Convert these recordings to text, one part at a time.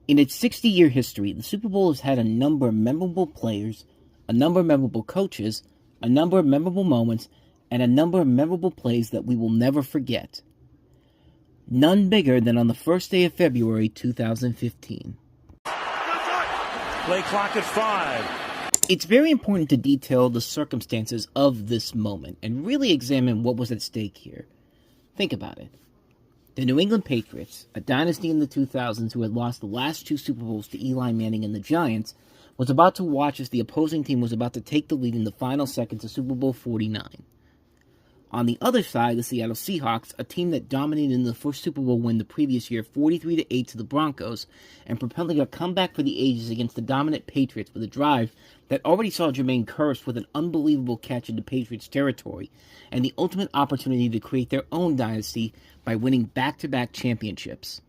In its 60-year history, the Super Bowl has had a number of memorable players, a number of memorable coaches, a number of memorable moments, and a number of memorable plays that we will never forget. None bigger than on the first day of February 2015. Play clock at 5. It's very important to detail the circumstances of this moment and really examine what was at stake here. Think about it. The New England Patriots, a dynasty in the 2000s who had lost the last 2 Super Bowls to Eli Manning and the Giants, was about to watch as the opposing team was about to take the lead in the final seconds of Super Bowl 49. On the other side, the Seattle Seahawks, a team that dominated in the first Super Bowl win the previous year 43-8 to the Broncos, and propelling a comeback for the ages against the dominant Patriots with a drive that already saw Jermaine Kearse with an unbelievable catch into Patriots territory, and the ultimate opportunity to create their own dynasty by winning back-to-back championships.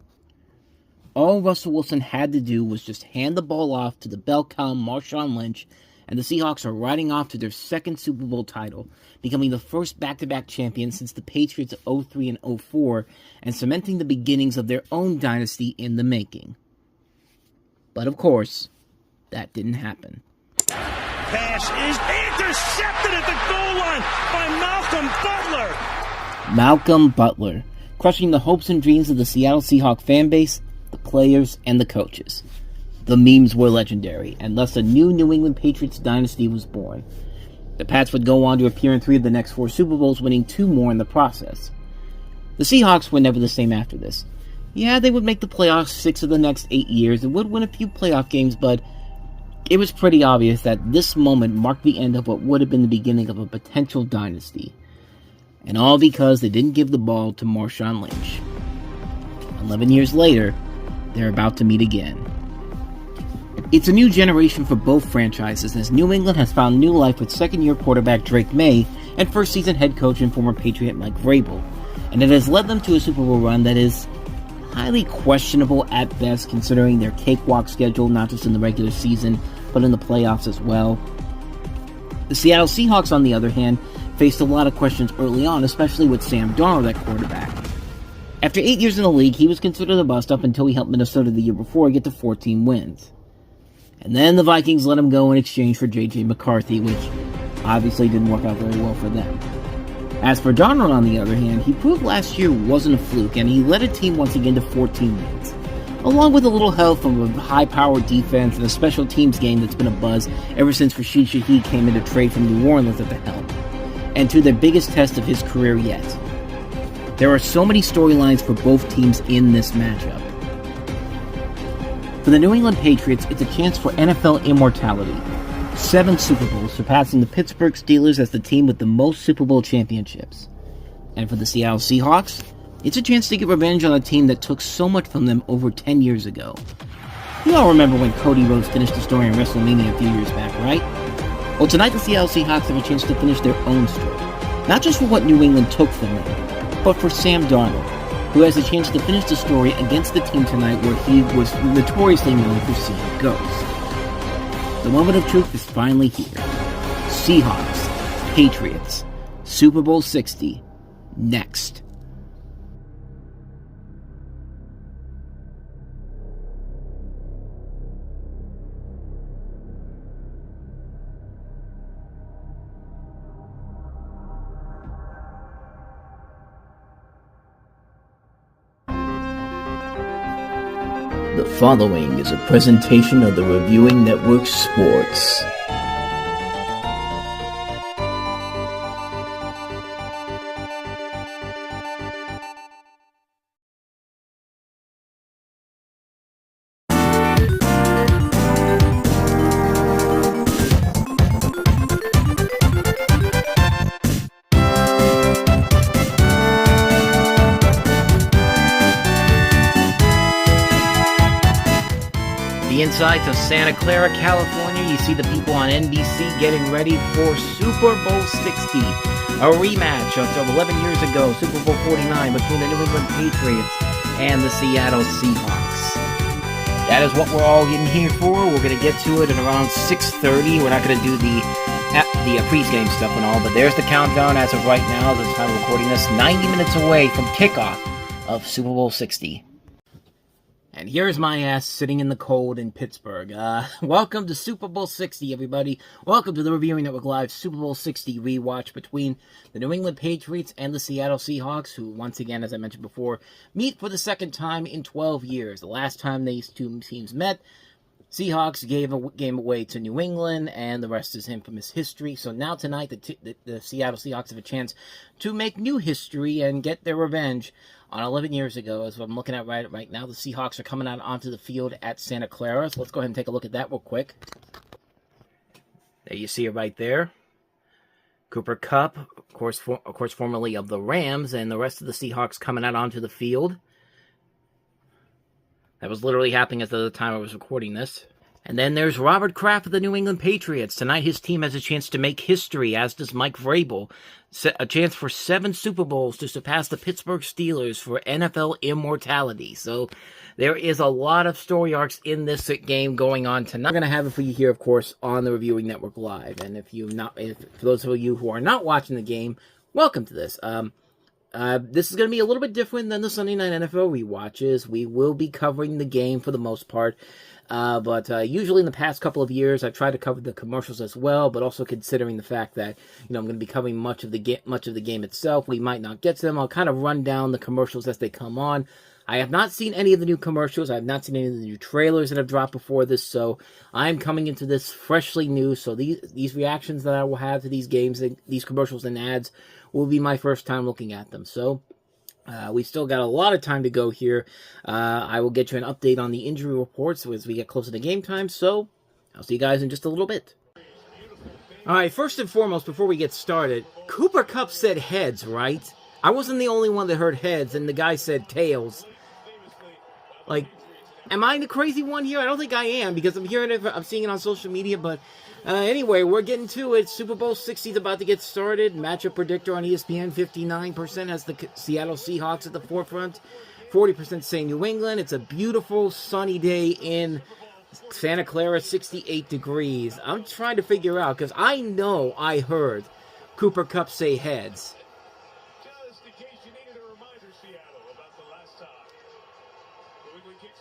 All Russell Wilson had to do was just hand the ball off to the bell-cow Marshawn Lynch, and the Seahawks are riding off to their second Super Bowl title, becoming the first back-to-back champion since the Patriots of 03 and 04, and cementing the beginnings of their own dynasty in the making. But of course, that didn't happen. Pass is intercepted at the goal line by Malcolm Butler. Malcolm Butler, crushing the hopes and dreams of the Seattle Seahawks fan base, the players, and the coaches. The memes were legendary, and thus a new New England Patriots dynasty was born. The Pats would go on to appear in 3 of the next 4 Super Bowls, winning 2 more in the process. The Seahawks were never the same after this. Yeah, they would make the playoffs 6 of the next 8 years and would win a few playoff games, but it was pretty obvious that this moment marked the end of what would have been the beginning of a potential dynasty. And all because they didn't give the ball to Marshawn Lynch. 11 years later, they're about to meet again. It's a new generation for both franchises as New England has found new life with second-year quarterback Drake Maye and first-season head coach and former Patriot Mike Vrabel, and it has led them to a Super Bowl run that is highly questionable at best considering their cakewalk schedule not just in the regular season but in the playoffs as well. The Seattle Seahawks, on the other hand, faced a lot of questions early on, especially with Sam Darnold at quarterback. After 8 years in the league, he was considered a bust up until he helped Minnesota the year before get to 14 wins. And then the Vikings let him go in exchange for J.J. McCarthy, which obviously didn't work out very well for them. As for Darnold, on the other hand, he proved last year wasn't a fluke, and he led a team once again to 14 wins, along with a little help from a high-powered defense and a special teams game that's been a buzz ever since Rashid Shaheed came into trade from New Orleans at the helm, and to their biggest test of his career yet. There are so many storylines for both teams in this matchup. For the New England Patriots, it's a chance for NFL immortality. 7 Super Bowls, surpassing the Pittsburgh Steelers as the team with the most Super Bowl championships. And for the Seattle Seahawks, it's a chance to get revenge on a team that took so much from them over 10 years ago. You all remember when Cody Rhodes finished the story in WrestleMania a few years back, right? Well, tonight the Seattle Seahawks have a chance to finish their own story. Not just for what New England took from them, but for Sam Darnold, who has a chance to finish the story against the team tonight where he was notoriously known for seeing ghosts. The moment of truth is finally here. Seahawks, Patriots, Super Bowl 60, next. The following is a presentation of the Reviewing Network Sports. Inside of Santa Clara, California, you see the people on NBC getting ready for Super Bowl 60, a rematch of 11 years ago, Super Bowl 49, between the New England Patriots and the Seattle Seahawks. That is what we're all getting here for. We're going to get to it at around 6:30. We're not going to do the pregame stuff and all, but there's the countdown as of right now. This time we're recording this 90 minutes away from kickoff of Super Bowl 60. And here's my ass sitting in the cold in Pittsburgh. Welcome to Super Bowl 60, everybody. Welcome to the Reviewing Network Live Super Bowl 60 rewatch between the New England Patriots and the Seattle Seahawks, who, once again, as I mentioned before, meet for the second time in 12 years. The last time these two teams met, Seahawks gave a game away to New England, and the rest is infamous history. So now tonight, the Seattle Seahawks have a chance to make new history and get their revenge on 11 years ago. As I'm looking at right now, the Seahawks are coming out onto the field at Santa Clara. So let's go ahead and take a look at that real quick. There you see it right there. Cooper Kupp, of course, formerly of the Rams, and the rest of the Seahawks coming out onto the field. That was literally happening at the time I was recording this. And then there's Robert Kraft of the New England Patriots. Tonight his team has a chance to make history, as does Mike Vrabel. A chance for 7 Super Bowls to surpass the Pittsburgh Steelers for NFL immortality. So there is a lot of story arcs in this game going on tonight. I'm going to have it for you here, of course, on the Reviewing Network Live. And for those of you who are not watching the game, welcome to this. This is going to be a little bit different than the Sunday Night NFL rewatches. We will be covering the game for the most part. But usually in the past couple of years, I've tried to cover the commercials as well, but also considering the fact that, I'm going to be covering much of the game itself, we might not get to them. I'll kind of run down the commercials as they come on. I have not seen any of the new commercials. I have not seen any of the new trailers that have dropped before this, so I'm coming into this freshly new. So these reactions that I will have to these games, these commercials and ads, will be my first time looking at them. So we still got a lot of time to go here. I will get you an update on the injury reports as we get closer to game time. So I'll see you guys in just a little bit. All right, first and foremost, before we get started, Cooper Kupp said heads, right? I wasn't the only one that heard heads, and the guy said tails. Like, am I the crazy one here? I don't think I am, because I'm hearing it, I'm seeing it on social media, but anyway, we're getting to it. Super Bowl 60 is about to get started. Matchup predictor on ESPN, 59% has the Seattle Seahawks at the forefront. 40% say New England. It's a beautiful, sunny day in Santa Clara, 68 degrees. I'm trying to figure out, because I know I heard Cooper Kupp say heads.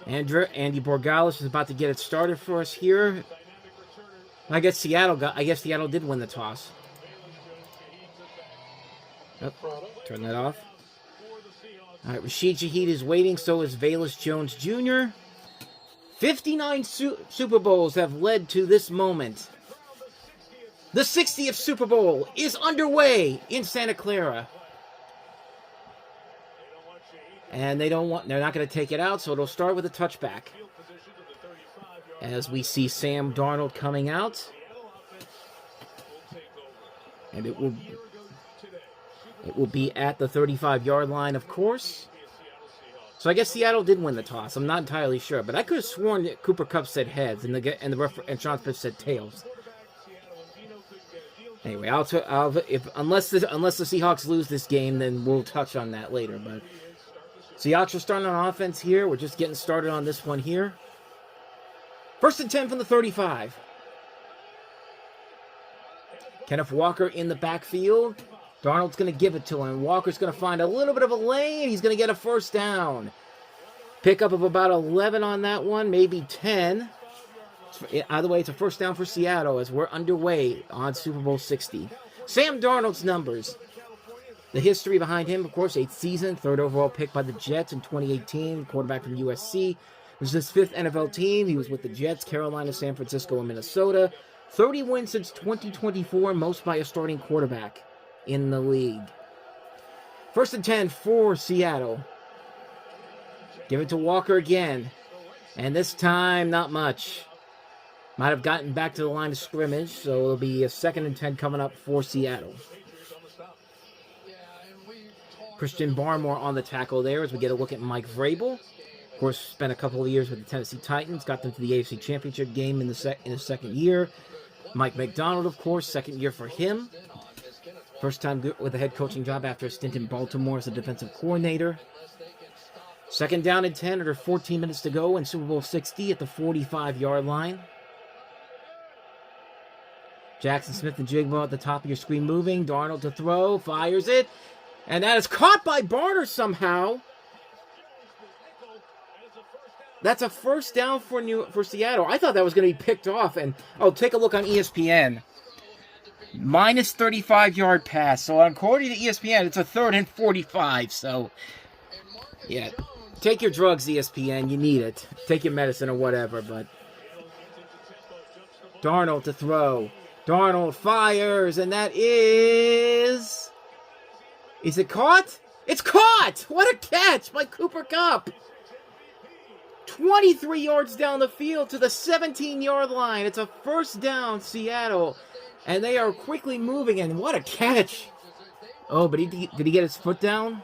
Andy Borgalis is about to get it started for us here. I guess Seattle did win the toss. Turn that off. All right, Rashid Shaheed is waiting. So is Velus Jones Jr. 59 Super Bowls have led to this moment. The 60th Super Bowl is underway in Santa Clara. And they're not going to take it out, so it'll start with a touchback. As we see Sam Darnold coming out. And it will be at the 35-yard line, of course. So I guess Seattle did win the toss. I'm not entirely sure, but I could have sworn that Cooper Kupp said heads and Sean Smith said tails. Anyway, unless the Seahawks lose this game, then we'll touch on that later, but Seahawks are starting on offense here. We're just getting started on this one here. First and 10 from the 35. Kenneth Walker in the backfield. Darnold's going to give it to him. Walker's going to find a little bit of a lane. He's going to get a first down. Pickup of about 11 on that one, maybe 10. Either way, it's a first down for Seattle as we're underway on Super Bowl 60. Sam Darnold's numbers. The history behind him, of course, 8th season, 3rd overall pick by the Jets in 2018, quarterback from USC. It was his 5th NFL team. He was with the Jets, Carolina, San Francisco, and Minnesota. 30 wins since 2024, most by a starting quarterback in the league. First and 10 for Seattle. Give it to Walker again. And this time, not much. Might have gotten back to the line of scrimmage, so it'll be a 2nd and 10 coming up for Seattle. Christian Barmore on the tackle there as we get a look at Mike Vrabel. Of course, spent a couple of years with the Tennessee Titans, got them to the AFC Championship game in his second year. Mike McDonald, of course, 2nd year for him. First time with a head coaching job after a stint in Baltimore as a defensive coordinator. 2nd down and 10 under 14 minutes to go in Super Bowl 60 at the 45-yard line. Jackson Smith and Jigba at the top of your screen moving. Darnold to throw, fires it. And that is caught by Barner somehow. That's a first down for Seattle. I thought that was going to be picked off. And take a look on ESPN. Minus 35-yard pass. So according to ESPN, it's a 3rd and 45. So, yeah. Take your drugs, ESPN. You need it. Take your medicine or whatever. But Darnold to throw. Darnold fires. And that is... Is it caught? It's caught! What a catch by Cooper Kupp. 23 yards down the field to the 17-yard line. It's a first down, Seattle. And they are quickly moving, and what a catch. Oh, but did he get his foot down?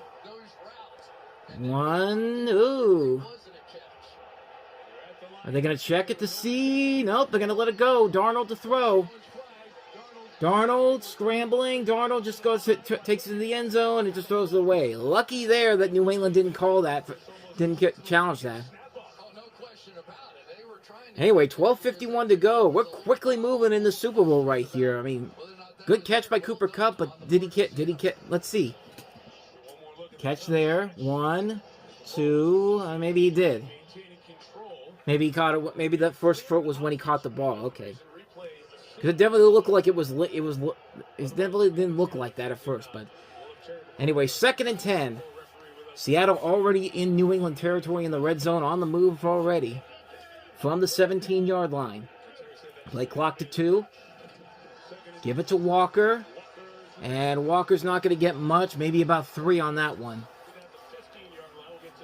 One. Ooh. Are they going to check it to see? Nope, they're going to let it go. Darnold to throw. Darnold scrambling. Darnold just takes it to the end zone and just throws it away. Lucky there that New England didn't call that. Didn't challenge that. Anyway, 12:51 to go. We're quickly moving in the Super Bowl right here. I mean, good catch by Cooper Kupp, but did he catch? Let's see. Catch there. 1, 2. Maybe he did. Maybe he caught it. Maybe that first foot was when he caught the ball. Okay. Because it definitely looked like it definitely didn't look like that at first. But anyway, 2nd and 10. Seattle already in New England territory in the red zone, on the move already. From the 17-yard line. Play clock to 2. Give it to Walker. And Walker's not going to get much. Maybe about 3 on that one.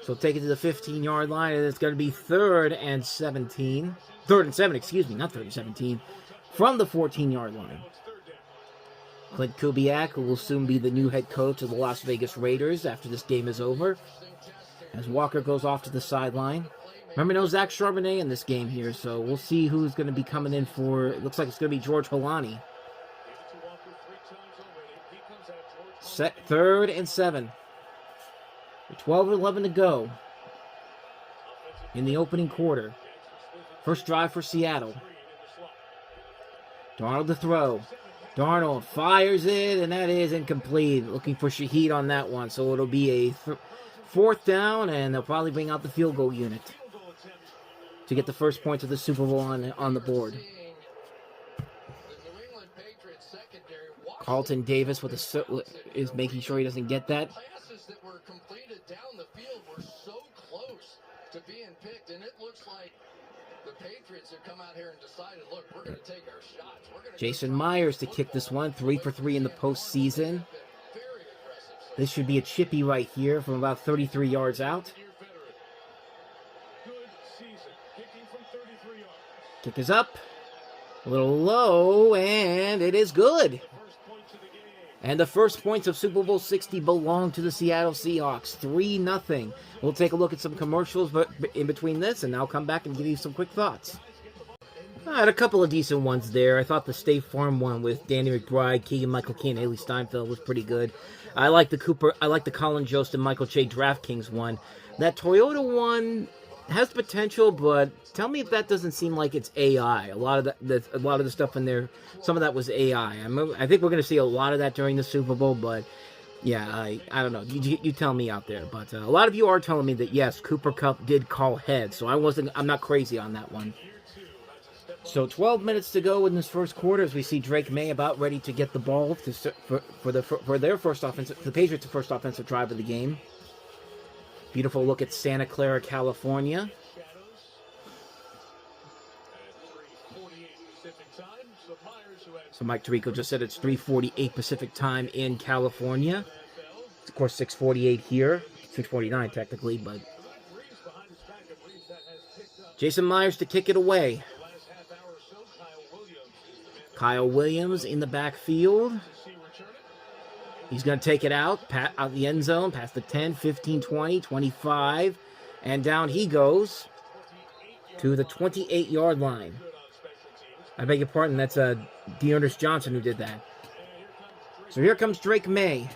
So take it to the 15-yard line. And it's going to be 3rd and 17. 3rd and 7, excuse me. Not 3rd and 17. From the 14-yard line. Clint Kubiak, who will soon be the new head coach of the Las Vegas Raiders after this game is over. As Walker goes off to the sideline. Remember, no Zach Charbonnet in this game here, so we'll see who's going to be coming in for... It looks like it's going to be George Holani. 3rd and 7. 12:11 to go in the opening quarter. First drive for Seattle. Darnold to throw. Darnold fires it, and that is incomplete. Looking for Shaheed on that one, so it'll be a 4th down, and they'll probably bring out the field goal unit to get the first points of the Super Bowl on the board. Carlton Davis is making sure he doesn't get that. Passes that were completed down the field were so close to being picked, and it looks like the Patriots have come out here and decided, look, we're going to take our shots. Jason Myers to kick this one, 3 for 3 in the postseason. This should be a chippy right here from about 33 yards out. Kick is up, a little low, and it is good. And the first points of Super Bowl 60 belong to the Seattle Seahawks, 3-0. We'll take a look at some commercials in between this, and I'll come back and give you some quick thoughts. I had a couple of decent ones there. I thought the State Farm one with Danny McBride, Keegan-Michael Key, and Haley Steinfeld was pretty good. I like the Colin Jost and Michael Che DraftKings one. That Toyota one has potential, but tell me if that doesn't seem like it's AI. A lot of the stuff in there, some of that was AI. I think we're going to see a lot of that during the Super Bowl, but yeah, I don't know. You tell me out there. But a lot of you are telling me that yes, Cooper Kupp did call heads, so I'm not crazy on that one. So 12 minutes to go in this first quarter as we see Drake Maye about ready to get the ball for their first offensive, the Patriots' first offensive drive of the game. Beautiful look at Santa Clara, California. So Mike Tirico just said it's 3:48 Pacific time in California. It's of course 6:48 here, 6:49 technically, but Jason Myers to kick it away. Kyle Williams in the backfield. He's going to take it out the end zone, past the 10, 15, 20, 25, and down he goes to the 28-yard line. I beg your pardon, that's Dearness Johnson who did that. So here comes Drake Maye.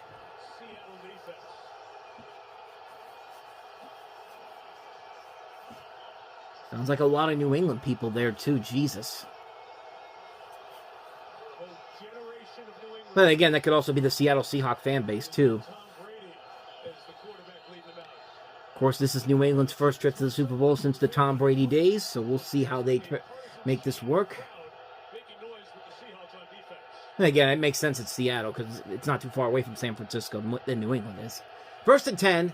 Sounds like a lot of New England people there too, Jesus. But again, that could also be the Seattle Seahawks fan base, too. course, this is New England's first trip to the Super Bowl since the Tom Brady days, so we'll see how they make this work. And again, it makes sense it's Seattle because it's not too far away from San Francisco than New England is. 1st and 10.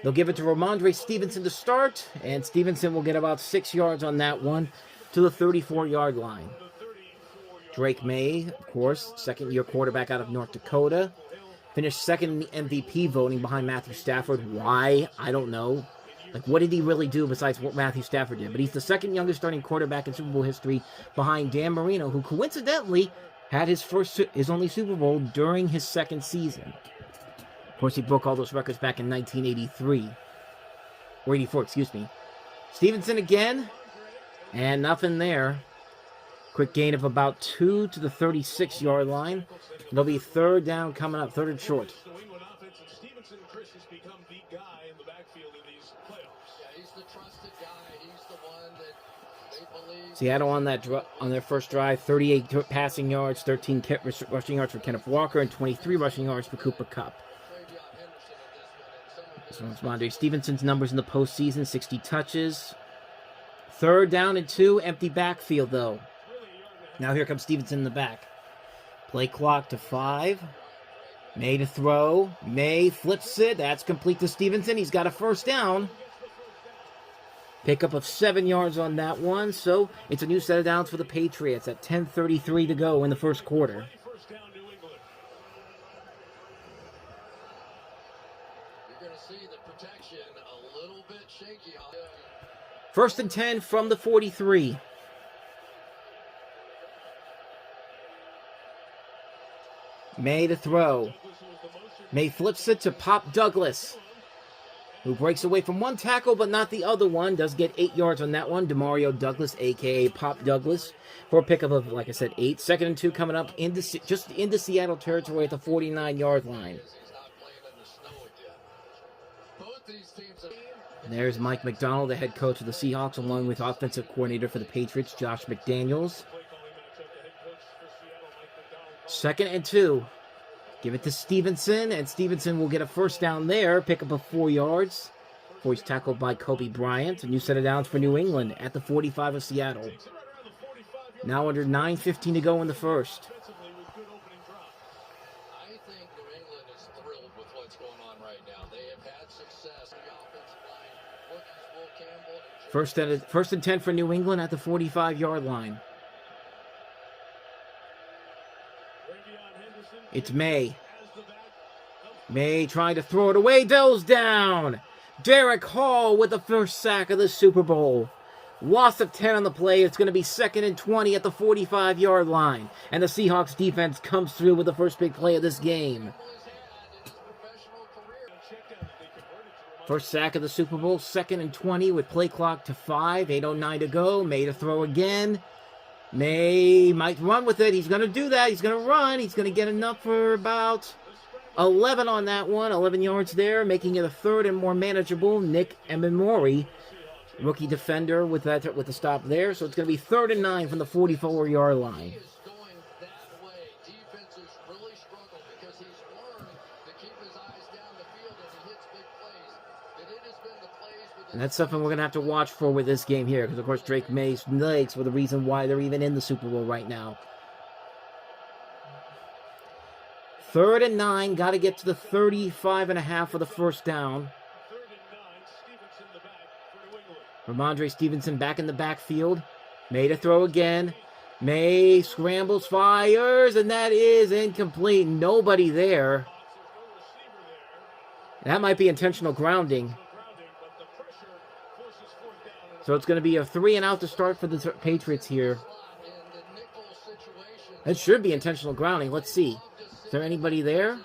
They'll give it to Ramondre Stevenson to start, and Stevenson will get about 6 yards on that one to the 34-yard line. Drake Maye, of course, second-year quarterback out of North Dakota. Finished second in the MVP voting behind Matthew Stafford. Why? I don't know. Like, what did he really do besides what Matthew Stafford did? But he's the second youngest starting quarterback in Super Bowl history behind Dan Marino, who coincidentally had his only Super Bowl during his second season. Of course, he broke all those records back in 1983. Or 84, excuse me. Stevenson again. And nothing there. Quick gain of about 2 to the 36-yard line. There'll be 3rd down coming up, 3rd and short. Seattle on their first drive, 38 passing yards, 13 rushing yards for Kenneth Walker, and 23 rushing yards for Cooper Kupp. So it's Ramondre Stevenson's numbers in the postseason, 60 touches. 3rd down and 2, empty backfield though. Now here comes Stevenson in the back. Play clock to 5. Maye to throw. Maye flips it. That's complete to Stevenson. He's got a 1st down. Pickup of 7 yards on that one. So it's a new set of downs for the Patriots at 10:33 to go in the first quarter. You're going to see the protection a little bit shaky. 1st and 10 from the 43. Maye to throw. Maye flips it to Pop Douglas, who breaks away from one tackle but not the other one. Does get 8 yards on that one. Demario Douglas, a.k.a. Pop Douglas, for a pickup of, like I said, 8. 2nd and 2 coming up just into Seattle territory at the 49-yard line. And there's Mike McDonald, the head coach of the Seahawks, along with offensive coordinator for the Patriots, Josh McDaniels. 2nd and 2. Give it to Stevenson, and Stevenson will get a 1st down there. Pickup of 4 yards. Before he's tackled by Kobe Bryant. A new set of downs for New England at the 45 of Seattle. Now under 9:15 to go in the first. I think New England is thrilled with what's going on right now. They have had success. The offensive line, rookies Will Campbell. 1st and 10 for New England at the 45-yard line. It's Maye. Maye trying to throw it away. Goes down. Derek Hall with the first sack of the Super Bowl. Loss of 10 on the play. It's going to be 2nd and 20 at the 45-yard line. And the Seahawks defense comes through with the first big play of this game. First sack of the Super Bowl. 2nd and 20 with play clock to 5. 8:09 to go. Maye to throw again. Maye might run with it. He's going to do that. He's going to run. He's going to get enough for about 11 on that one. 11 yards there, making it a 3rd and more manageable. Nick Emmanwori, rookie defender, with the stop there. So it's going to be 3rd and 9 from the 44-yard line. And that's something we're going to have to watch for with this game here. Because, of course, Drake Maye's legs were the reason why they're even in the Super Bowl right now. 3rd and 9. Got to get to the 35.5 for the 1st down. Ramondre Stevenson back in the backfield. Maye to throw again. Maye scrambles, fires, and that is incomplete. Nobody there. That might be intentional grounding. So it's going to be a 3 and out to start for the Patriots here. That should be intentional grounding. Let's see. Is there anybody there?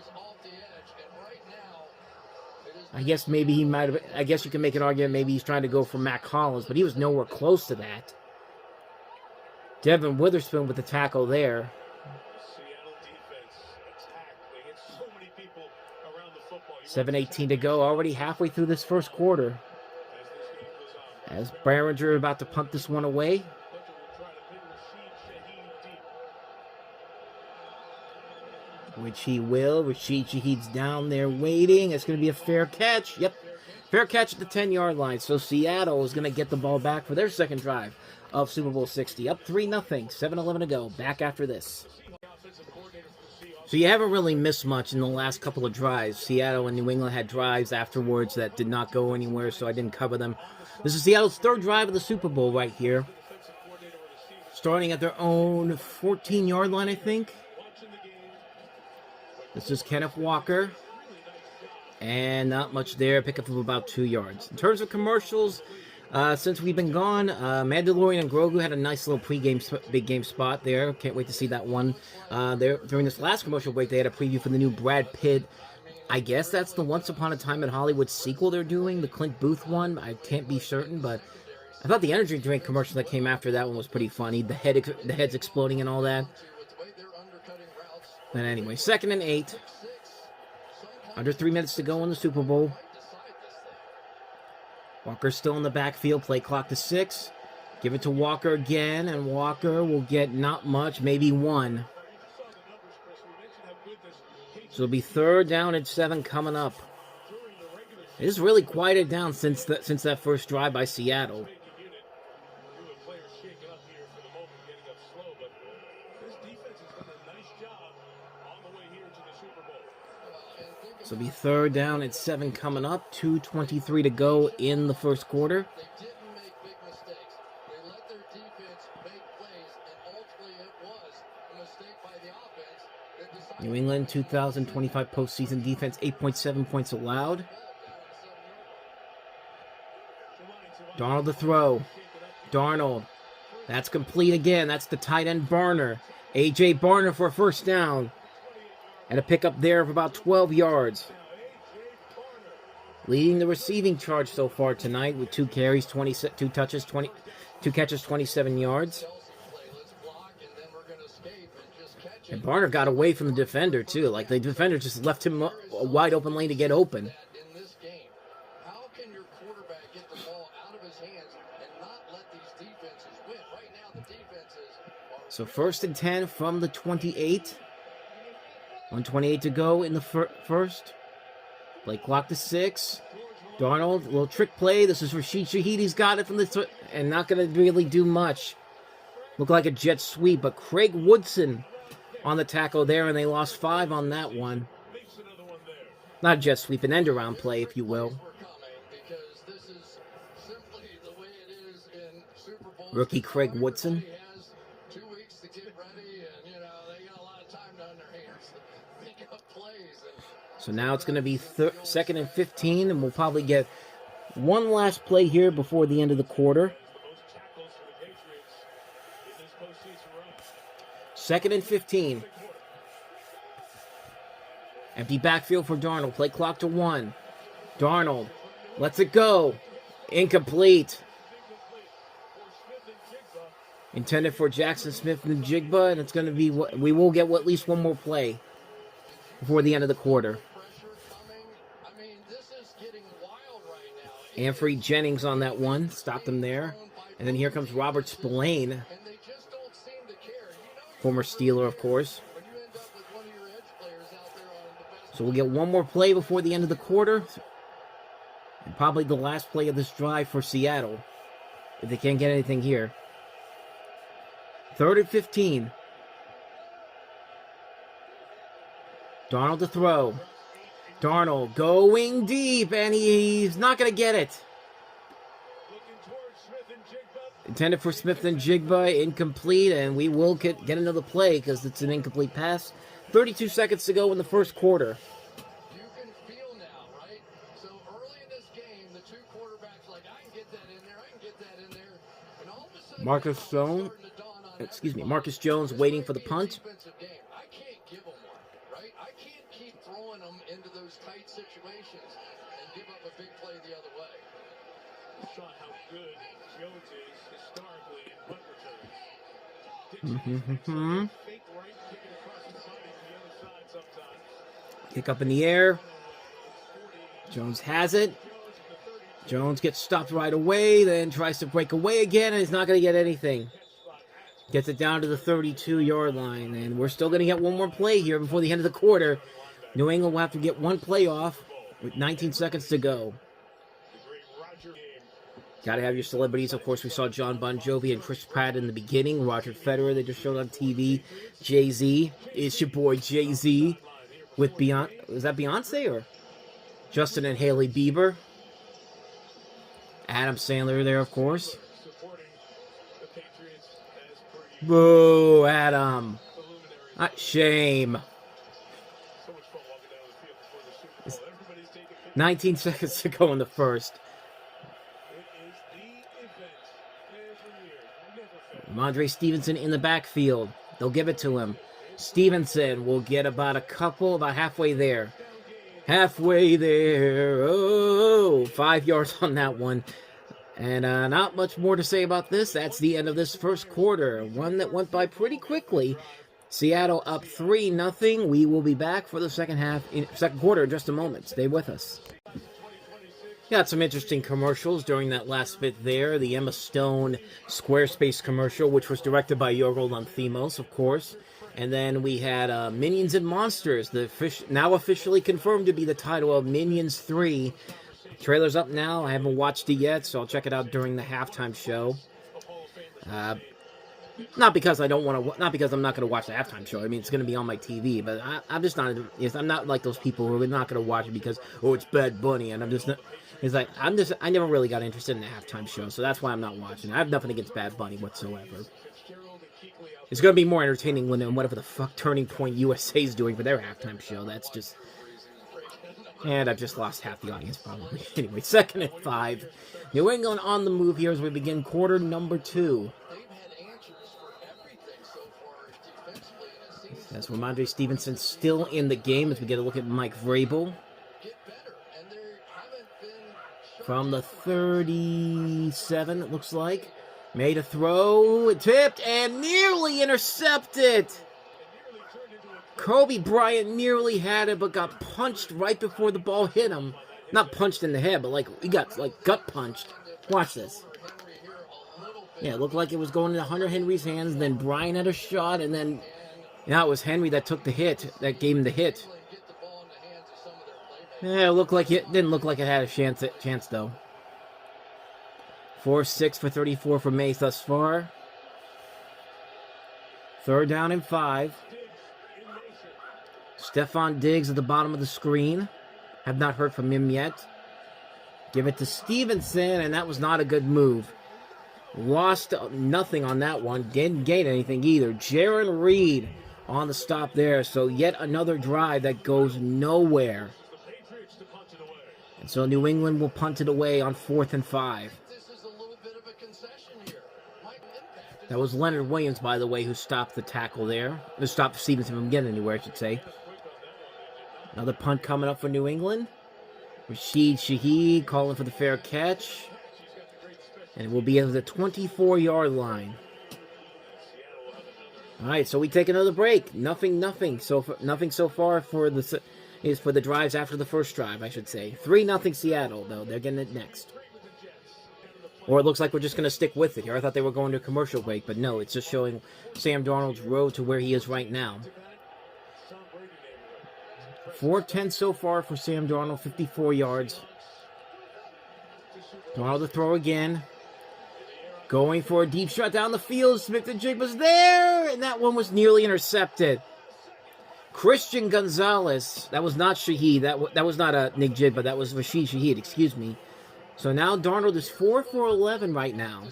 I guess maybe he might have. I guess you can make an argument maybe he's trying to go for Matt Collins, but he was nowhere close to that. Devin Witherspoon with the tackle there. 7:18 to go. Already halfway through this first quarter. As Behringer about to punt this one away. Which he will. Rashid Shaheed's down there waiting. It's going to be a fair catch. Yep. Fair catch at the 10-yard line. So Seattle is going to get the ball back for their second drive of Super Bowl 60. Up 3-0, 7-11 to go. Back after this. So you haven't really missed much in the last couple of drives. Seattle and New England had drives afterwards that did not go anywhere, so I didn't cover them. This is Seattle's third drive of the Super Bowl right here. Starting at their own 14-yard line, I think. This is Kenneth Walker. And not much there. Pickup of about 2 yards. In terms of commercials, since we've been gone, Mandalorian and Grogu had a nice little big game spot there. Can't wait to see that one. During this last commercial break, they had a preview for the new Brad Pitt. I guess that's the Once Upon a Time in Hollywood sequel they're doing, the Clint Booth one. I can't be certain, but I thought the energy drink commercial that came after that one was pretty funny. The heads exploding and all that. But anyway, 2nd and 8. Under 3 minutes to go in the Super Bowl. Walker's still in the backfield. Play clock to 6. Give it to Walker again, and Walker will get not much, maybe 1. So it'll be 3rd down and 7 coming up. It has really quieted down since that first drive by Seattle. So it'll be 3rd down and 7 coming up. 2:23 to go in the first quarter. They didn't make big mistakes. They let their defense make plays, and ultimately it was a mistake by the offense that decided. New England 2025 postseason defense, 8.7 points allowed. Darnold to throw. Darnold. That's complete again. That's the tight end Barner. A.J. Barner for a first down. And a pickup there of about 12 yards. Leading the receiving charge so far tonight with 2 carries, 2 touches, 2 catches, 27 yards. And Barner got away from the defender too. Like the defender just left him a wide open lane to get open. In this game, how can your quarterback get the ball out of his hands and not let these defenses win? Right now the defenses are... So 1st and 10 from the 28. 1:28 to go in the first. Play clock to 6. Darnold, a little trick play. This is Rashid Shaheed. He's got it from the and not going to really do much. Looked like a jet sweep, but Craig Woodson on the tackle there, and they lost 5 on that one. Not a jet sweep, an end-around play, if you will. Rookie Craig Woodson. So now it's going to be 2nd and 15, and we'll probably get one last play here before the end of the quarter. 2nd and 15. Empty backfield for Darnold. Play clock to 1. Darnold lets it go. Incomplete. Intended for Jackson Smith and Jigba, and it's going to be, we will get at least one more play before the end of the quarter. Anfrey Jennings on that one. Stopped him there. And then here comes Robert Spillane. Former Steeler, of course. So we'll get one more play before the end of the quarter. And probably the last play of this drive for Seattle. If they can't get anything here. 3rd and 15. Darnold to throw. Darnold going deep, and he's not going to get it. Intended for Smith and Jigba, incomplete, and we will get another play because it's an incomplete pass. 32 seconds to go in the first quarter. You can feel now, right? So early in this game, the 2 quarterbacks like, I can get that in there, I can get that in there. And all of a sudden, Marcus Jones waiting for the punt. I can't give them one, right? I can't keep throwing them into those tight situations and give up a big play the other way. Saw how good Jones is historically in punt returns. Fake right, kick it across the body to the other side sometimes. Kick up in the air. Jones has it. Jones gets stopped right away, then tries to break away again, and he's not going to get anything. Gets it down to the 32-yard line, and we're still going to get one more play here before the end of the quarter. New England will have to get one play off with 19 seconds to go. Gotta have your celebrities. Of course, we saw John Bon Jovi and Chris Pratt in the beginning. Roger Federer, they just showed on TV. Jay-Z. It's your boy Jay-Z with Beyonce. Is that Beyonce or Justin and Hailey Bieber? Adam Sandler there, of course. Boo, Adam. Shame. 19 seconds to go in the first. Ramondre Stevenson in the backfield. They'll give it to him. Stevenson will get about halfway there. Halfway there. Oh, 5 yards on that one. And not much more to say about this. That's the end of this first quarter. One that went by pretty quickly. Seattle up 3-0. We will be back for the second quarter in just a moment. Stay with us. Got some interesting commercials during that last bit there. The Emma Stone Squarespace commercial, which was directed by Yorgos Lanthimos, of course. And then we had Minions and Monsters, now officially confirmed to be the title of Minions 3. Trailer's up now. I haven't watched it yet, so I'll check it out during the halftime show. Not because I'm not going to watch the halftime show. I mean, it's going to be on my TV, but I'm just not. I'm not like those people who are not going to watch it because it's Bad Bunny, and I'm just not. It's like I never really got interested in the halftime show, so that's why I'm not watching. I have nothing against Bad Bunny whatsoever. It's going to be more entertaining than whatever the fuck Turning Point USA is doing for their halftime show. That's just. And I've just lost half the audience, probably. Anyway, 2nd and 5. New England on the move here as we begin quarter number 2. As Ramondre Stevenson still in the game as we get a look at Mike Vrabel. From the 37, it looks like. Made a throw, tipped, and nearly intercepted. Kobe Bryant nearly had it, but got punched right before the ball hit him. Not punched in the head, but he got gut punched. Watch this. Yeah, it looked like it was going into Hunter Henry's hands. Then Bryant had a shot, and then it was Henry that took the hit. That gave him the hit. Yeah, didn't look like it had a chance though. 4-6 for 34 for Maye thus far. 3rd down and 5. Stephon Diggs at the bottom of the screen. Have not heard from him yet. Give it to Stevenson, and that was not a good move. Lost nothing on that one. Didn't gain anything either. Jaron Reed on the stop there. So yet another drive that goes nowhere. And so New England will punt it away on 4th and 5. That was Leonard Williams, by the way, who stopped the tackle there. Who stopped Stevenson from getting anywhere, I should say. Another punt coming up for New England. Rashid Shaheed calling for the fair catch. And it will be at the 24-yard line. All right, so we take another break. Nothing so far for the drives after the first drive, I should say. 3-0 Seattle, though. They're getting it next. Or it looks like we're just going to stick with it here. I thought they were going to a commercial break, but no, it's just showing Sam Darnold's road to where he is right now. 4 of 10 so far for Sam Darnold, 54 yards. Darnold to throw again. Going for a deep shot down the field. Smith-Njigba's there, and that one was nearly intercepted. Christian Gonzalez. That was not Shaheed. That was not a Nick Jigba. That was Rashid Shaheed, excuse me. So now Darnold is 4 for 11 right now.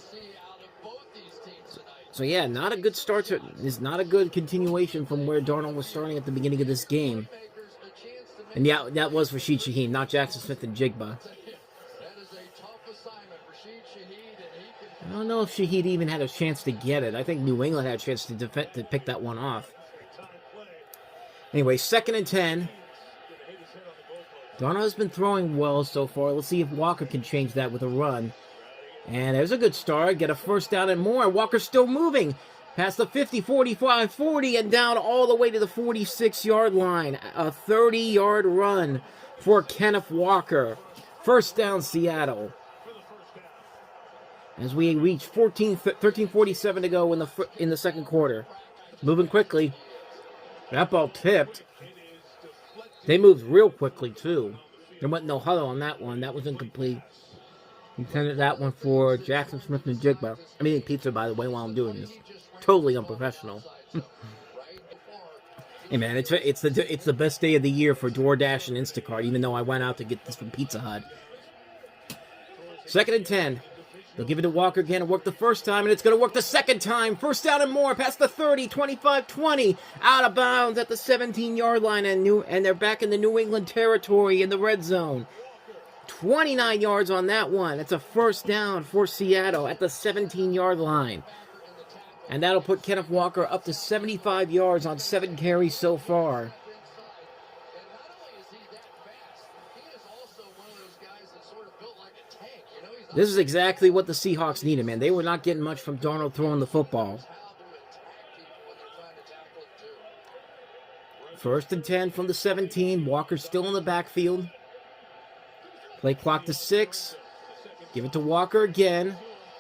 So yeah, not a good start. Is not a good continuation from where Darnold was starting at the beginning of this game. And yeah, that was Rashid Shaheed, not Jackson Smith-Njigba. I don't know if Shaheed even had a chance to get it. I think New England had a chance to pick that one off. Anyway, 2nd and 10. Darnold has been throwing well so far. Let's see if Walker can change that with a run. And there's a good start. Get a first down and more. Walker's still moving. Past the 50, 45, 40, and down all the way to the 46-yard line. A 30-yard run for Kenneth Walker. First down, Seattle. As we reach 13:47 to go in the second quarter. Moving quickly. That ball tipped. They moved real quickly, too. There wasn't no huddle on that one. That was incomplete. Intended that one for Jackson Smith and Jigba. I'm eating pizza, by the way, while I'm doing this. Totally unprofessional. Hey man, it's the best day of the year for DoorDash and Instacart, even though I went out to get this from Pizza Hut. 2nd and 10. They'll give it to Walker again. It worked the first time, and it's going to work the second time. 1st down and more, past the 30, 25-20. Out of bounds at the 17-yard line, and they're back in the New England territory in the red zone. 29 yards on that one. It's a 1st down for Seattle at the 17-yard line. And that'll put Kenneth Walker up to 75 yards on 7 carries so far. This is exactly what the Seahawks needed, man. They were not getting much from Darnold throwing the football. 1st and 10 from the 17. Walker still in the backfield. Play clock to 6. Give it to Walker again.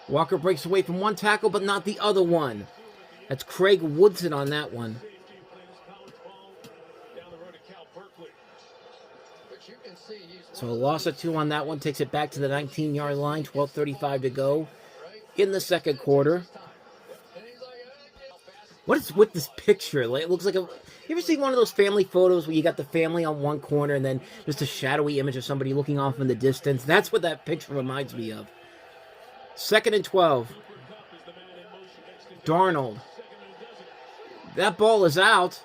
Walker breaks away from one tackle, but not the other one. That's Craig Woodson on that one. So a loss of 2 on that one takes it back to the 19-yard line. 12:35 to go in the 2nd quarter. What is with this picture? Like, it looks like a... You ever see one of those family photos where you got the family on one corner and then just a shadowy image of somebody looking off in the distance? That's what that picture reminds me of. 2nd and 12. Darnold. That ball is out.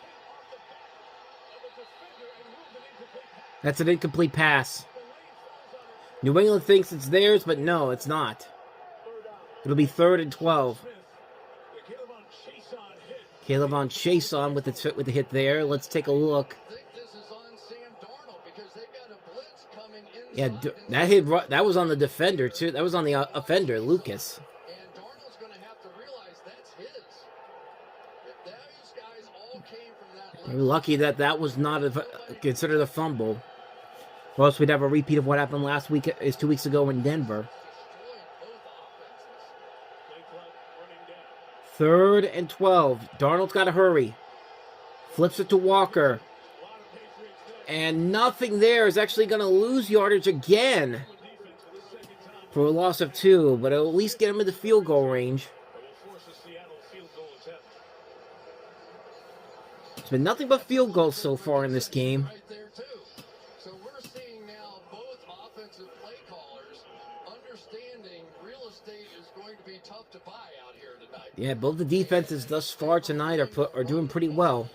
That's an incomplete pass. New England thinks it's theirs, but no, it's not. It'll be 3rd and 12. Caleb on Chason with the hit there. Let's take a look. Yeah, that was on the defender too. That was on the offender, Lucas. And Darnold's going to have to realize that's his. If those guys all came from that. We're lucky that was not considered a fumble. Or else we'd have a repeat of what happened last week, 2 weeks ago in Denver. 3rd and 12. Darnold's got to hurry. Flips it to Walker. And nothing there is actually going to lose yardage again. For a loss of 2. But it'll at least get him in the field goal range. It's been nothing but field goals so far in this game. Yeah, both the defenses thus far tonight are doing pretty well.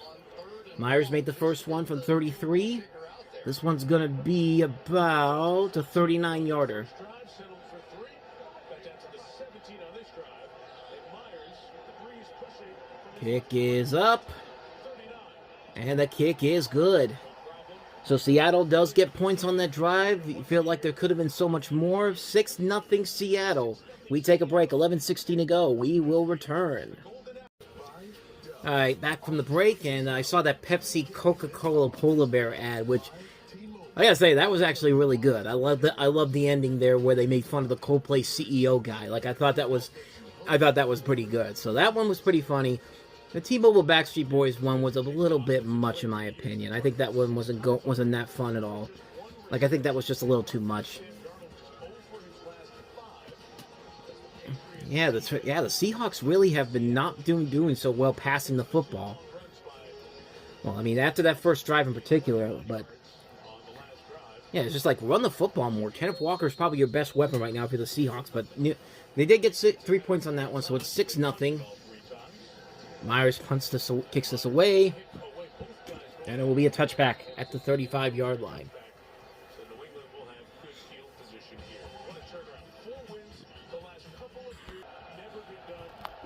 Myers made the first one from 33. This one's going to be about a 39-yarder. Kick is up. And the kick is good. So Seattle does get points on that drive. You feel like there could have been so much more. 6-0 Seattle. We take a break. 11:16 to go. We will return. All right, back from the break, and I saw that Pepsi Coca-Cola Polar Bear ad, which I gotta say that was actually really good. I love the ending there where they made fun of the Coldplay CEO guy. Like I thought that was pretty good. So that one was pretty funny. The T-Mobile Backstreet Boys one was a little bit much in my opinion. I think that one wasn't that fun at all. Like I think that was just a little too much. Yeah, the Seahawks really have been not doing so well passing the football. Well, I mean, after that first drive in particular, but yeah, it's just like run the football more. Kenneth Walker is probably your best weapon right now for the Seahawks, but they did get 3 points on that one, so it's 6-0. Myers kicks this away, and it will be a touchback at the 35-yard line.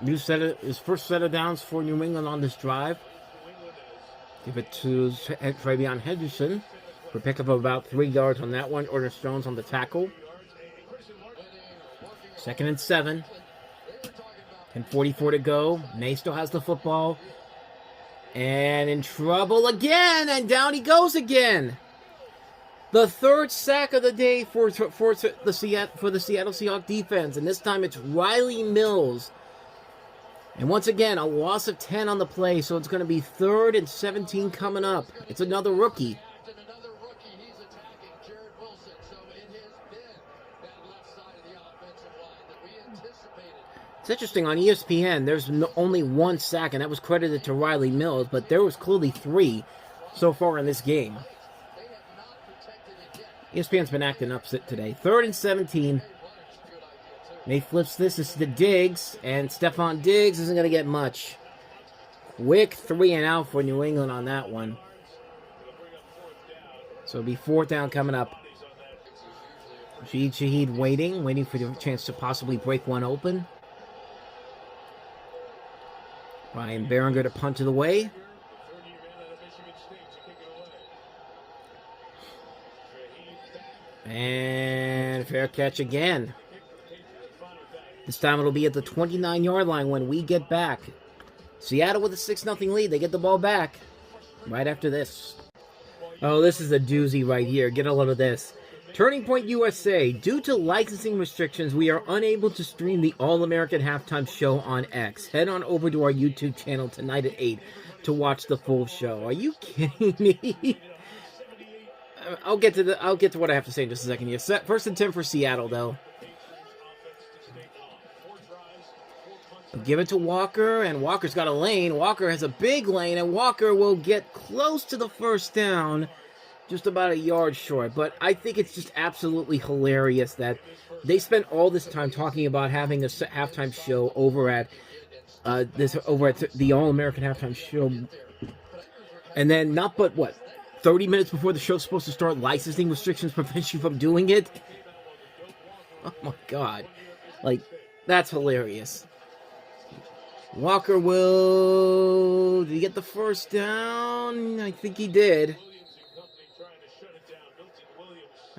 His first set of downs for New England on this drive. Give it to Travion Henderson for a pickup of about 3 yards on that one. Ernest Jones on the tackle. 2nd and 7. 10:44 to go. Maye still has the football. And in trouble again. And down he goes again. The 3rd sack of the day for the Seattle Seahawks defense. And this time it's Riley Mills. And once again, a loss of 10 on the play, so it's going to be 3rd and 17 coming up. It's another rookie. It's interesting, on ESPN, there's only one sack, and that was credited to Riley Mills, but there was clearly 3 so far in this game. ESPN's been acting up today. 3rd and 17. Maye flips this. This is to Diggs, and Stephon Diggs isn't going to get much. Quick 3 and out for New England on that one. So it'll be 4th down coming up. Shaheed waiting for the chance to possibly break one open. Ryan Berenger to punt it away. And fair catch again. This time it'll be at the 29-yard line when we get back. Seattle with a 6-0 lead. They get the ball back right after this. Oh, this is a doozy right here. Get a load of this. Turning Point USA. Due to licensing restrictions, we are unable to stream the All-American Halftime Show on X. Head on over to our YouTube channel tonight at 8 to watch the full show. Are you kidding me? I'll get to what I have to say in just a second here. 1st and 10 for Seattle, though. Give it to Walker, and Walker's got a lane. Walker has a big lane, and Walker will get close to the 1st down, just about a yard short. But I think it's just absolutely hilarious that they spent all this time talking about having a halftime show over at the All-American Halftime Show, and then 30 minutes before the show's supposed to start, licensing restrictions prevent you from doing it? Oh my God. That's hilarious. Walker did he get the 1st down? I think he did.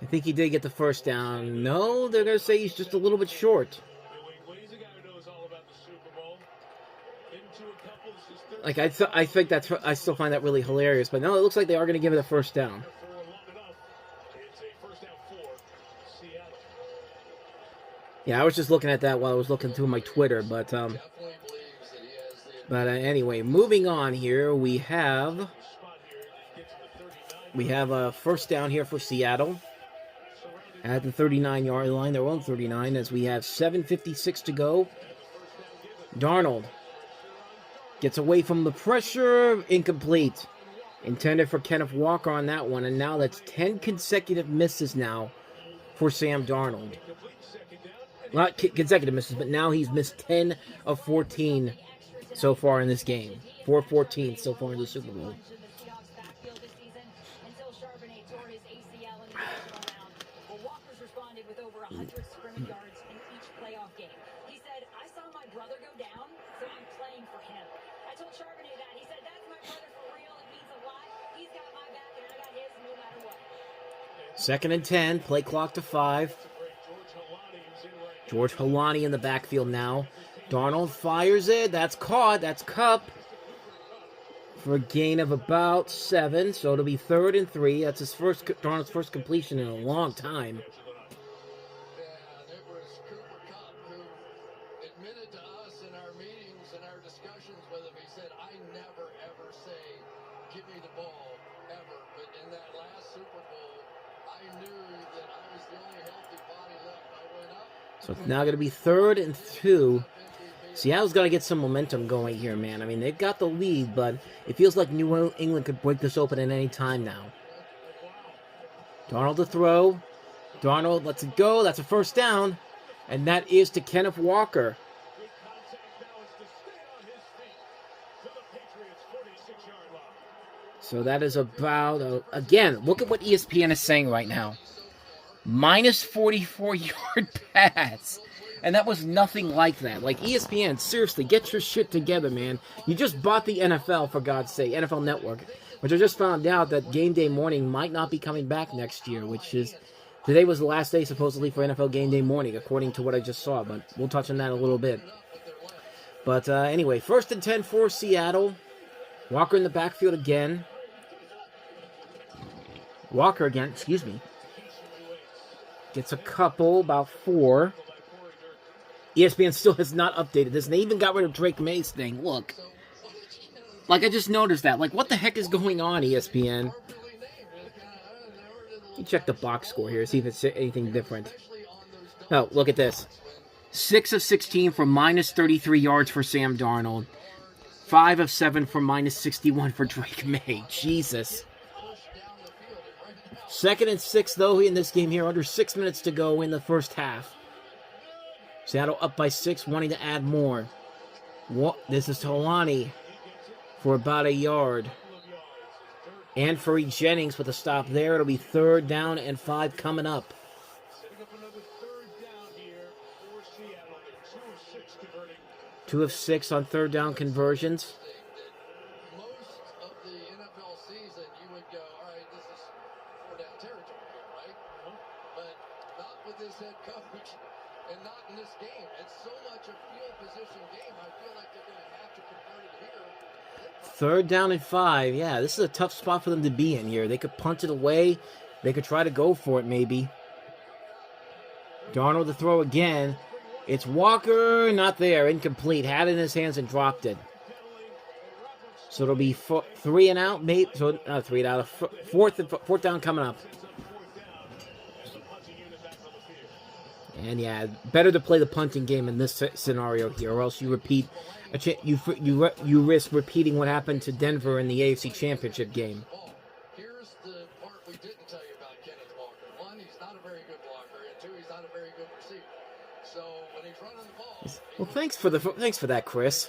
I think he did get the 1st down. No, they're going to say he's just a little bit short. I still find that really hilarious, but no, it looks like they are going to give it a 1st down. Yeah, I was just looking at that while I was looking through my Twitter, but anyway, moving on here, we have a 1st down here for Seattle at the 39-yard line, their own 39, as we have 7:56 to go. Darnold gets away from the pressure, incomplete. Intended for Kenneth Walker on that one, and now that's 10 consecutive misses now for Sam Darnold. Not consecutive misses, but now he's missed 10 of 14 so far in this game. 4-14 so far in the Super Bowl. Second and 10, play clock to 5. George Holani in the backfield now. Darnold fires it. That's caught. That's Kupp for a gain of about 7. So it'll be 3rd and 3. That's Darnold's first completion in a long time. And it was Cooper Kupp who admitted to us in our meetings and our discussions with him. He said, I never, ever say, give me the ball, ever. But in that last Super Bowl, I knew that I was the only healthy body left. I went up. So it's now going to be 3rd and 2. Seattle's got to get some momentum going here, man. I mean, they've got the lead, but it feels like New England could break this open at any time now. Darnold to throw. Darnold lets it go. That's a 1st down. And that is to Kenneth Walker. So that is about, again, look at what ESPN is saying right now. Minus 44-yard pass. And that was nothing like that. Like, ESPN, seriously, get your shit together, man. You just bought the NFL, for God's sake, NFL Network, which I just found out that Game Day Morning might not be coming back next year, which is, today was the last day, supposedly, for NFL Game Day Morning, according to what I just saw, but we'll touch on that a little bit. But anyway, 1st and 10 for Seattle. Walker in the backfield again. Walker again, excuse me. Gets a couple, about 4. ESPN still has not updated this, and they even got rid of Drake May's thing. Look. Like, I just noticed that. Like, what the heck is going on, ESPN? Let me check the box score here, see if it's anything different. Oh, look at this. 6 of 16 for minus 33 yards for Sam Darnold. 5 of 7 for minus 61 for Drake May. Jesus. 2nd and 6, though, in this game here. Under 6 minutes to go in the first half. Seattle up by 6, wanting to add more. This is Talani for about a yard. Anfernee Jennings with a stop there. It'll be 3rd down and 5 coming up. 2 of 6 on 3rd down conversions. Most of the NFL season, you would go, all right, this is 4-down territory here, right? But not with this head coach and not in this game. It's so much a field position game. I feel like they're going to have to convert it here. 3rd down and 5. Yeah, this is a tough spot for them to be in here. They could punt it away. They could try to go for it, maybe. Darnold to throw again. It's Walker, not there, incomplete. Had it in his hands and dropped it. So it'll be 3 and out, maybe. So not 3 and out. 4th down coming up. And yeah, better to play the punting game in this scenario here, or else you repeat. You risk repeating what happened to Denver in the AFC Championship game. Here's the part we didn't tell you about Kenneth Walker. 1, he's not a very good blocker, and 2, he's not a very good receiver. So when he's running the ball, well, thanks for that, Chris.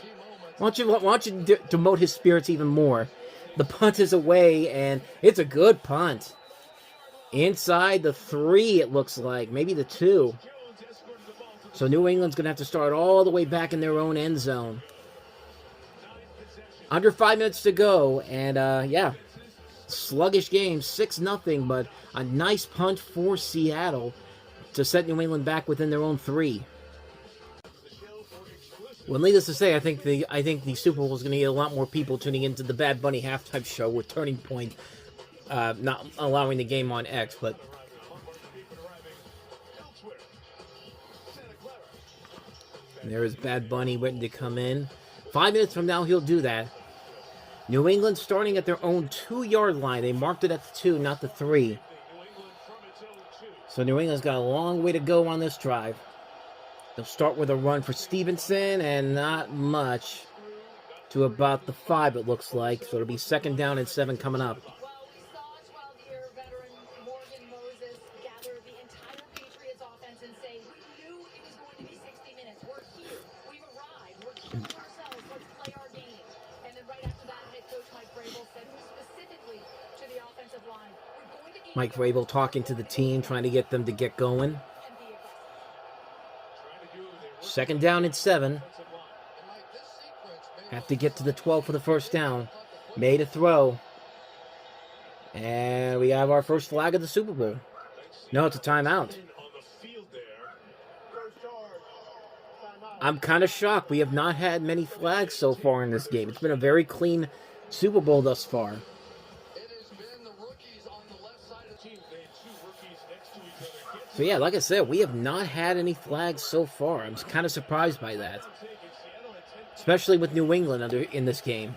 Why don't you demote his spirits even more? The punt is away, and it's a good punt. Inside the 3, it looks like, maybe the 2. So New England's gonna have to start all the way back in their own end zone. Under 5 minutes to go, and yeah, sluggish game, 6-0, but a nice punt for Seattle to set New England back within their own 3. Well, needless to say, I think the Super Bowl is going to get a lot more people tuning into the Bad Bunny halftime show with Turning Point not allowing the game on X, but there is Bad Bunny waiting to come in. 5 minutes from now, he'll do that. New England starting at their own 2-yard line. They marked it at the 2, not the 3. So New England's got a long way to go on this drive. They'll start with a run for Stevenson, and not much to about the 5, it looks like. So it'll be 2nd down and 7 coming up. Well, we saw 12-year veteran Morgan Moses gather the entire Patriots offense and say, we knew it was going to be 60 minutes. We're here. We've arrived. We're killing ourselves. Let's play our game. And then right after that, head coach Mike Vrabel said specifically to the offensive line, we're going to game. Mike Vrabel talking to the team, trying to get them to get going. 2nd down and 7. Have to get to the 12 for the 1st down. Maye to throw. And we have our first flag of the Super Bowl. No, it's a timeout. I'm kind of shocked. We have not had many flags so far in this game. It's been a very clean Super Bowl thus far. So yeah, like I said, we have not had any flags so far. I'm kind of surprised by that. Especially with New England in this game.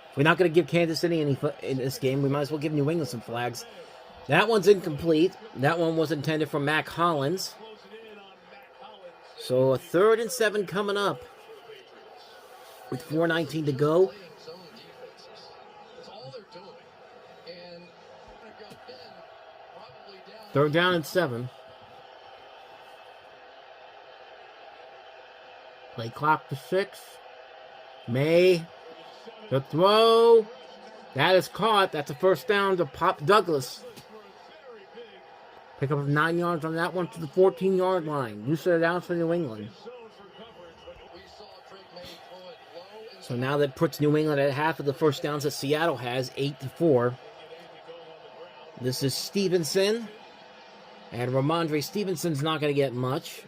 If we're not going to give Kansas City any in this game, we might as well give New England some flags. That one's incomplete. That one was intended for Mac Hollins. So a 3rd and 7 coming up. With 4:19 to go. Third down and 7. Play clock to 6. Maye. The throw. That is caught. That's a 1st down to Pop Douglas. Pick up 9 yards on that one to the 14-yard line. You set it down for New England. So now that puts New England at half of the 1st downs that Seattle has, 8-4. This is Stevenson. And Ramondre Stevenson's not going to get much.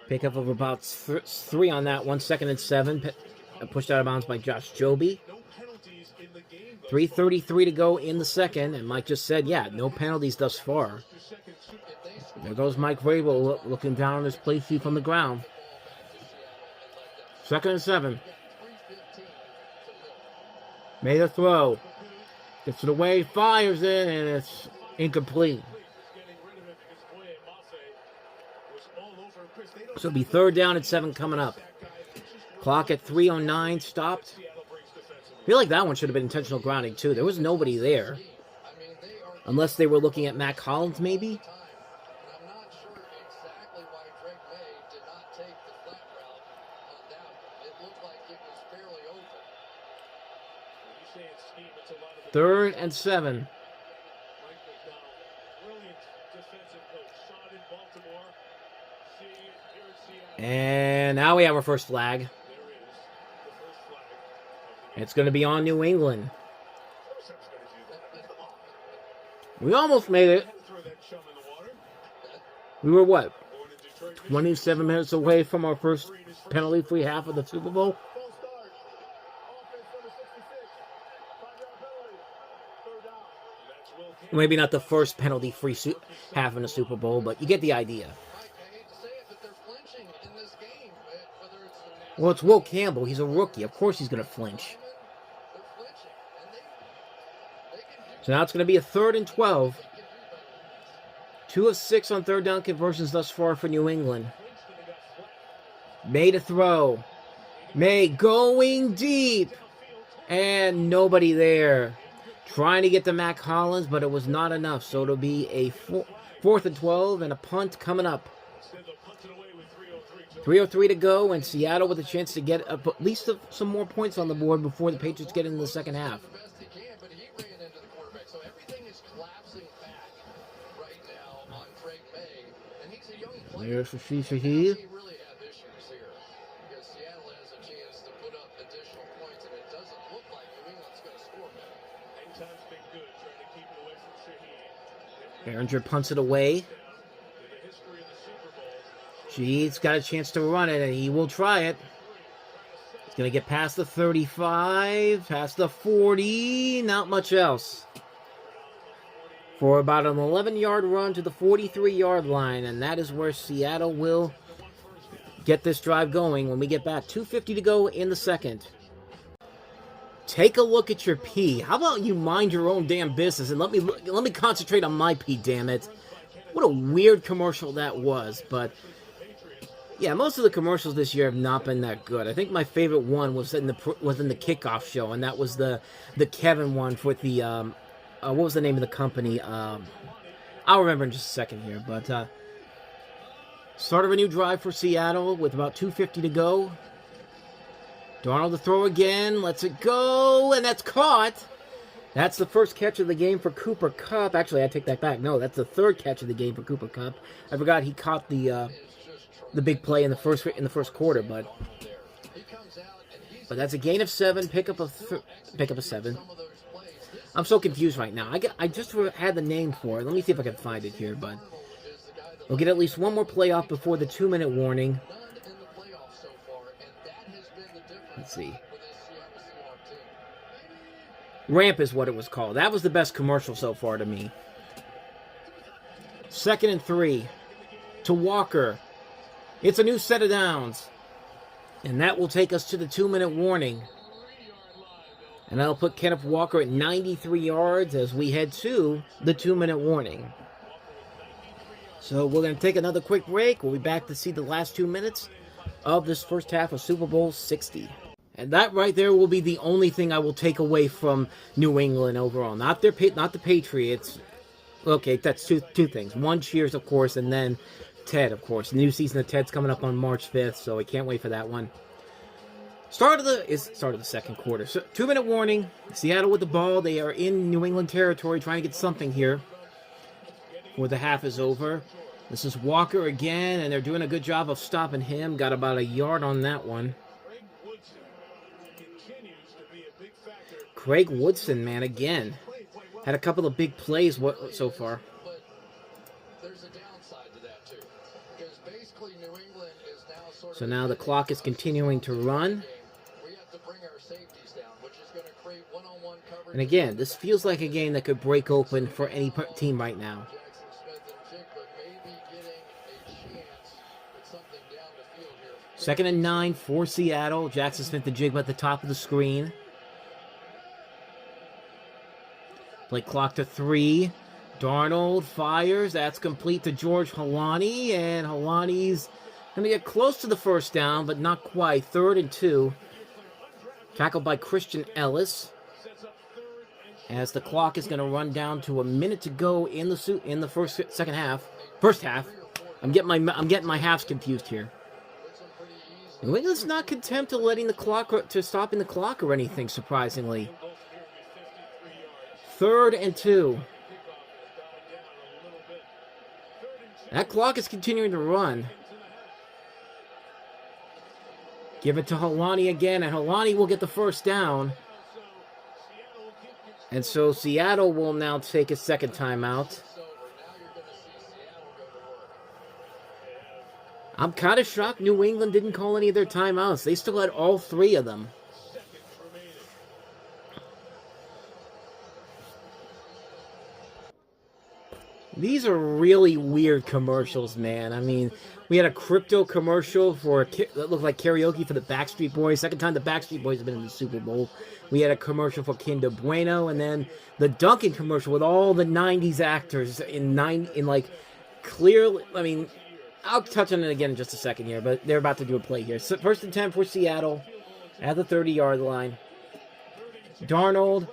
Pickup of about 3 on that one. 2nd and 7. Pushed out of bounds by Josh Joby. 3:33 to go in the 2nd. And Mike just said, yeah, no penalties thus far. There goes Mike Vrabel looking down on his play sheet from the ground. 2nd and 7. Made a throw. Gets it away, fires it, and it's incomplete. So it'll be 3rd down and 7 coming up. Clock at 3:09 stopped. I feel like that one should have been intentional grounding too. There was nobody there. Unless they were looking at Mac Hollins maybe. I'm not sure exactly why Drake Maye did not take the flat route on that one. It looked like it was fairly open. 3rd and 7. And now we have our first flag. It's going to be on New England. We almost made it. We were, what, 27 minutes away from our first penalty-free half of the Super Bowl? Maybe not the first penalty-free half in the Super Bowl, but you get the idea. Well, it's Will Campbell. He's a rookie. Of course he's going to flinch. So now it's going to be a 3rd and 12. 2 of 6 on 3rd down conversions thus far for New England. Maye to throw. Maye going deep. And nobody there. Trying to get to Mac Hollins, but it was not enough. So it'll be a 4th and 12 and a punt coming up. 3:03 to go, and Seattle with a chance to get at least some more points on the board before the Patriots get into the second half. There's Shahi. He really have issues here because Seattle has a chance to put up additional points, and it doesn't look like New England's going to score many. Anytime's been good trying to keep it away from Shahi. Behringer punts it away. He's got a chance to run it, and he will try it. He's going to get past the 35, past the 40, not much else. For about an 11-yard run to the 43-yard line, and that is where Seattle will get this drive going when we get back. 2:50 to go in the second. Take a look at your pee. How about you mind your own damn business and let me concentrate on my pee, damn it. What a weird commercial that was, but yeah, most of the commercials this year have not been that good. I think my favorite one was in the kickoff show, and that was the Kevin one for the what was the name of the company? I'll remember in just a second here, but start of a new drive for Seattle with about 2:50 to go. Darnold to throw again, lets it go, and that's caught. That's the first catch of the game for Cooper Kupp. Actually, I take that back. No, that's the 3rd catch of the game for Cooper Kupp. I forgot he caught the big play in the first quarter, but that's a gain of 7, pick up a 7. I'm so confused right now. I just had the name for it. Let me see if I can find it here, but we'll get at least one more playoff before the 2-minute warning. Let's see. Ramp is what it was called. That was the best commercial so far to me. 2nd and 3 to Walker. It's a new set of downs. And that will take us to the 2-minute warning. And that'll put Kenneth Walker at 93 yards as we head to the 2-minute warning. So we're going to take another quick break. We'll be back to see the last 2 minutes of this first half of Super Bowl 60. And that right there will be the only thing I will take away from New England overall. Not the Patriots. Okay, that's two things. One, cheers, of course, and then Ted, of course. The new season of Ted's coming up on March 5th, so I can't wait for that one. Start of the second quarter. So 2-minute warning. Seattle with the ball. They are in New England territory trying to get something here before the half is over. This is Walker again, and they're doing a good job of stopping him. Got about a yard on that one. Craig Woodson, man, again. Had a couple of big plays so far. So now the clock is continuing to run. And again, this feels like a game that could break open for any team right now. Second and 9 for Seattle. Jackson Smith the jig at the top of the screen. Play clock to 3. Darnold fires. That's complete to George Holani. And Holani's Gonna get close to the first down, but not quite. 3rd and 2. Tackled by Christian Ellis. As the clock is gonna run down to a minute to go in the second half. First half. I'm getting my halves confused here. New England's not content to stopping the clock or anything, surprisingly. 3rd and 2. That clock is continuing to run. Give it to Helani again, and Helani will get the first down. And so Seattle will now take a second timeout. I'm kind of shocked New England didn't call any of their timeouts. They still had all 3 of them. These are really weird commercials, man. I mean, we had a crypto commercial that looked like karaoke for the Backstreet Boys. Second time the Backstreet Boys have been in the Super Bowl. We had a commercial for Kinder Bueno, and then the Dunkin' commercial with all the 90s actors clearly. I mean, I'll touch on it again in just a second here, but they're about to do a play here. So first and 10 for Seattle at the 30-yard line. Darnold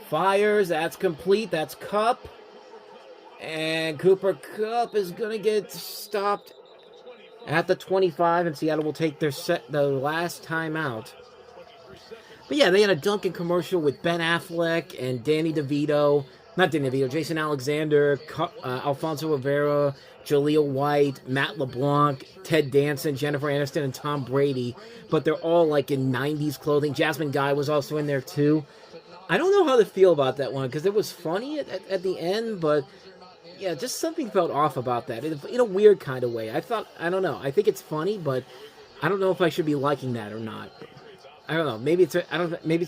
fires. That's complete. That's Kupp. And Cooper Kupp is going to get stopped at the 25, and Seattle will take the last timeout. But yeah, they had a Dunkin' commercial with Ben Affleck and Jason Alexander, Alfonso Rivera, Jaleel White, Matt LeBlanc, Ted Danson, Jennifer Aniston, and Tom Brady. But they're all like in 90s clothing. Jasmine Guy was also in there too. I don't know how to feel about that one because it was funny at the end, but yeah, just something felt off about that in a weird kind of way. I don't know. I think it's funny, but I don't know if I should be liking that or not. I don't know. Maybe it's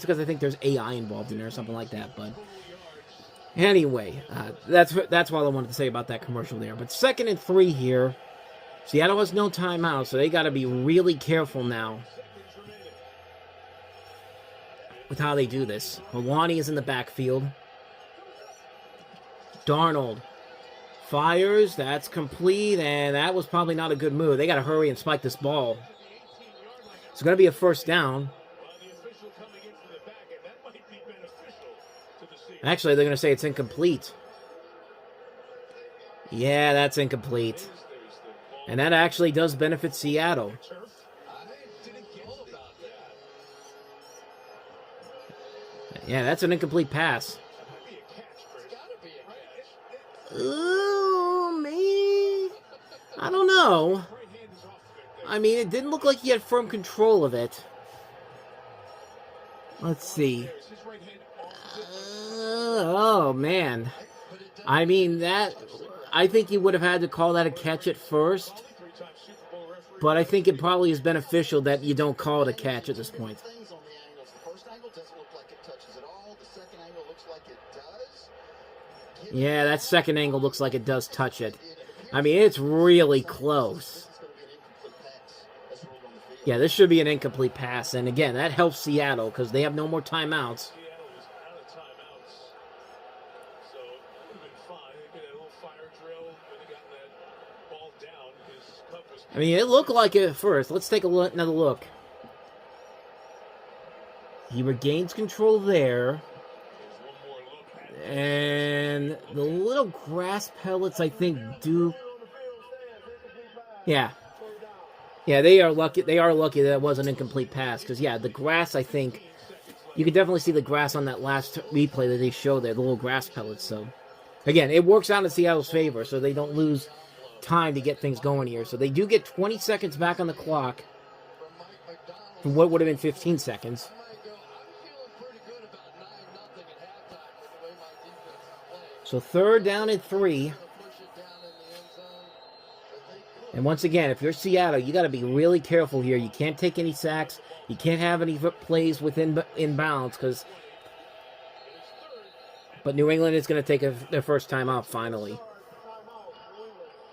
because I think there's AI involved in there or something like that. But anyway, that's all I wanted to say about that commercial there. But 2nd and 3 here. Seattle has no timeout, so they got to be really careful now with how they do this. Helani is in the backfield. Darnold fires. That's complete, and that was probably not a good move. They got to hurry and spike this ball. It's going to be a first down. Actually, they're going to say it's incomplete. Yeah, that's incomplete. And that actually does benefit Seattle. Yeah, that's an incomplete pass. Ooh, me? I don't know. I mean, it didn't look like he had firm control of it. Let's see. Oh, man. I mean, I think he would have had to call that a catch at first. But I think it probably is beneficial that you don't call it a catch at this point. Yeah, that second angle looks like it does touch it. I mean, it's really close. Yeah, this should be an incomplete pass. And again, that helps Seattle because they have no more timeouts. I mean, it looked like it at first. Let's take another look. He regains control there. And the little grass pellets, I think, do... Yeah. Yeah, they are lucky. They are lucky that it was an incomplete pass. Because, yeah, the grass, I think... You can definitely see the grass on that last replay that they showed there. The little grass pellets, so... Again, it works out in Seattle's favor, so they don't lose time to get things going here. So they do get 20 seconds back on the clock from what would have been 15 seconds. So 3rd down and 3. And once again, if you're Seattle, you got to be really careful here. You can't take any sacks. You can't have any plays in bounds because. But New England is going to take their first time out finally.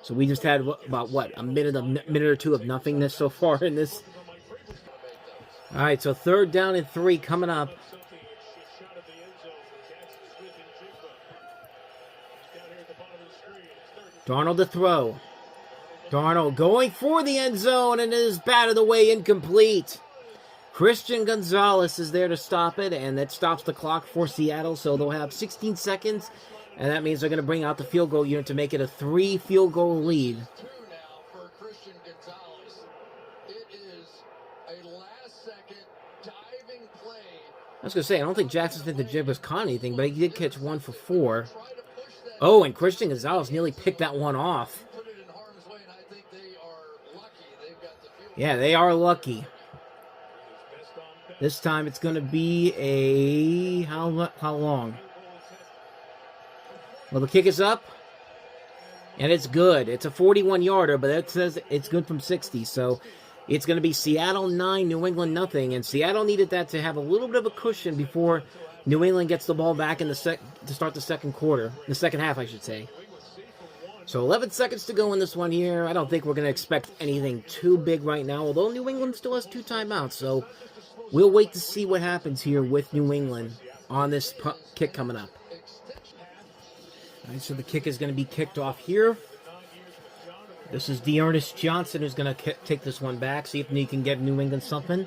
So we just had about a minute or two of nothingness so far in this. All right, so 3rd down and 3 coming up. Darnold to throw. Darnold going for the end zone, and it is batted away, incomplete. Christian Gonzalez is there to stop it, and that stops the clock for Seattle, so they'll have 16 seconds, and that means they're going to bring out the field goal unit to make it a 3 field goal lead. 2 now for Christian Gonzalez. It is a last-second diving play. I was going to say, I don't think Jackson Smith the Jib was caught anything, but he did catch 1 for 4. Oh, and Christian Gonzalez nearly picked that one off. Put it in harm's way, and I think they are lucky. They've got the field. Yeah, they are lucky. This time it's going to be a... How long? Well, the kick is up. And it's good. It's a 41-yarder, but it says it's good from 60. So it's going to be Seattle 9, New England nothing. And Seattle needed that to have a little bit of a cushion before New England gets the ball back in to start the second quarter. The second half, I should say. So 11 seconds to go in this one here. I don't think we're going to expect anything too big right now, although New England still has 2 timeouts. So we'll wait to see what happens here with New England on this kick coming up. All right, so the kick is going to be kicked off here. This is Dearness Johnson who's going to take this one back. See if he can get New England something.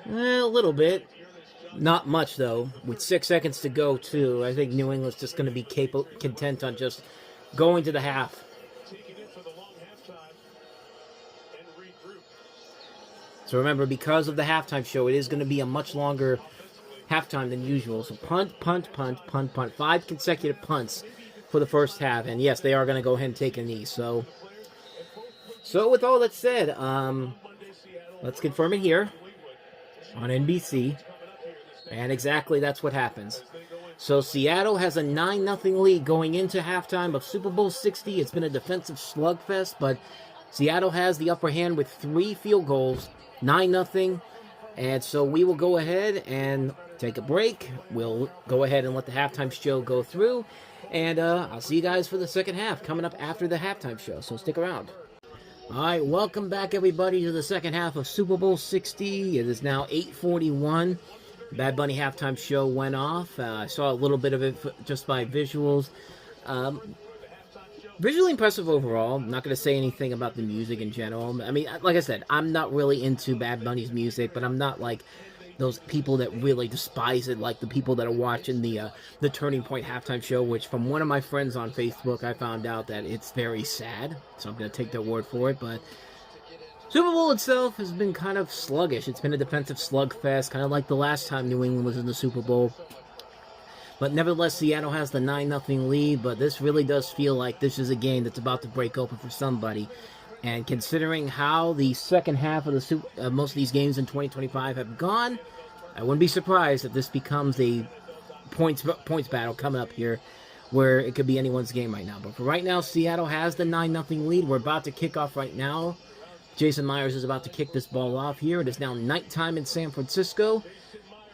A little bit. Not much, though. With 6 seconds to go, too. I think New England's just going to be content on just going to the half. So remember, because of the halftime show, it is going to be a much longer halftime than usual. So punt, punt, punt, punt, punt. 5 consecutive punts for the first half. And yes, they are going to go ahead and take a knee. So with all that said, let's confirm it here on NBC. And exactly that's what happens. So Seattle has a 9-0 lead going into halftime of Super Bowl 60. It's been a defensive slugfest, but Seattle has the upper hand with 3 field goals, 9-0. And so we will go ahead and take a break. We'll go ahead and let the halftime show go through. And I'll see you guys for the second half coming up after the halftime show. So stick around. All right, welcome back, everybody, to the second half of Super Bowl 60. It is now 8:41. Bad Bunny halftime show went off. I saw a little bit of it just by visuals. Visually impressive overall. I'm not going to say anything about the music in general. I mean, like I said, I'm not really into Bad Bunny's music, but I'm not like those people that really despise it, like the people that are watching the Turning Point halftime show, which from one of my friends on Facebook, I found out that it's very sad. So I'm going to take their word for it, but Super Bowl itself has been kind of sluggish. It's been a defensive slugfest, kind of like the last time New England was in the Super Bowl. But nevertheless, Seattle has the 9-0 lead, but this really does feel like this is a game that's about to break open for somebody. And considering how the second half of the most of these games in 2025 have gone, I wouldn't be surprised if this becomes a points battle coming up here, where it could be anyone's game right now. But for right now, Seattle has the 9-0 lead. We're about to kick off right now. Jason Myers is about to kick this ball off here. It is now nighttime in San Francisco,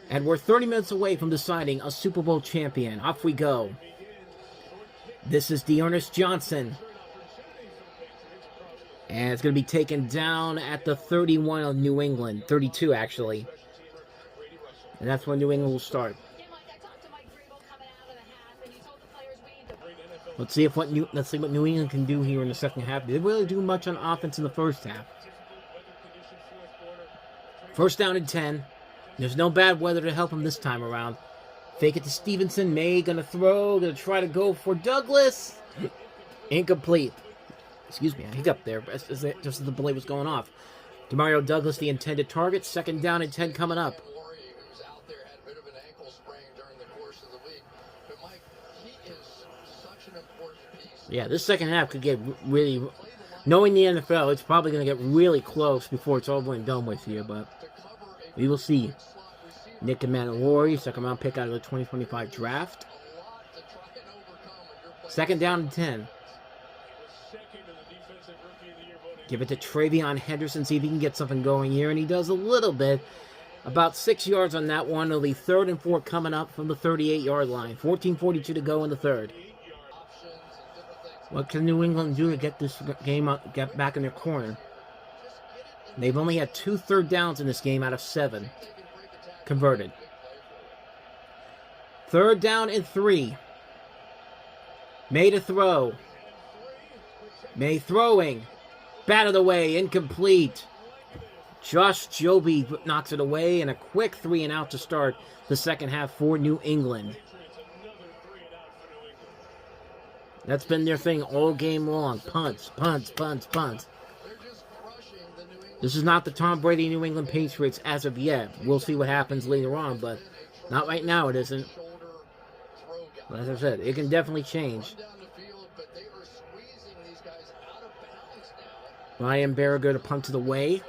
and we're 30 minutes away from deciding a Super Bowl champion. Off we go. This is Dearness Johnson. And it's going to be taken down at the 31 of New England. 32, actually. And that's when New England will start. Let's see what New England can do here in the second half. They didn't really do much on offense in the first half. First down and 10. There's no bad weather to help them this time around. Fake it to Stevenson. Maye gonna throw. Gonna try to go for Douglas. Incomplete. Excuse me, I hiccuped there just as the play was going off. Demario Douglas, the intended target. Second down and 10 coming up. Yeah, this second half could get really... Knowing the NFL, it's probably going to get really close before it's over and done with here, but we will see. Nick Emmanwori, second round pick out of the 2025 draft. Second down and 10. Give it to Travion Henderson, see if he can get something going here, and he does a little bit. About 6 yards on that one. It'll be 3rd and 4 coming up from the 38-yard line. 14:42 to go in the third. What can New England do to get this game up, get back in their corner? They've only had 2 third downs in this game out of 7 converted. 3rd down and 3. Maye to throw. Maye throwing. Batted away, incomplete. Josh Joby knocks it away, and a quick 3-and-out to start the second half for New England. That's been their thing all game long. Punts, punts, punts, punts. This is not the Tom Brady New England Patriots as of yet. We'll see what happens later on, but not right now it isn't. But as I said, it can definitely change. Ryan Berger to punt to the way.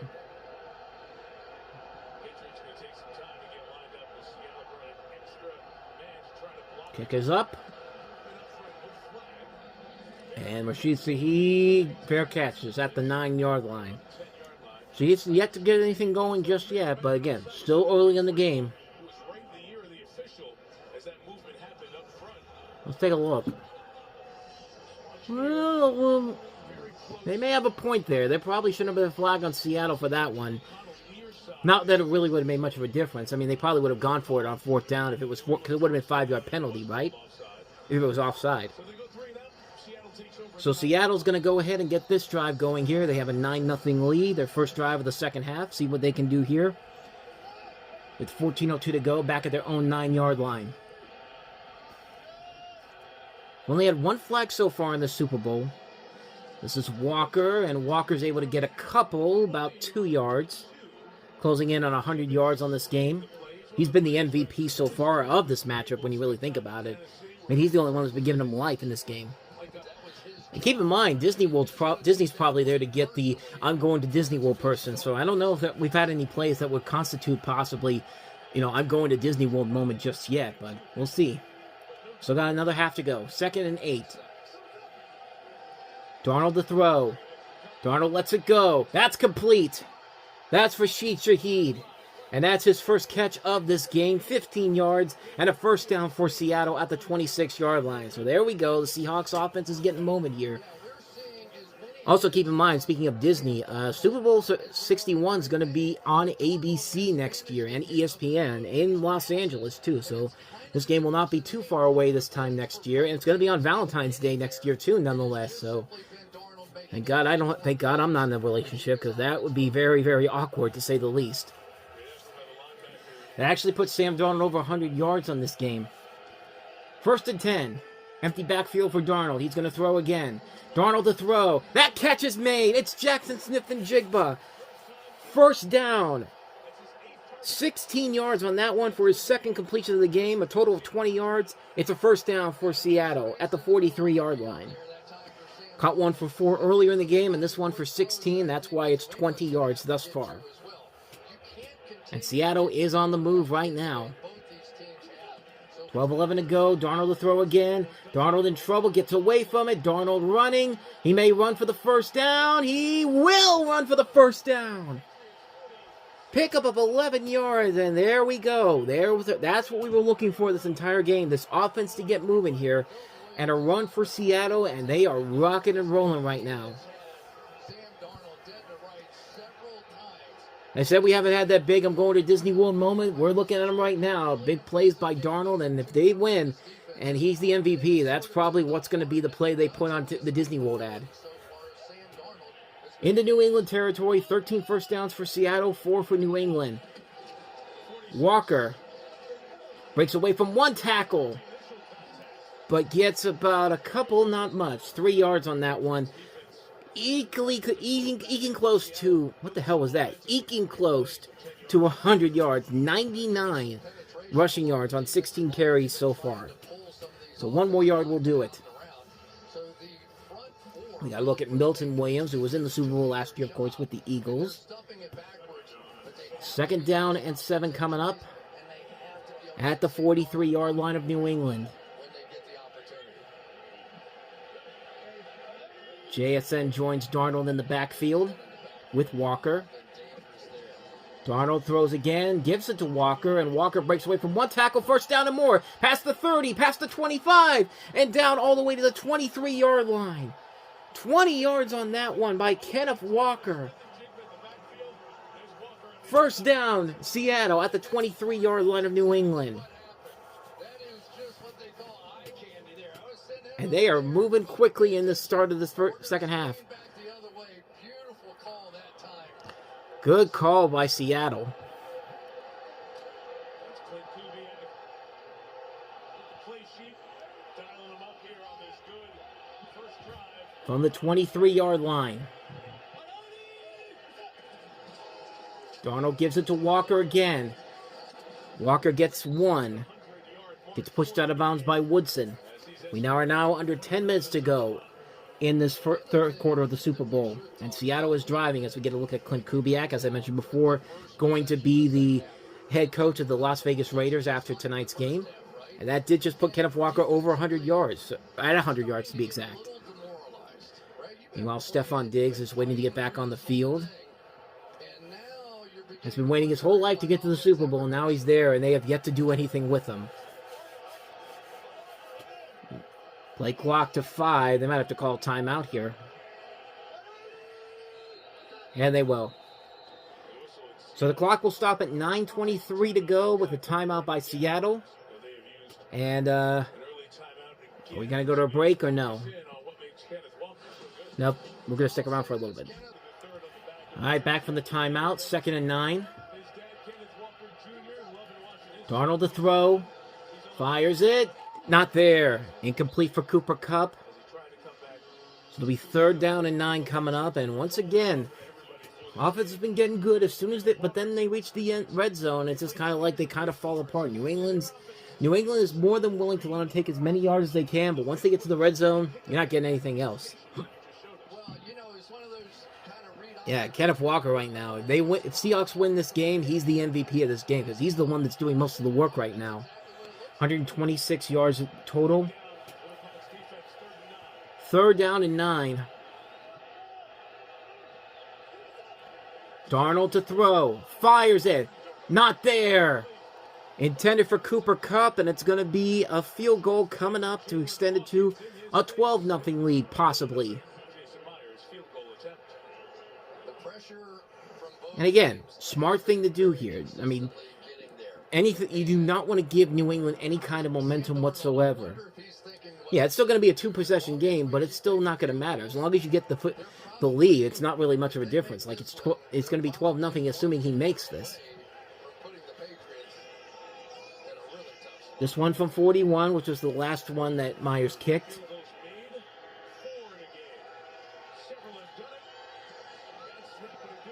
Kick is up. And Rashid Shaheed, fair catch, is at the 9-yard line. So he's yet to get anything going just yet, but again, still early in the game. Let's take a look. Well, they may have a point there. There probably shouldn't have been a flag on Seattle for that one. Not that it really would have made much of a difference. I mean, they probably would have gone for it on 4th down if it was, because it would have been a 5-yard penalty, right? If it was offside. So Seattle's going to go ahead and get this drive going here. They have a 9-0 lead, their first drive of the second half. See what they can do here. With 14:02 to go, back at their own 9-yard line. We only had one flag so far in the Super Bowl. This is Walker, and Walker's able to get a couple, about 2 yards. Closing in on 100 yards on this game. He's been the MVP so far of this matchup when you really think about it. I mean, he's the only one who's been giving him life in this game. And keep in mind, Disney's probably there to get the I'm going to Disney World person, so I don't know if we've had any plays that would constitute possibly, I'm going to Disney World moment just yet, but we'll see. So got another half to go. 2nd and 8. Darnold to throw. Darnold lets it go. That's complete. That's Rashid Shaheed. And that's his first catch of this game. 15 yards and a first down for Seattle at the 26-yard line. So there we go. The Seahawks offense is getting a moment here. Also keep in mind, speaking of Disney, Super Bowl 61 is going to be on ABC next year and ESPN in Los Angeles too. So this game will not be too far away this time next year. And it's going to be on Valentine's Day next year too, nonetheless. So thank God I'm not in a relationship, because that would be very, very awkward to say the least. It actually put Sam Darnold over 100 yards on this game. 1st and 10. Empty backfield for Darnold. He's going to throw again. Darnold to throw. That catch is made. It's Jackson Smith-Njigba. First down. 16 yards on that one for his second completion of the game. A total of 20 yards. It's a first down for Seattle at the 43-yard line. Caught one for 4 earlier in the game, and this one for 16. That's why it's 20 yards thus far. And Seattle is on the move right now. 12-11 to go. Darnold to throw again. Darnold in trouble. Gets away from it. Darnold running. He may run for the first down. He will run for the first down. Pickup of 11 yards, and there we go. That's what we were looking for this entire game. This offense to get moving here. And a run for Seattle, and they are rocking and rolling right now. I said we haven't had that big I'm going to Disney World moment. We're looking at them right now. Big plays by Darnold, and if they win and he's the MVP, that's probably what's going to be the play they put on the Disney World ad. Into New England territory, 13 first downs for Seattle, 4 for New England. Walker breaks away from one tackle, but gets about a couple, not much. 3 yards on that one. Eking close to, what the hell was that? Eking close to 100 yards. 99 rushing yards on 16 carries so far. So 1 more yard will do it. We got to look at Milton Williams, who was in the Super Bowl last year, of course, with the Eagles. 2nd down and 7 coming up at the 43-yard line of New England. JSN joins Darnold in the backfield with Walker. Darnold throws again, gives it to Walker, and Walker breaks away from one tackle, first down and more, past the 30, past the 25, and down all the way to the 23-yard line. 20 yards on that one by Kenneth Walker. First down, Seattle at the 23-yard line of New England. And they are moving quickly in the start of this second half. Good call by Seattle. From the 23-yard line. Darnold gives it to Walker again. Walker gets one. Gets pushed out of bounds by Woodson. We are now under 10 minutes to go in this third quarter of the Super Bowl. And Seattle is driving as we get a look at Clint Kubiak, as I mentioned before, going to be the head coach of the Las Vegas Raiders after tonight's game. And that did just put Kenneth Walker over 100 yards, at 100 yards to be exact. Meanwhile, Stephon Diggs is waiting to get back on the field. He's been waiting his whole life to get to the Super Bowl. Now he's there, and they have yet to do anything with him. Play clock to 5. They might have to call timeout here. And they will. So the clock will stop at 9:23 to go with a timeout by Seattle. And, are we going to go to a break or no? Nope. We're going to stick around for a little bit. All right, back from the timeout. 2nd and 9. Darnold to throw. Fires it. Not there. Incomplete for Cooper Kupp. So it'll be 3rd down and 9 coming up. And once again, offense has been getting good as soon as but then they reach the red zone. It's just kind of like they kind of fall apart. New England is more than willing to let them take as many yards as they can, but once they get to the red zone, you're not getting anything else. Yeah, Kenneth Walker right now. If Seahawks win this game, he's the MVP of this game because he's the one that's doing most of the work right now. 126 yards total. 3rd down and 9. Darnold to throw. Fires it. Not there. Intended for Cooper Kupp, and it's going to be a field goal coming up to extend it to a 12-0 lead, possibly. And again, smart thing to do here. I mean, anything, you do not want to give New England any kind of momentum whatsoever. Yeah, it's still going to be a 2-possession game, but it's still not going to matter. As long as you get the lead, it's not really much of a difference. Like it's going to be 12-0, assuming he makes this. This one from 41, which was the last one that Myers kicked.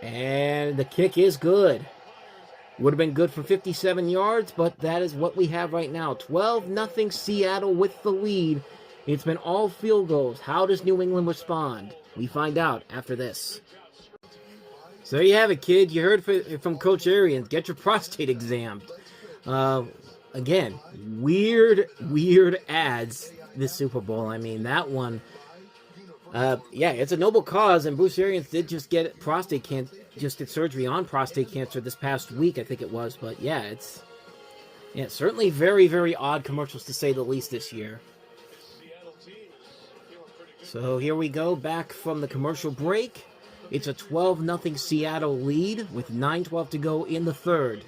And the kick is good. Would have been good for 57 yards, but that is what we have right now. 12-0 Seattle with the lead. It's been all field goals. How does New England respond? We find out after this. So there you have it, kid. You heard from Coach Arians. Get your prostate examined. Again, weird ads this Super Bowl. I mean, that one... yeah, it's a noble cause, and Bruce Arians did just get prostate cancer, just did surgery on prostate cancer this past week, I think it was. But yeah, it's certainly very, very odd commercials to say the least this year. So here we go, back from the commercial break. It's a 12-0 Seattle lead with 9:12 to go in the third.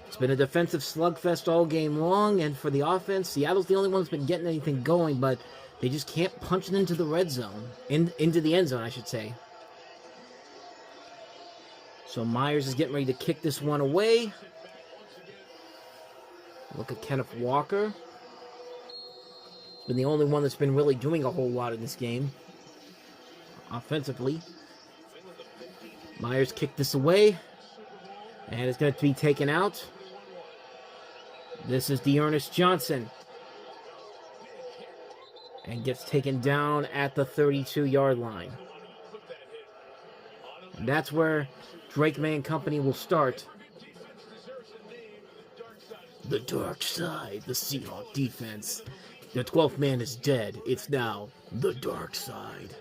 It's been a defensive slugfest all game long, and for the offense, Seattle's the only one that's been getting anything going, but they just can't punch it into the red zone. Into the end zone, I should say. So Myers is getting ready to kick this one away. Look at Kenneth Walker. He's been the only one that's been really doing a whole lot in this game. Offensively. Myers kicked this away. And it's going to be taken out. This is Dearness Johnson. And gets taken down at the 32-yard line. And that's where Drake May and company will start. The dark side, the Seahawks defense. The 12th man is dead. It's now the dark side.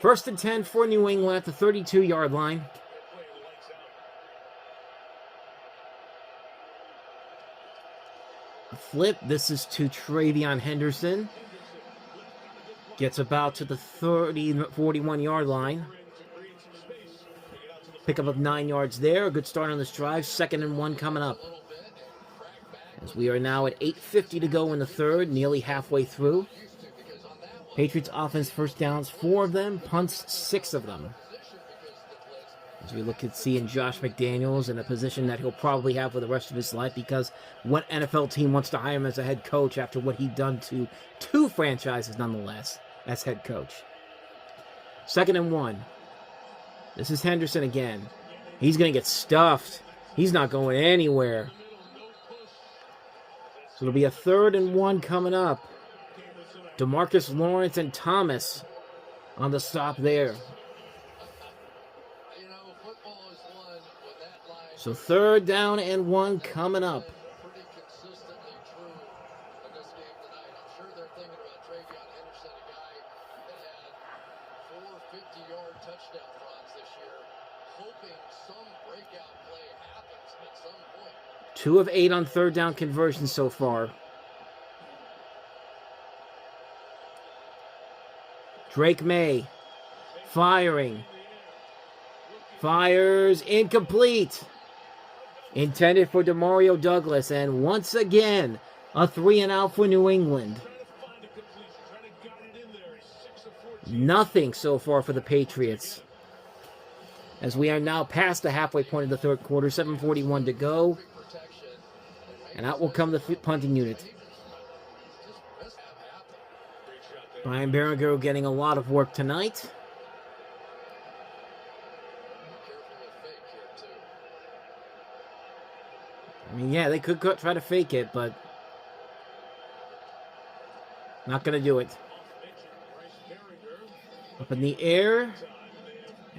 First and 10 for New England at the 32-yard line. A flip. This is to Travion Henderson. Gets about to the 41-yard line. Pickup of 9 yards there. A good start on this drive. 2nd and 1 coming up. As we are now at 8:50 to go in the third, nearly halfway through. Patriots offense first downs, 4 of them. Punts, 6 of them. As we look at seeing Josh McDaniels in a position that he'll probably have for the rest of his life, because what NFL team wants to hire him as a head coach after what he'd done to 2 franchises nonetheless as head coach. 2nd and 1. This is Henderson again. He's going to get stuffed. He's not going anywhere. So it'll be a 3rd and 1 coming up. DeMarcus Lawrence and Thomas on the stop there. So 3rd down and 1 coming up. Pretty consistently true in this game tonight. I'm sure they're thinking about Travion Henderson, a guy that had 4 50-yard touchdown runs this year, hoping some breakout play happens at some point. 2 of 8 on 3rd down conversions so far. Drake Maye firing. Fires incomplete. Intended for Demario Douglas, and once again, a 3-and-out for New England. Nothing so far for the Patriots. As we are now past the halfway point of the third quarter, 7:41 to go. And out will come the punting unit. Brian Berenguer getting a lot of work tonight. I mean, yeah, they could try to fake it, but not going to do it. Up in the air.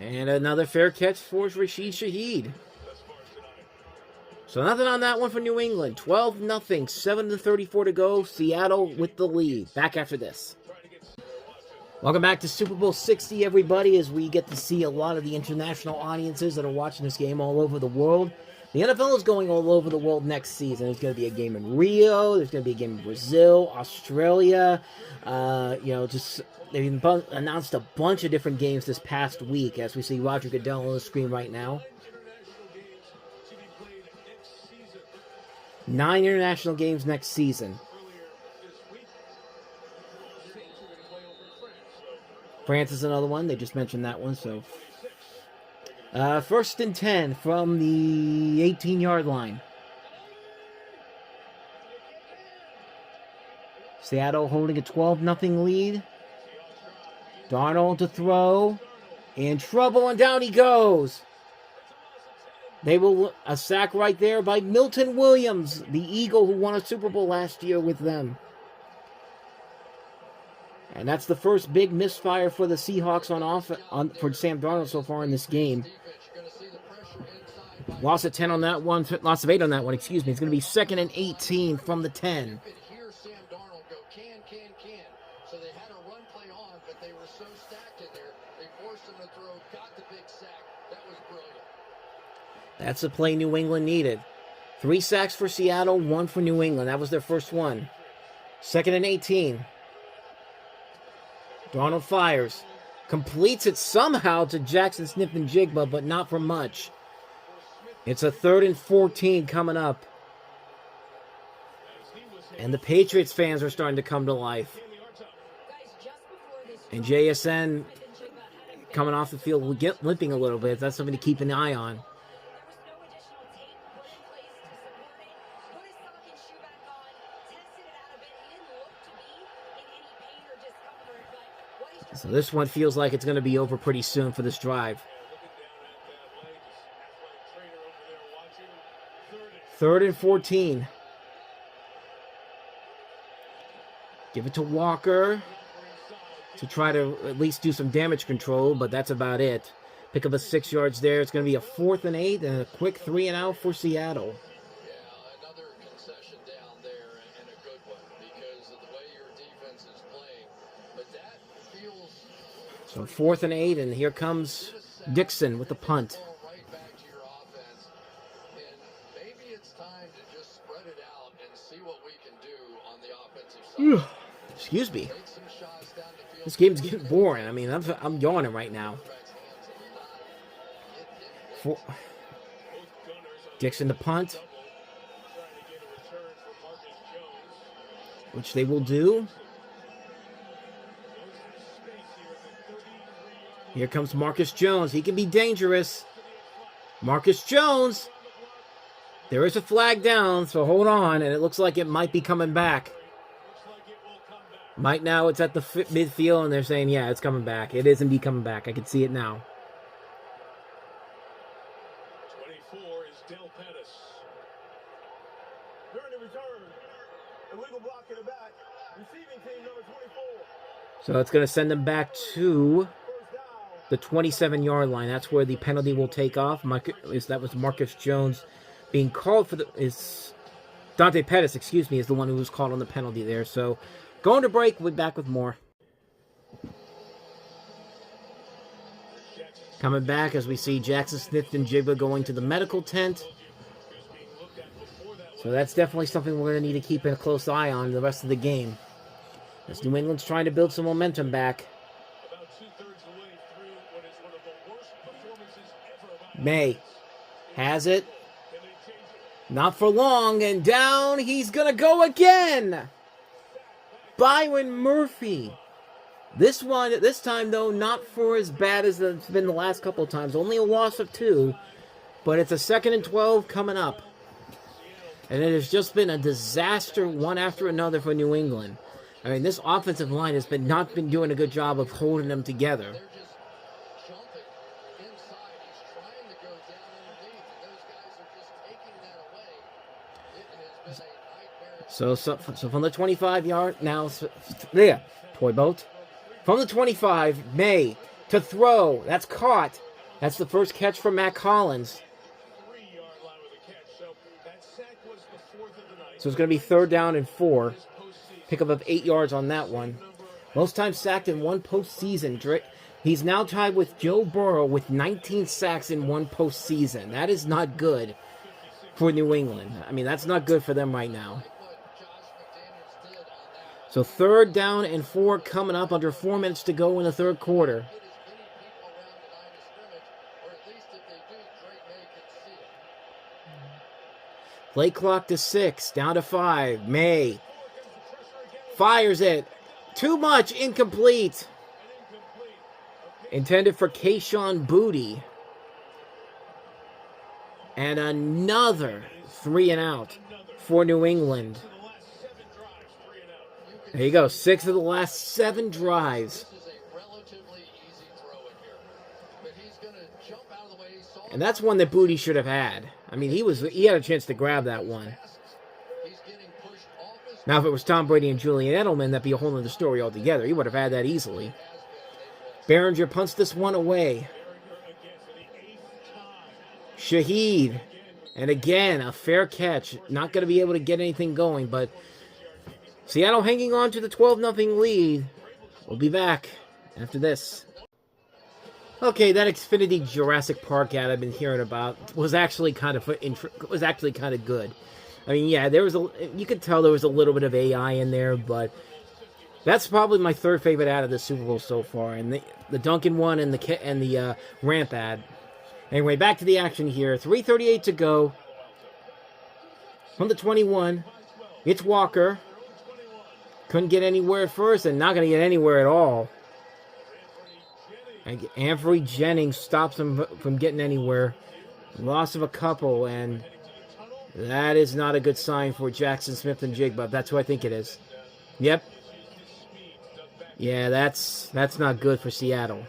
And another fair catch for Rashid Shaheed. So nothing on that one for New England. 12-0, 7:34 to go. Seattle with the lead. Back after this. Welcome back to Super Bowl 60, everybody, as we get to see a lot of the international audiences that are watching this game all over the world. The NFL is going all over the world next season. There's going to be a game in Rio. There's going to be a game in Brazil, Australia. They've announced a bunch of different games this past week, as we see Roger Goodell on the screen right now. 9 international games next season. France is another one. They just mentioned that one, so... 1st and 10 from the 18-yard line. Seattle holding a 12-0 lead. Darnold to throw. In trouble, and down he goes. They will... A sack right there by Milton Williams, the Eagle who won a Super Bowl last year with them. And that's the first big misfire for the Seahawks for Sam Darnold so far in this game. Loss of 10 on that one. Loss of 8 on that one, excuse me. It's going to be 2nd and 18 from the 10. Hear Sam Darnold go, can. So they had a run play on, but they were so stacked in there, they forced him to throw, got the big sack. That was brilliant. That's the play New England needed. 3 sacks for Seattle, 1 for New England. That was their first one. 2nd and 18. Darnold fires. Completes it somehow to Jackson Smith-Njigba, but not for much. It's a 3rd and 14 coming up. And the Patriots fans are starting to come to life. And JSN coming off the field, limping a little bit. That's something to keep an eye on. So this one feels like it's going to be over pretty soon for this drive. 3rd and 14. Give it to Walker to try to at least do some damage control, but that's about it. Pick up a 6 yards there. It's going to be a 4th and 8 and a quick 3-and-out for Seattle. Yeah, another concession down there, and a good one because of the way your defense is playing. But that feels... So 4th and 8, and here comes Dixon with the punt. Right back to your offense, and maybe it's time to just spread it out and see what we can do on the offensive side. Excuse me. Take some shots down the field. This game's getting boring. I mean, I'm yawning right now. Dixon to punt, which they will do. Here comes Marcus Jones. He can be dangerous. Marcus Jones. There is a flag down, so hold on. And it looks like it might be coming back. Might now. It's at the midfield, and they're saying, yeah, it's coming back. It is indeed coming back. I can see it now. 24 is Del Pettis. During the return, illegal block in the back. Receiving team number 24. So it's going to send them back to the 27-yard line. That's where the penalty will take off. That was Marcus Jones being called for Dante Pettis, is the one who was called on the penalty there. So going to break. We'll be back with more. Coming back as we see Jackson Smith and Jigba going to the medical tent. So that's definitely something we're going to need to keep a close eye on the rest of the game, as New England's trying to build some momentum back. Maye has it. Not for long, and down he's going to go again. Byron Murphy. This time, though, not for as bad as it's been the last couple of times. Only a loss of 2, but it's a 2nd and 12 coming up. And it has just been a disaster one after another for New England. I mean, this offensive line has not been doing a good job of holding them together. So from the 25-yard, now, there, toy boat. From the 25, Maye to throw. That's caught. That's the first catch from Matt Collins. So it's going to be 3rd down and 4. Pickup of 8 yards on that one. Most times sacked in one postseason. He's now tied with Joe Burrow with 19 sacks in one postseason. That is not good for New England. I mean, that's not good for them right now. So 3rd down and 4 coming up, under 4 minutes to go in the third quarter. Play clock to 6, down to 5. Maye fires it. Too much, incomplete. Intended for Kayshon Boutte. And another 3 and out for New England. There you go, 6 of the last 7 drives. And that's one that Boutte should have had. I mean, he had a chance to grab that one. Now, if it was Tom Brady and Julian Edelman, that'd be a whole other story altogether. He would have had that easily. Behringer punts this one away. Shaheed. And again, a fair catch. Not going to be able to get anything going, but Seattle hanging on to the 12-0 lead. We'll be back after this. Okay, that Xfinity Jurassic Park ad I've been hearing about was actually kind of good. I mean, yeah, you could tell there was a little bit of AI in there, but that's probably my 3rd favorite ad of the Super Bowl so far, and the Duncan one and the ramp ad. Anyway, back to the action here. 3:38 to go. From the 21, it's Walker. Couldn't get anywhere at first, and not going to get anywhere at all. And Anthony Jennings stops him from getting anywhere. Loss of a couple, and that is not a good sign for Jackson Smith and Jigba. That's who I think it is. Yep. Yeah, that's not good for Seattle.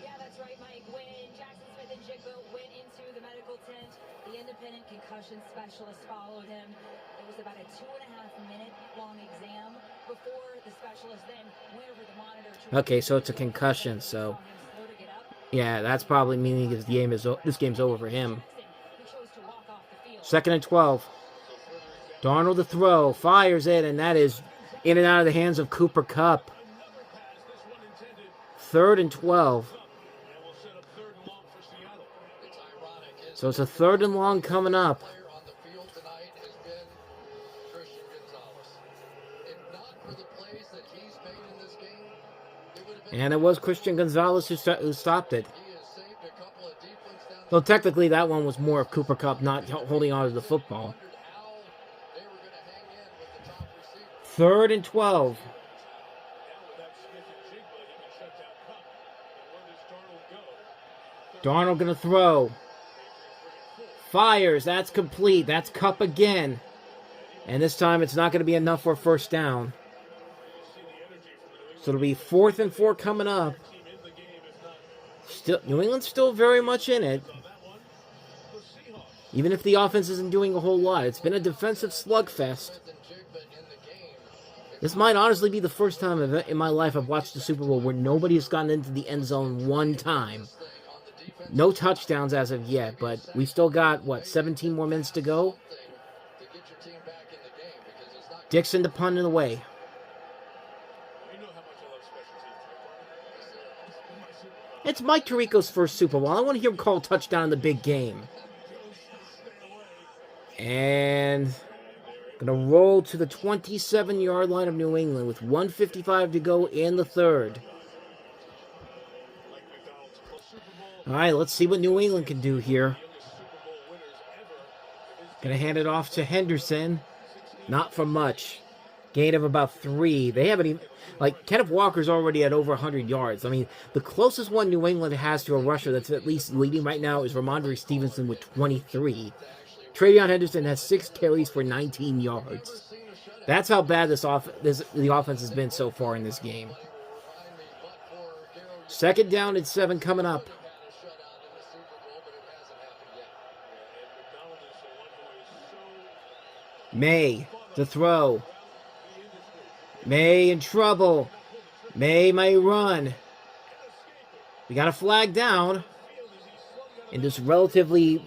Yeah, that's right, Mike. When Jackson Smith and Jigba went into the medical tent, the independent concussion specialist followed him. It was about a 2.5-minute long exam before the specialist then went over the monitor. Okay, so it's a concussion, so yeah, that's probably meaning this game's over for him. 2nd and 12. Darnold the throw, fires it, and that is in and out of the hands of Cooper Kupp. 3rd and 12. So it's a 3rd and long coming up. And it was Christian Gonzalez who stopped it. Well, technically, that one was more of Cooper Kupp not holding on to the football. How they were going to hang in with the top receiver. 3rd and 12. Darnold going to throw. Fires. That's complete. That's Kupp again. And this time it's not going to be enough for a first down. So it'll be 4th and 4 coming up. Still, New England's still very much in it. Even if the offense isn't doing a whole lot. It's been a defensive slugfest. This might honestly be the first time in my life I've watched the Super Bowl where nobody has gotten into the end zone one time. No touchdowns as of yet, but we still got, 17 more minutes to go? Dixon to punt it away. It's Mike Tirico's first Super Bowl. I want to hear him call a touchdown in the big game. And going to roll to the 27-yard line of New England with 1:55 to go in the 3rd. All right, let's see what New England can do here. Going to hand it off to Henderson. Not for much. Gain of about 3. They haven't even... Kenneth Walker's already at over 100 yards. I mean, the closest one New England has to a rusher that's at least leading right now is Ramondre Stevenson with 23. Travion Henderson has 6 carries for 19 yards. That's how bad the offense has been so far in this game. 2nd down and 7 coming up. Maye to throw. Maye in trouble. Maye may run. We got a flag down in this relatively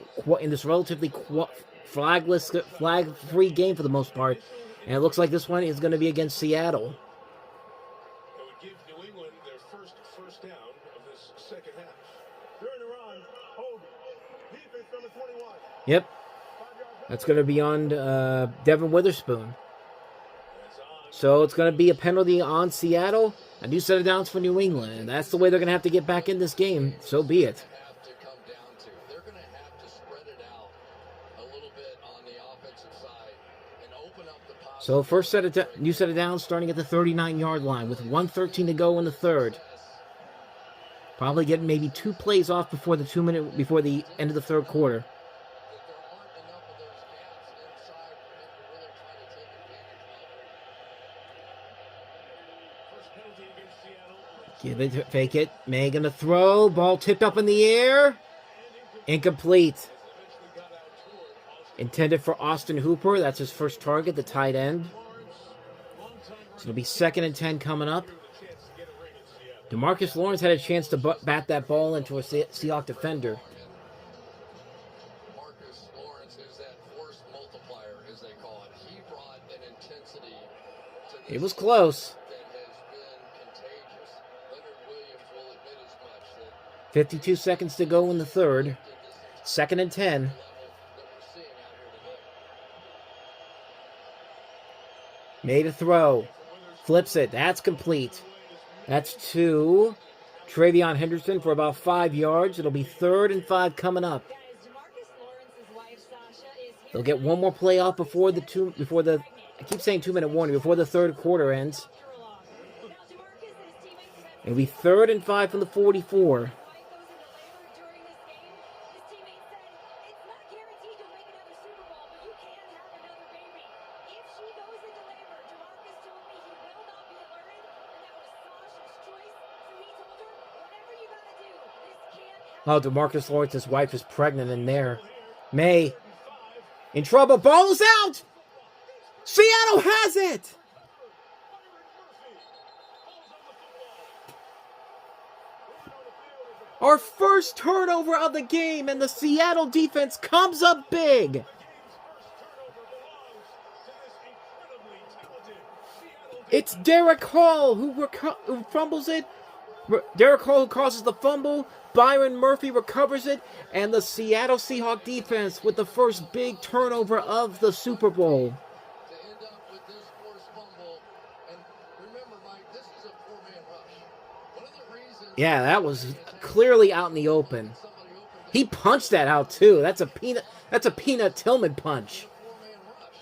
flag-free game for the most part, and it looks like this one is going to be against Seattle. It would give New England their first down of this second half. During the run, hold defense number 21. Yep, that's going to be on Devin Witherspoon. So it's going to be a penalty on Seattle, a new set of downs for New England, and that's the way they're going to have to get back in this game. So be it. They're going to have to spread it out a little bit on the offensive side and open up the pocket. So first new set of downs starting at the 39-yard line with 1:13 to go in the 3rd. Probably getting maybe 2 plays off before the end of the 3rd quarter. Give it, fake it. Maye gonna throw. Ball tipped up in the air. Incomplete. Intended for Austin Hooper. That's his first target, the tight end. So it'll be 2nd and 10 coming up. DeMarcus Lawrence had a chance to bat that ball into a Seahawks defender. Marcus Lawrence is that force multiplier, as they call it. He brought an intensity to this. It was close. 52 seconds to go in the 3rd. 2nd and 10. Made a throw. Flips it. That's complete. That's to Travion Henderson for about 5 yards. It'll be 3rd and 5 coming up. They'll get one more play off before the I keep saying 2-minute warning, before the 3rd quarter ends. It'll be 3rd and 5 from the 44. Oh, DeMarcus Lawrence's wife is pregnant in there. Maye in trouble. Ball is out! Seattle has it! Our first turnover of the game, and the Seattle defense comes up big. It's Derek Hall who fumbles it. Derek Hall causes the fumble. Byron Murphy recovers it, and the Seattle Seahawks defense with the first big turnover of the Super Bowl. To end up with this forced fumble, and remember, Mike, this is a 4-man rush. One of the reasons Yeah, that was clearly out in the open. somebody opened He punched that out, too. That's a Peanut Tillman punch. Four-man rush.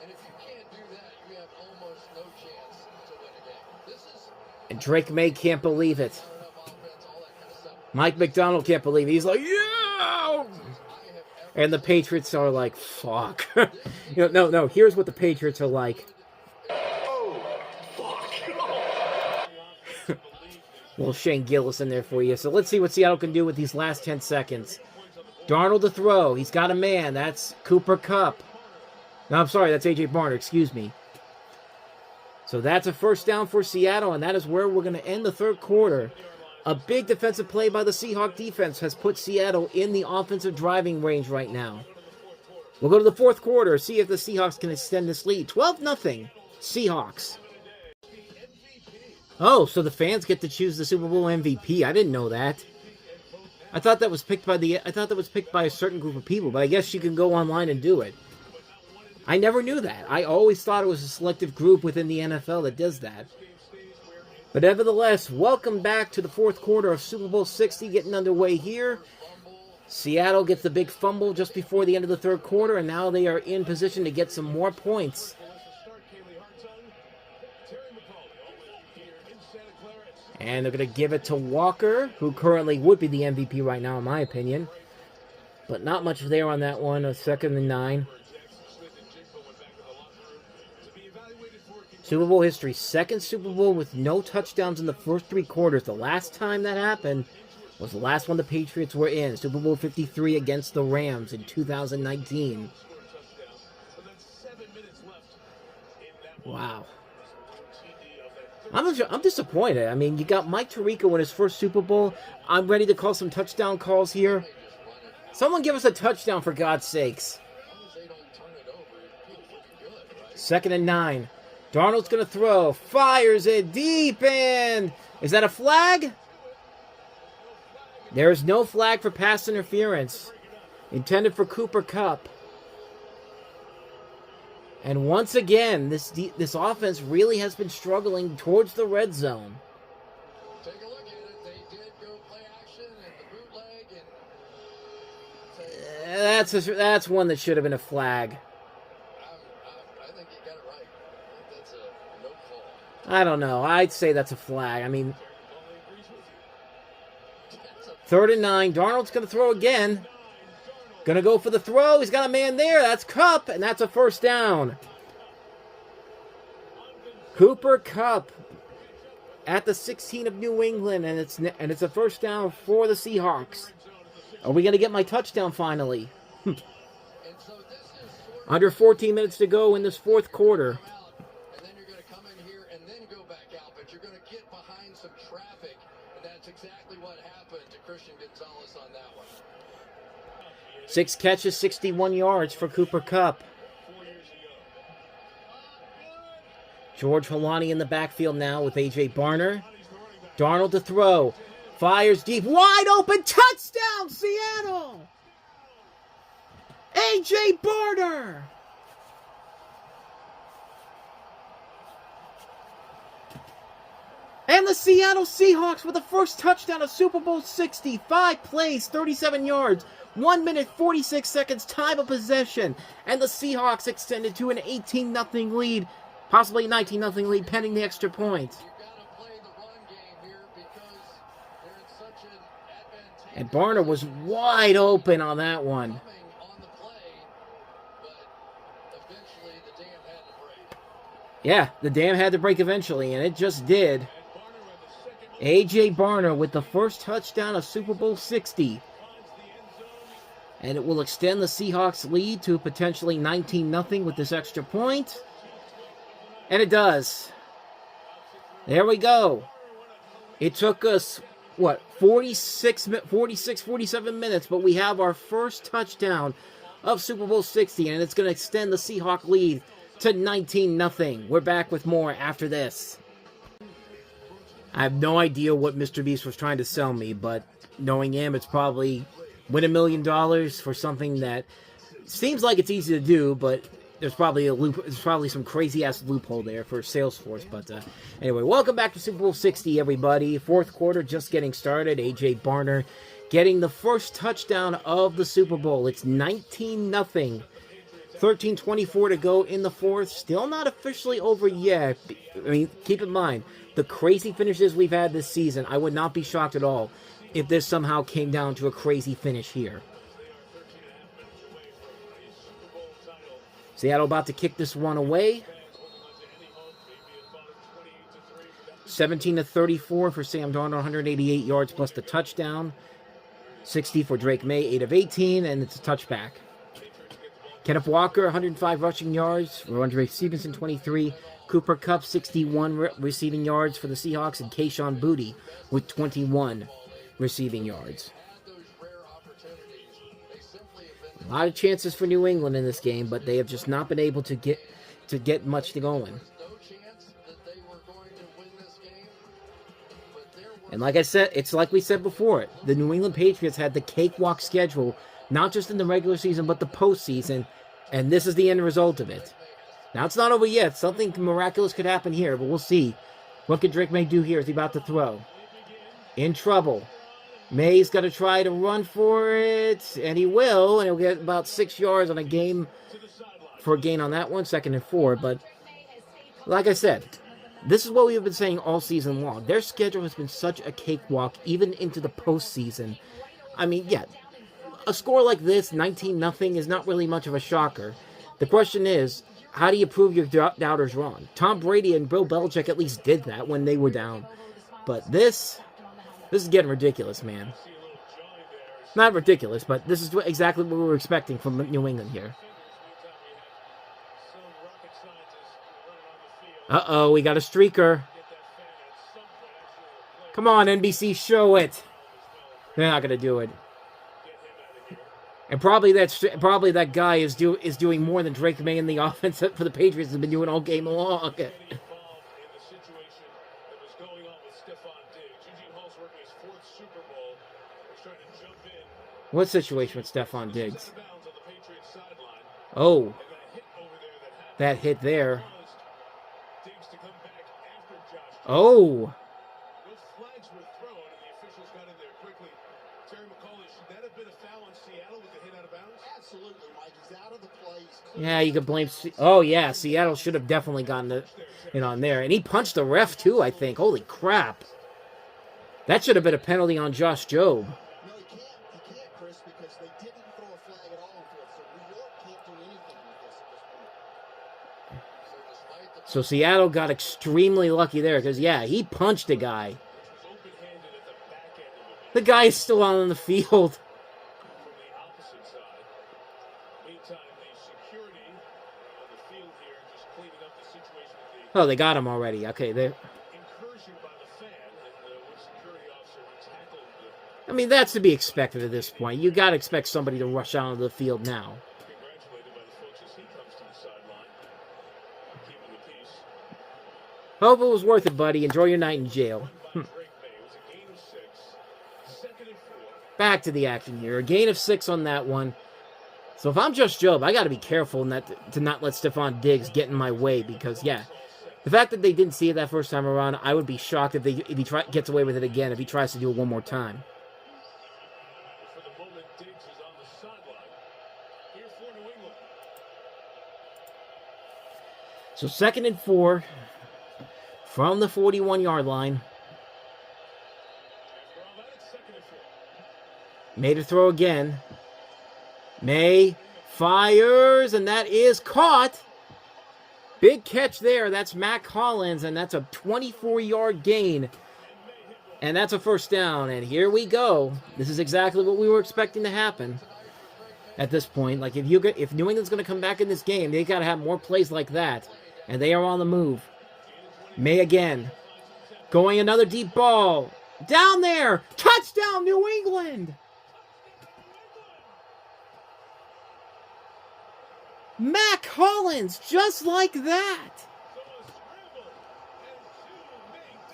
And if you can't do that, you have almost no chance to win a game. This is And Drake May can't believe it. not enough offense, all that kind of stuff. Mike McDonald can't believe it. He's like, yeah! I have ever And the Patriots are like, fuck. No. Here's what the Patriots are like. Little Shane Gillis in there for you. So let's see what Seattle can do with these last 10 seconds. Darnold to throw. He's got a man. That's Cooper Kupp. No, I'm sorry. That's A.J. Barner. Excuse me. So that's a first down for Seattle, and that is where we're going to end the third quarter. A big defensive play by the Seahawks defense has put Seattle in the offensive driving range right now. We'll go to the fourth quarter, see if the Seahawks can extend this lead. 12-0 Seahawks. Oh, so the fans get to choose the Super Bowl MVP. I didn't know that. I thought that was picked by a certain group of people, but I guess you can go online and do it. I never knew that. I always thought it was a selective group within the NFL that does that. But nevertheless, welcome back to the fourth quarter of Super Bowl 60 getting underway here. Seattle gets the big fumble just before the end of the third quarter, and now they are in position to get some more points. And they're going to give it to Walker, who currently would be the MVP right now, in my opinion. But not much there on that one, a 2nd and 9. Super Bowl history, second Super Bowl with no touchdowns in the first 3 quarters. The last time that happened was the last one the Patriots were in, Super Bowl 53 against the Rams in 2019. Wow. I'm disappointed. I mean, you got Mike Tirico in his first Super Bowl. I'm ready to call some touchdown calls here. Someone give us a touchdown, for God's sakes. 2nd and 9. Darnold's going to throw. Fires it deep in. Is that a flag? There is no flag for pass interference. Intended for Cooper Kupp. And once again, this offense really has been struggling towards the red zone. take a look at it. They did go play action and the bootleg and That's one that should have been a flag. I think you got it right. I think that's a no call. I don't know. I'd say that's a flag. I mean, 3rd and 9. Darnold's going to throw again. Going to go for the throw. He's got a man there. That's Kupp, and that's a first down. Cooper Kupp at the 16 of New England, and it's a first down for the Seahawks. Are we going to get my touchdown finally? Under 14 minutes to go in this fourth quarter. And then you're going to come in here and then go back out, but you're going to get behind some traffic, and that's exactly what happened to Christian Gonzalez on that one. 6 catches, 61 yards for Cooper Kupp. George Holani in the backfield now with A.J. Barner. Darnold to throw. Fires deep. Wide open. Touchdown, Seattle! A.J. Barner! And the Seattle Seahawks with the first touchdown of Super Bowl 60. 5 plays, 37 yards. 1 minute, 46 seconds, time of possession. And the Seahawks extended to an 18-0 lead. Possibly a 19-0 lead, pending the extra point. You've got to play the run game here because they're in such an advantageous And Barner was wide open on that one. coming on the play, but eventually the dam had to break. Yeah, the dam had to break eventually, and it just did. A.J. Barner with the first touchdown of Super Bowl 60. And it will extend the Seahawks' lead to potentially 19-0 with this extra point. And it does. There we go. It took us, 47 minutes, but we have our first touchdown of Super Bowl 60, and it's going to extend the Seahawks lead to 19-0. We're back with more after this. I have no idea what Mr. Beast was trying to sell me, but knowing him, it's probably win $1 million for something that seems like it's easy to do, but there's probably some crazy ass loophole there for Salesforce. But anyway, welcome back to Super Bowl 60, everybody. Fourth quarter just getting started. A.J. Barner getting the first touchdown of the Super Bowl. It's 19-0. 13:24 to go in the fourth. Still not officially over yet. I mean, keep in mind, the crazy finishes we've had this season, I would not be shocked at all if this somehow came down to a crazy finish here. Seattle about to kick this one away. 17-34 for Sam Darnold, 188 yards plus the touchdown. 60 for Drake Maye, 8 of 18, and it's a touchback. Kenneth Walker, 105 rushing yards. Ramondre Stevenson, 23. Cooper Kupp, 61 receiving yards for the Seahawks. And Kayshon Boutte with 21 receiving yards. A lot of chances for New England in this game, but they have just not been able to get much to going. And like I said, it's like we said before, the New England Patriots had the cakewalk schedule, not just in the regular season, but the postseason, and this is the end result of it. Now, it's not over yet. Something miraculous could happen here, but we'll see. What can Drake Maye do here as he about to throw? In trouble. May's got to try to run for it, and he will, and he'll get about 6 yards on a gain on that one, 2nd and 4, but like I said, this is what we've been saying all season long. Their schedule has been such a cakewalk, even into the postseason. I mean, yeah, a score like this, 19-0, is not really much of a shocker. The question is, how do you prove your doubters wrong? Tom Brady and Bill Belichick at least did that when they were down. But this is getting ridiculous, man. Not ridiculous, but this is exactly what we were expecting from New England here. Uh-oh, we got a streaker. Come on, NBC, show it. They're not going to do it. And probably that guy is doing more than Drake Maye in the offense for the Patriots has been doing all game long. What situation with Stephon Diggs? Oh, that hit there. Oh. Yeah, you could blame... Oh, yeah, Seattle should have definitely gotten it on there. And he punched the ref, too, I think. Holy crap. That should have been a penalty on Josh Jobe. No, he can't, Chris, because they didn't throw a flag at all into it. So New York can't do anything with this at this point. So Seattle got extremely lucky there because, yeah, he punched a guy. The guy is still on the field. Oh, they got him already. Okay, there. I mean, that's to be expected at this point. You got to expect somebody to rush out onto the field now. Hope it was worth it, buddy. Enjoy your night in jail. Back to the action here. A gain of 6 on that one. So if I'm Josh Jobe, I got to be careful to not let Stephon Diggs get in my way because, yeah, the fact that they didn't see it that first time around, I would be shocked if he gets away with it again, if he tries to do it one more time. So 2nd and 4 from the 41-yard line. Made a throw again. Maye fires, and that is caught. Big catch there. That's Mack Hollins, and that's a 24-yard gain. And that's a first down. And here we go. This is exactly what we were expecting to happen at this point. Like, if New England's going to come back in this game, they got to have more plays like that. And they are on the move. Maye again. Going another deep ball. Down there. Touchdown, New England. Mack Hollins, just like that.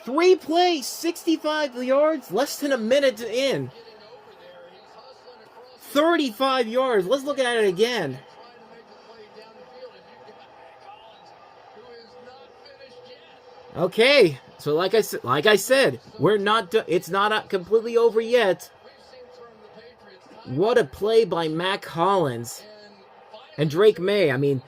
3 plays, 65 yards, less than a minute in. 35 yards. Let's look at it again. Okay, so like I said, we're not. It's not completely over yet. What a play by Mac Hollins and Drake Maye. I mean,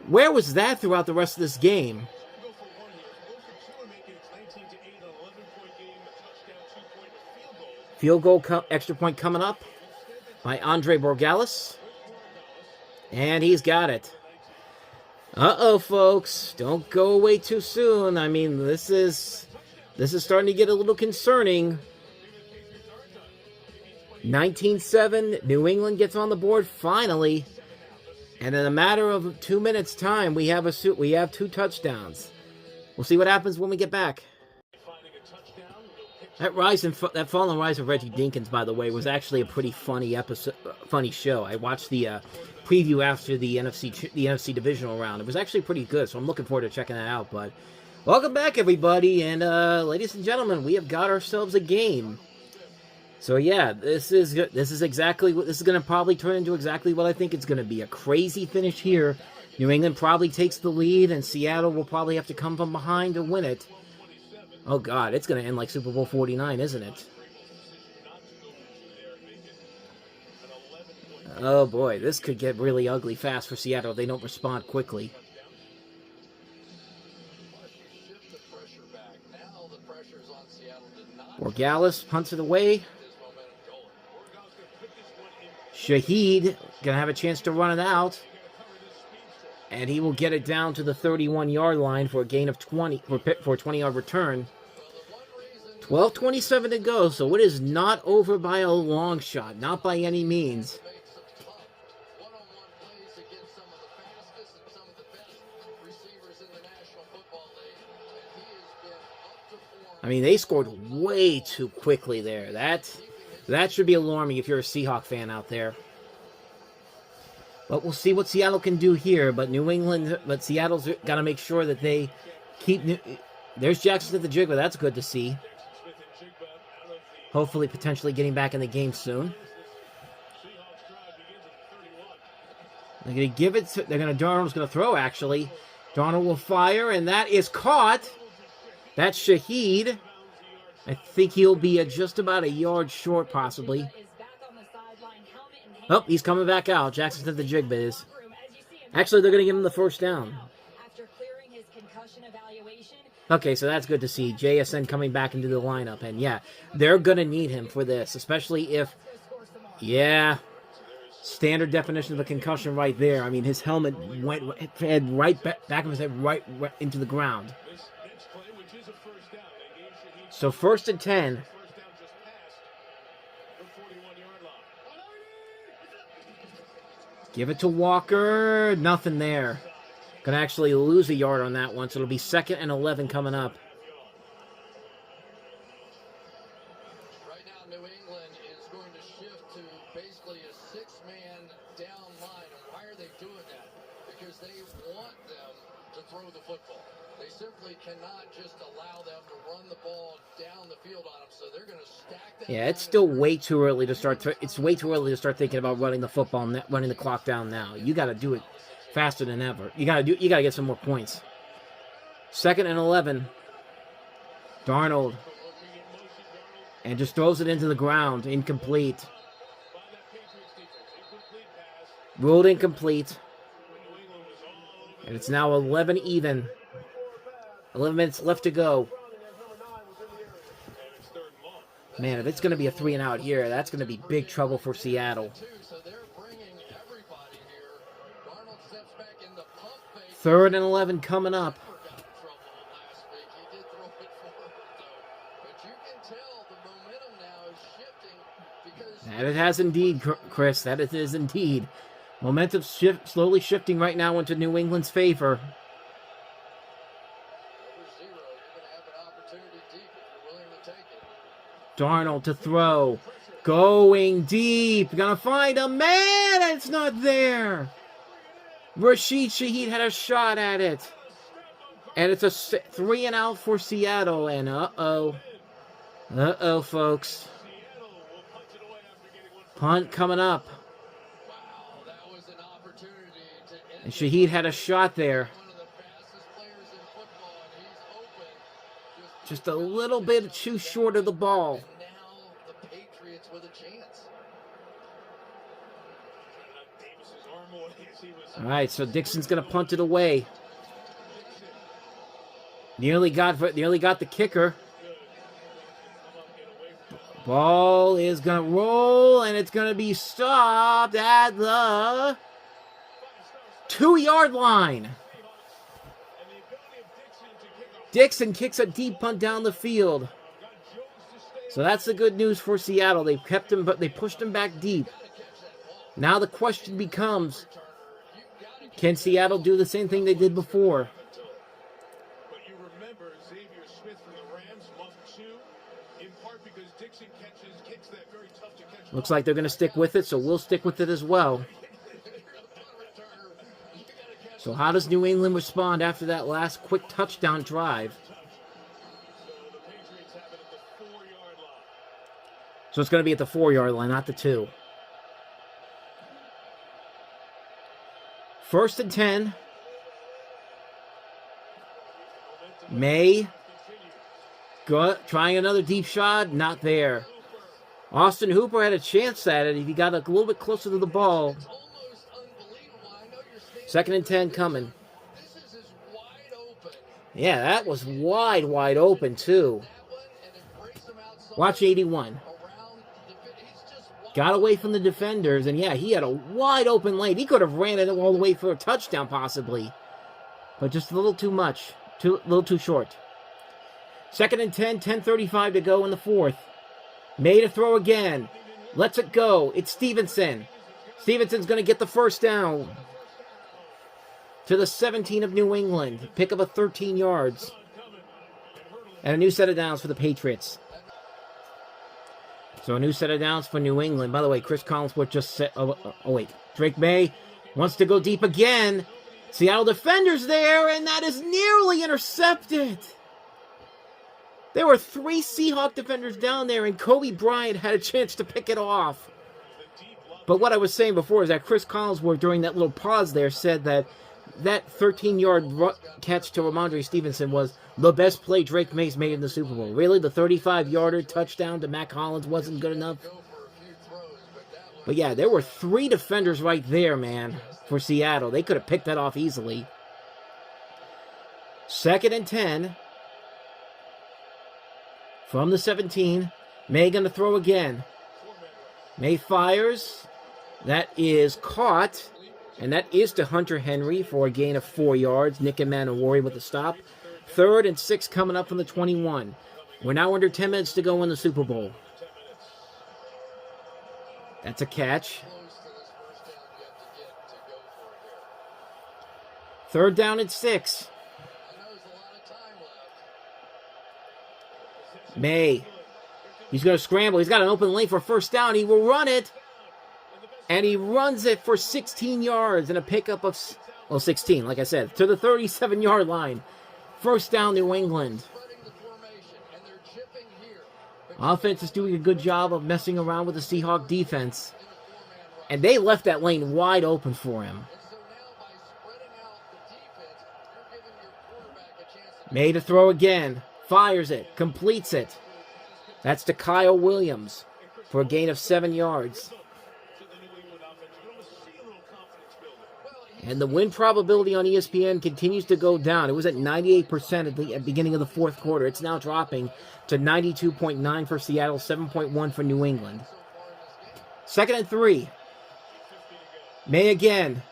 where was that throughout the rest of this game? Go for one here. Go for two and make it 19-8 on an 11-point game, a touchdown, 2-point field goal. Extra point coming up by Andre Borgalis. And he's got it. Uh-oh, folks. Don't go away too soon. I mean, this is starting to get a little concerning. 19-7, New England gets on the board finally. And in a matter of 2 minutes' time, we have two touchdowns. We'll see what happens when we get back. That fallen rise of Reggie Dinkins, by the way, was actually a pretty funny show. I watched the preview after the NFC divisional round. It was actually pretty good, so I'm looking forward to checking that out. But welcome back, everybody, and ladies and gentlemen, we have got ourselves a game. So yeah, this is going to probably turn into exactly what I think it's going to be. A crazy finish here. New England probably takes the lead, and Seattle will probably have to come from behind to win it. Oh God, it's going to end like Super Bowl 49, isn't it? Oh boy, this could get really ugly fast for Seattle if they don't respond quickly. Borgalis punts it away. Shaheed going to have a chance to run it out. And he will get it down to the 31-yard line for a gain of 20, for a 20-yard return. 12:27 to go, so it is not over by a long shot. Not by any means. I mean, they scored way too quickly there. That should be alarming if you're a Seahawks fan out there. But we'll see what Seattle can do here. But Seattle's got to make sure that they keep. There's Jackson at the Jigba. That's good to see. Hopefully, potentially getting back in the game soon. They're going to give it. Darnold's going to throw. Actually, Darnold will fire, and that is caught. That's Shaheed. I think he'll be just about a yard short, possibly. Oh, he's coming back out. Jackson's at the Jigba is. Actually, they're going to give him the first down. Okay, so that's good to see. JSN coming back into the lineup. And yeah, they're going to need him for this, especially if, yeah, standard definition of a concussion right there. I mean, his helmet head right back of his head right into the ground. So 1st and 10. Give it to Walker. Nothing there. Going to actually lose a yard on that one, so it'll be 2nd and 11 coming up. Right now, New England is going to shift to basically a 6-man down line. And why are they doing that? Because they want them to throw the football. They simply cannot just allow them to run the ball down the field on them, so they're going to stack that. Yeah, it's still way too early to start. It's way too early to start thinking about running the football, running the clock down now. You got to do it faster than ever. You got to get some more points. 2nd and 11. Darnold, and just throws it into the ground, incomplete. Ruled incomplete, and it's now 11 even. 11 minutes left to go. Man, if it's going to be a 3-and-out here, that's going to be big trouble for Seattle. 3rd and 11 coming up. That it has indeed, Chris. That it is indeed. Momentum slowly shifting right now into New England's favor. Darnold to throw. Going deep. Gonna find a man. It's not there. Rashid Shaheed had a shot at it. And it's a 3-and-out for Seattle. And uh-oh. Uh-oh, folks. Punt coming up. And Shaheed had a shot there. Just a little bit too short of the ball. All right, so Dixon's going to punt it away. Nearly got the kicker. Ball is going to roll, and it's going to be stopped at the 2-yard line. Dixon kicks a deep punt down the field. So that's the good news for Seattle. They kept him, but they pushed him back deep. Now the question becomes, can Seattle do the same thing they did before? But you remember Xavier Smith from the Rams, month 2, in part because Dixon kicks that very tough to catch. Looks like they're going to stick with it, so we'll stick with it as well. So how does New England respond after that last quick touchdown drive? So it's going to be at the 4-yard line, not the 2. 1st and 10. Maye trying another deep shot, not there. Austin Hooper had a chance at it if he got a little bit closer to the ball. 2nd and 10 coming. Yeah, that was wide open too. Watch 81. Got away from the defenders, and yeah, he had a wide open lane. He could have ran it all the way for a touchdown possibly. But just a little too much. A little too short. 2nd and 10, 10:35 to go in the 4th. Maye to throw again. Lets it go. It's Stevenson. Stevenson's going to get the first down. To the 17 of New England. Pick up a 13 yards. And a new set of downs for the Patriots. So a new set of downs for New England. By the way, Chris Collinsworth just said... Oh, wait. Drake Maye wants to go deep again. Seattle defenders there, and that is nearly intercepted. There were 3 Seahawk defenders down there, and Kobe Bryant had a chance to pick it off. But what I was saying before is that Chris Collinsworth, during that little pause there, said that 13-yard catch to Ramondre Stevenson was the best play Drake Maye's made in the Super Bowl. Really, the 35-yarder touchdown to Mac Hollins wasn't good enough? But yeah, there were 3 defenders right there, man, for Seattle. They could have picked that off easily. 2nd and 10. From the 17. Maye going to throw again. Maye fires. That is caught. And that is to Hunter Henry for a gain of 4 yards. Nick Emmanwori with the stop. 3rd and 6 coming up from the 21. We're now under 10 minutes to go in the Super Bowl. That's a catch. 3rd down and 6. Maye. He's going to scramble. He's got an open lane for first down. He will run it. And he runs it for 16 yards and a pickup of, 16, like I said, to the 37-yard line. First down, New England. Offense is doing a good job of messing around with the Seahawk defense. And they left that lane wide open for him. Maye to throw again. Fires it. Completes it. That's to Kyle Williams for a gain of 7 yards. And the win probability on ESPN continues to go down. It was at 98% at the beginning of the 4th quarter. It's now dropping to 92.9 for Seattle, 7.1 for New England. 2nd and 3. Maye again.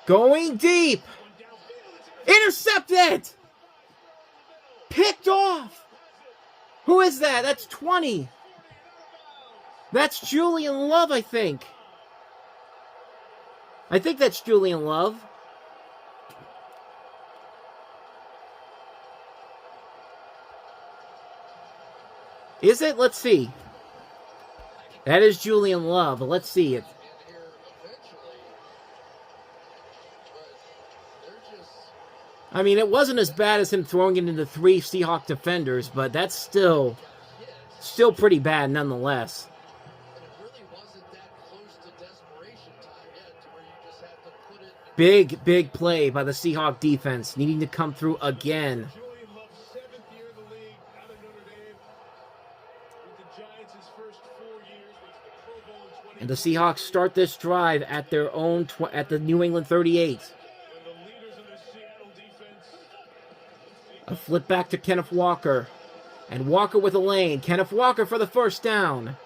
Going deep. Intercepted. Picked off. Who is that? That's 20. That's Julian Love, I think. I think that's Julian Love. Is it? Let's see. That is Julian Love. Let's see it. I mean, it wasn't as bad as him throwing it into 3 Seahawk defenders, but that's still pretty bad nonetheless. Big play by the Seahawk defense, needing to come through again. Julian Love, 7th year in the league out of Notre Dame. With the Giants his first 4 years, went to the Pro Bowl in And the Seahawks start this drive at their own at the New England 38. A flip back to Kenneth Walker. And Walker with a lane. Kenneth Walker for the first down.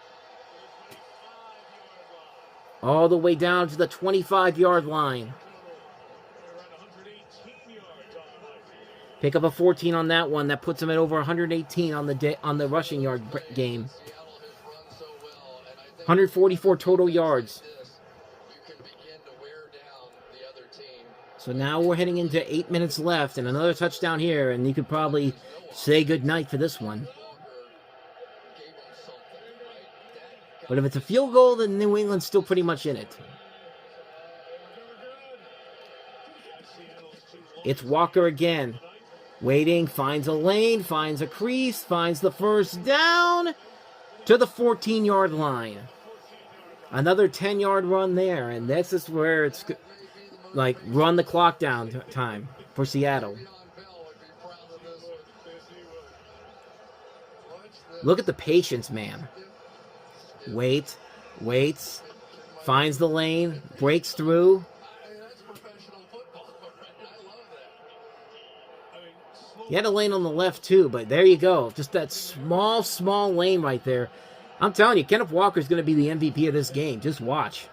All the way down to the 25-yard line. Pick up a 14 on that one. That puts him at over 118 on the rushing yard game. 144 total yards. So now we're heading into 8 minutes left and another touchdown here, and you could probably say goodnight for this one. But if it's a field goal, then New England's still pretty much in it. It's Walker again. Waiting, finds a lane, finds a crease, finds the first down to the 14-yard line. Another 10-yard run there, and this is where it's like run the clock down time for Seattle. Look at the patience, man. Waits, finds the lane, breaks through. He had a lane on the left too, but there you go. Just that small lane right there. I'm telling you, Kenneth Walker is going to be the MVP of this game. Just watch.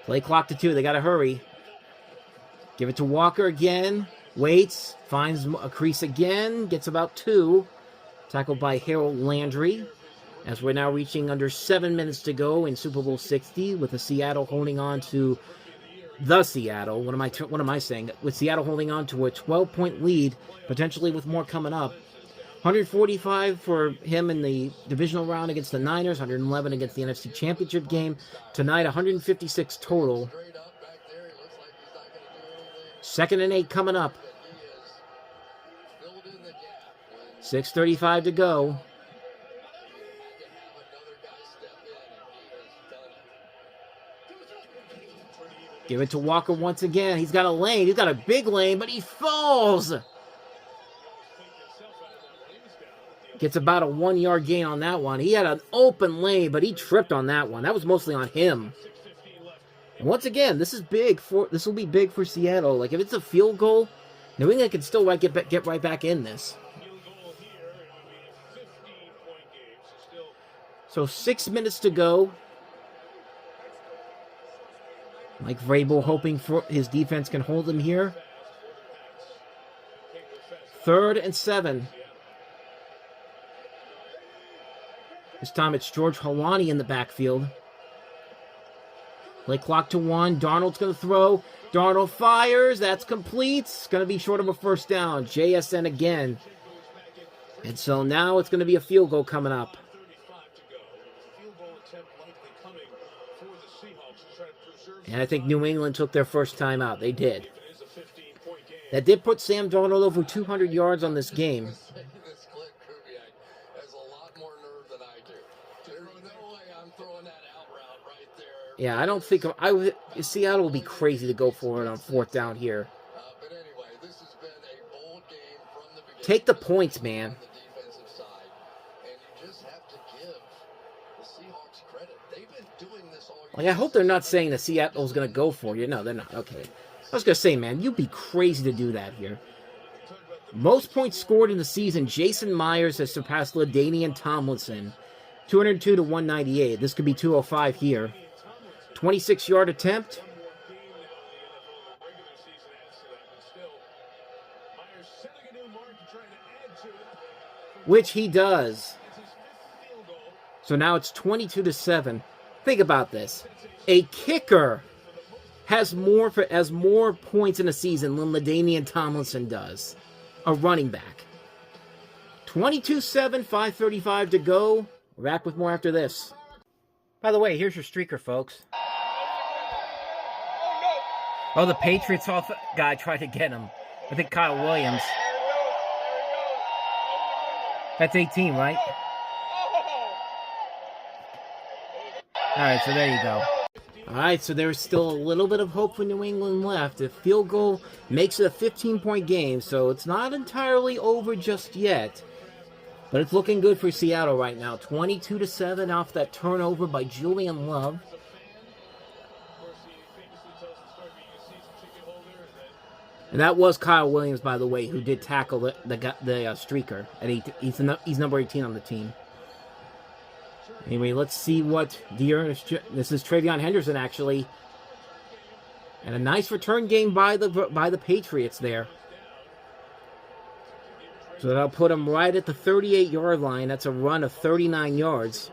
Play clock to 2. They got to hurry. Give it to Walker again. Waits. Finds a crease again. Gets about 2. Tackled by Harold Landry. As we're now reaching under 7 minutes to go in Super Bowl 60 with the Seattle holding on to the Seattle. What am I saying? With Seattle holding on to a 12-point lead, potentially with more coming up. 145 for him in the divisional round against the Niners, 111 against the NFC Championship game. Tonight, 156 total. 2nd and 8 coming up. 6:35 to go. Give it to Walker once again. He's got a lane. He's got a big lane, but he falls. Gets about a 1-yard gain on that one. He had an open lane, but he tripped on that one. That was mostly on him. And once again, this will be big for Seattle. Like if it's a field goal, New England can still get right back in this. So 6 minutes to go. Mike Vrabel hoping for his defense can hold him here. 3rd and 7. This time it's George Holani in the backfield. Play clock to 1. Darnold's going to throw. Darnold fires. That's complete. It's going to be short of a first down. JSN again. And so now it's going to be a field goal coming up. And I think New England took their first time out. They did. That did put Sam Darnold over 200 yards on this game. Yeah, I don't think Seattle will be crazy to go for it on 4th down here. Take the points, man. Like, I hope they're not saying that Seattle's going to go for you. No, they're not. Okay. I was going to say, man, you'd be crazy to do that here. Most points scored in the season, Jason Myers has surpassed LaDainian Tomlinson. 202 to 198. This could be 205 here. 26-yard attempt. Which he does. So now it's 22 to 7. Think about this. A kicker has more points in a season than LaDainian Tomlinson does. A running back. 22-7, 5:35 to go. We're back with more after this. By the way, here's your streaker, folks. Oh, the Patriots guy tried to get him. I think Kyle Williams. That's 18, right? All right, so there you go. All right, so there's still a little bit of hope for New England left. If field goal makes it a 15-point game, so it's not entirely over just yet. But it's looking good for Seattle right now. 22-7 off that turnover by Julian Love. And that was Kyle Williams, by the way, who did tackle the streaker. He's number 18 on the team. Anyway, let's see what this is Travion Henderson, actually. And a nice return game by the Patriots there. So that'll put him right at the 38-yard line. That's a run of 39 yards.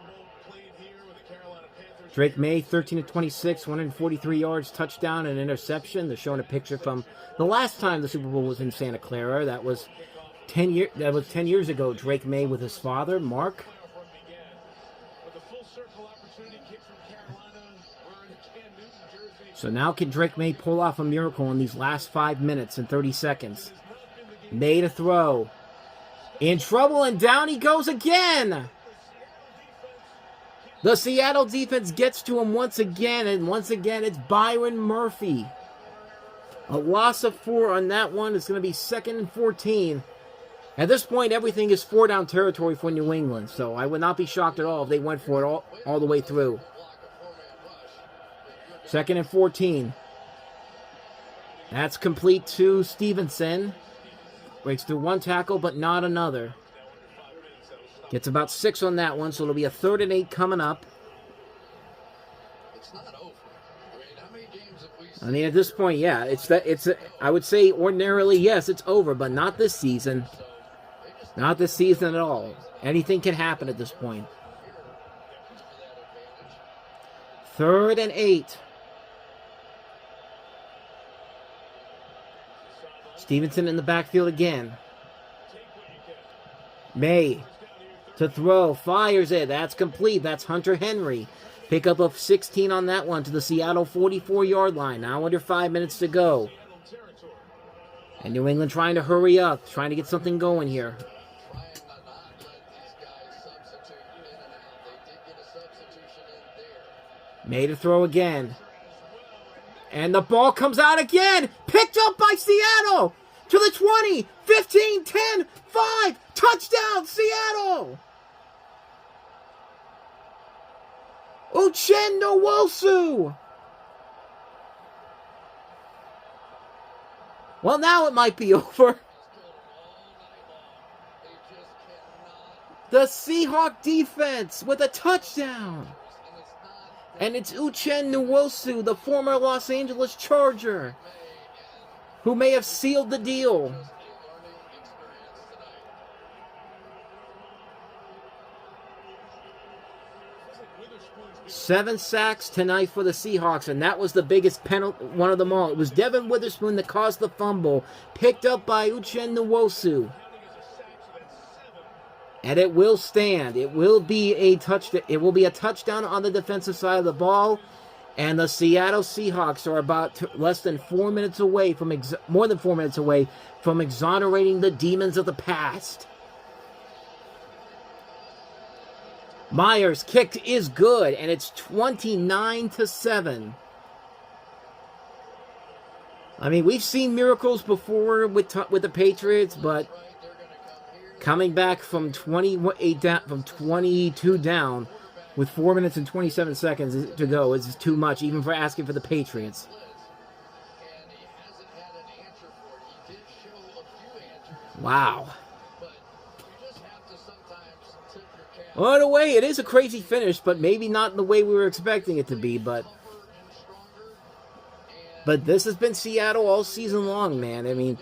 Drake Maye, 13-26, 143 yards, touchdown, and interception. They're showing a picture from the last time the Super Bowl was in Santa Clara. That was 10 years ago. Drake Maye with his father, Mark. So now can Drake Maye pull off a miracle in these last 5 minutes and 30 seconds? Maye to throw. In trouble, and down he goes again. The Seattle defense gets to him once again, and once again it's Byron Murphy. A loss of 4 on that one. It's going to be 2nd and 14. At this point, everything is 4-down territory for New England, so I would not be shocked at all if they went for it all the way through. 2nd and 14. That's complete to Stevenson. Breaks through one tackle, but not another. Gets about 6 on that one, so it'll be a 3rd and 8 coming up. It's not over. I mean, how many games have we I mean, at this point, yeah, I would say ordinarily, yes, it's over, but not this season. Not this season at all. Anything can happen at this point. 3rd and 8. Stevenson in the backfield again. Maye to throw, fires it. That's complete. That's Hunter Henry. Pickup of 16 on that one to the Seattle 44-yard line. Now under 5 minutes to go. And New England trying to hurry up, trying to get something going here. Maye to throw again. And the ball comes out again. Picked up by Seattle. To the 20, 15, 10, 5. Touchdown, Seattle. Uchenna Nwosu. Well, now it might be over. The Seahawks defense with a touchdown. And it's Uchenna Nwosu, the former Los Angeles Charger, who may have sealed the deal. Seven sacks tonight for the Seahawks, and that was the biggest penalty, one of them all. It was Devin Witherspoon that caused the fumble, picked up by Uchenna Nwosu. And it will stand. It will be a touchdown. It will be a touchdown on the defensive side of the ball. And the Seattle Seahawks are about less than 4 minutes away from more than 4 minutes away from exonerating the demons of the past. Myers' kick is good, and it's 29-7. I mean, we've seen miracles before with the Patriots, but coming back from 22 down with 4 minutes and 27 seconds to go is too much, even for asking for the Patriots. Wow. Well, in a way, it is a crazy finish, but maybe not in the way we were expecting it to be. But this has been Seattle all season long, man. I mean,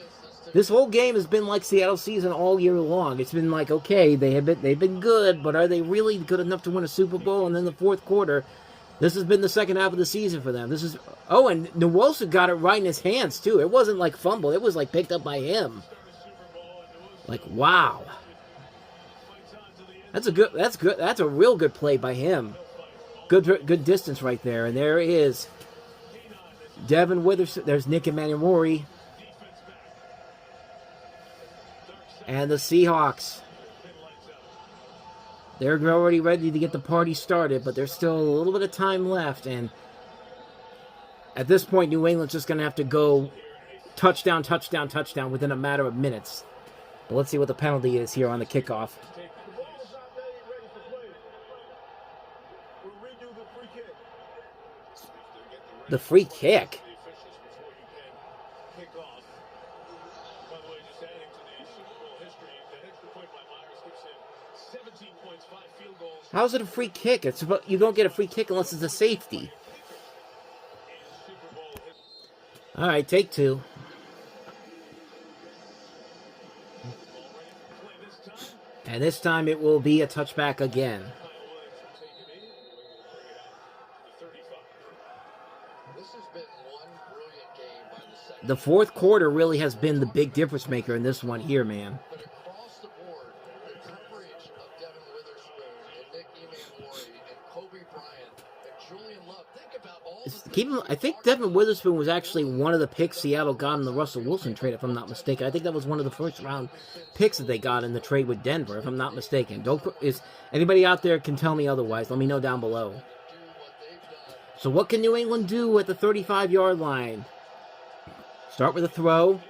this whole game has been like Seattle season all year long. It's been like, okay, they've been good, but are they really good enough to win a Super Bowl? And then the fourth quarter, this has been the second half of the season for them. And Nwosu got it right in his hands too. It wasn't like fumble; it was like picked up by him. Like, wow. That's a real good play by him. Good distance right there. And there is Devin Witherspoon. There's Nick Emmanwori. And the Seahawks. They're already ready to get the party started, but there's still a little bit of time left. And at this point, New England's just going to have to go touchdown, touchdown, touchdown within a matter of minutes. But let's see what the penalty is here on the kickoff. The free kick. The officials before you can kick off. By the way, just adding to the Super Bowl history, the extra point by Myers gives him 17 points, 5 field goals. How is it a free kick? You don't get a free kick unless it's a safety. All right, take two. And this time it will be a touchback again. The fourth quarter really has been the big difference maker in this one here, man. But across the board, the coverage of Devin Witherspoon and Nick Emmanwori and Kobe Bryant and Julian Love. Think about all I think Devin Witherspoon was actually one of the picks Seattle got in the Russell Wilson trade, if I'm not mistaken. I think that was one of the first round picks that they got in the trade with Denver, if I'm not mistaken. Is anybody out there can tell me otherwise? Let me know down below. So what can New England do at the 35-yard line? Start with a throw.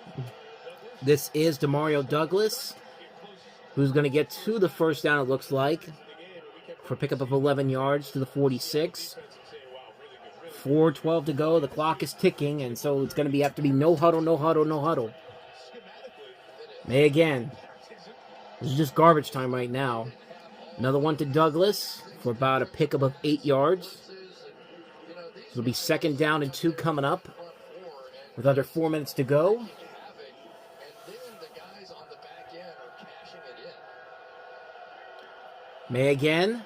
This is Demario Douglas, who's going to get to the first down, it looks like, for a pickup of 11 yards to the 46. 4:12 to go. The clock is ticking, and so it's going to have to be no huddle, no huddle, no huddle. Maye again. This is just garbage time right now. Another one to Douglas for about a pickup of 8 yards. It'll be second down and 2 coming up with under 4 minutes to go. Maye again.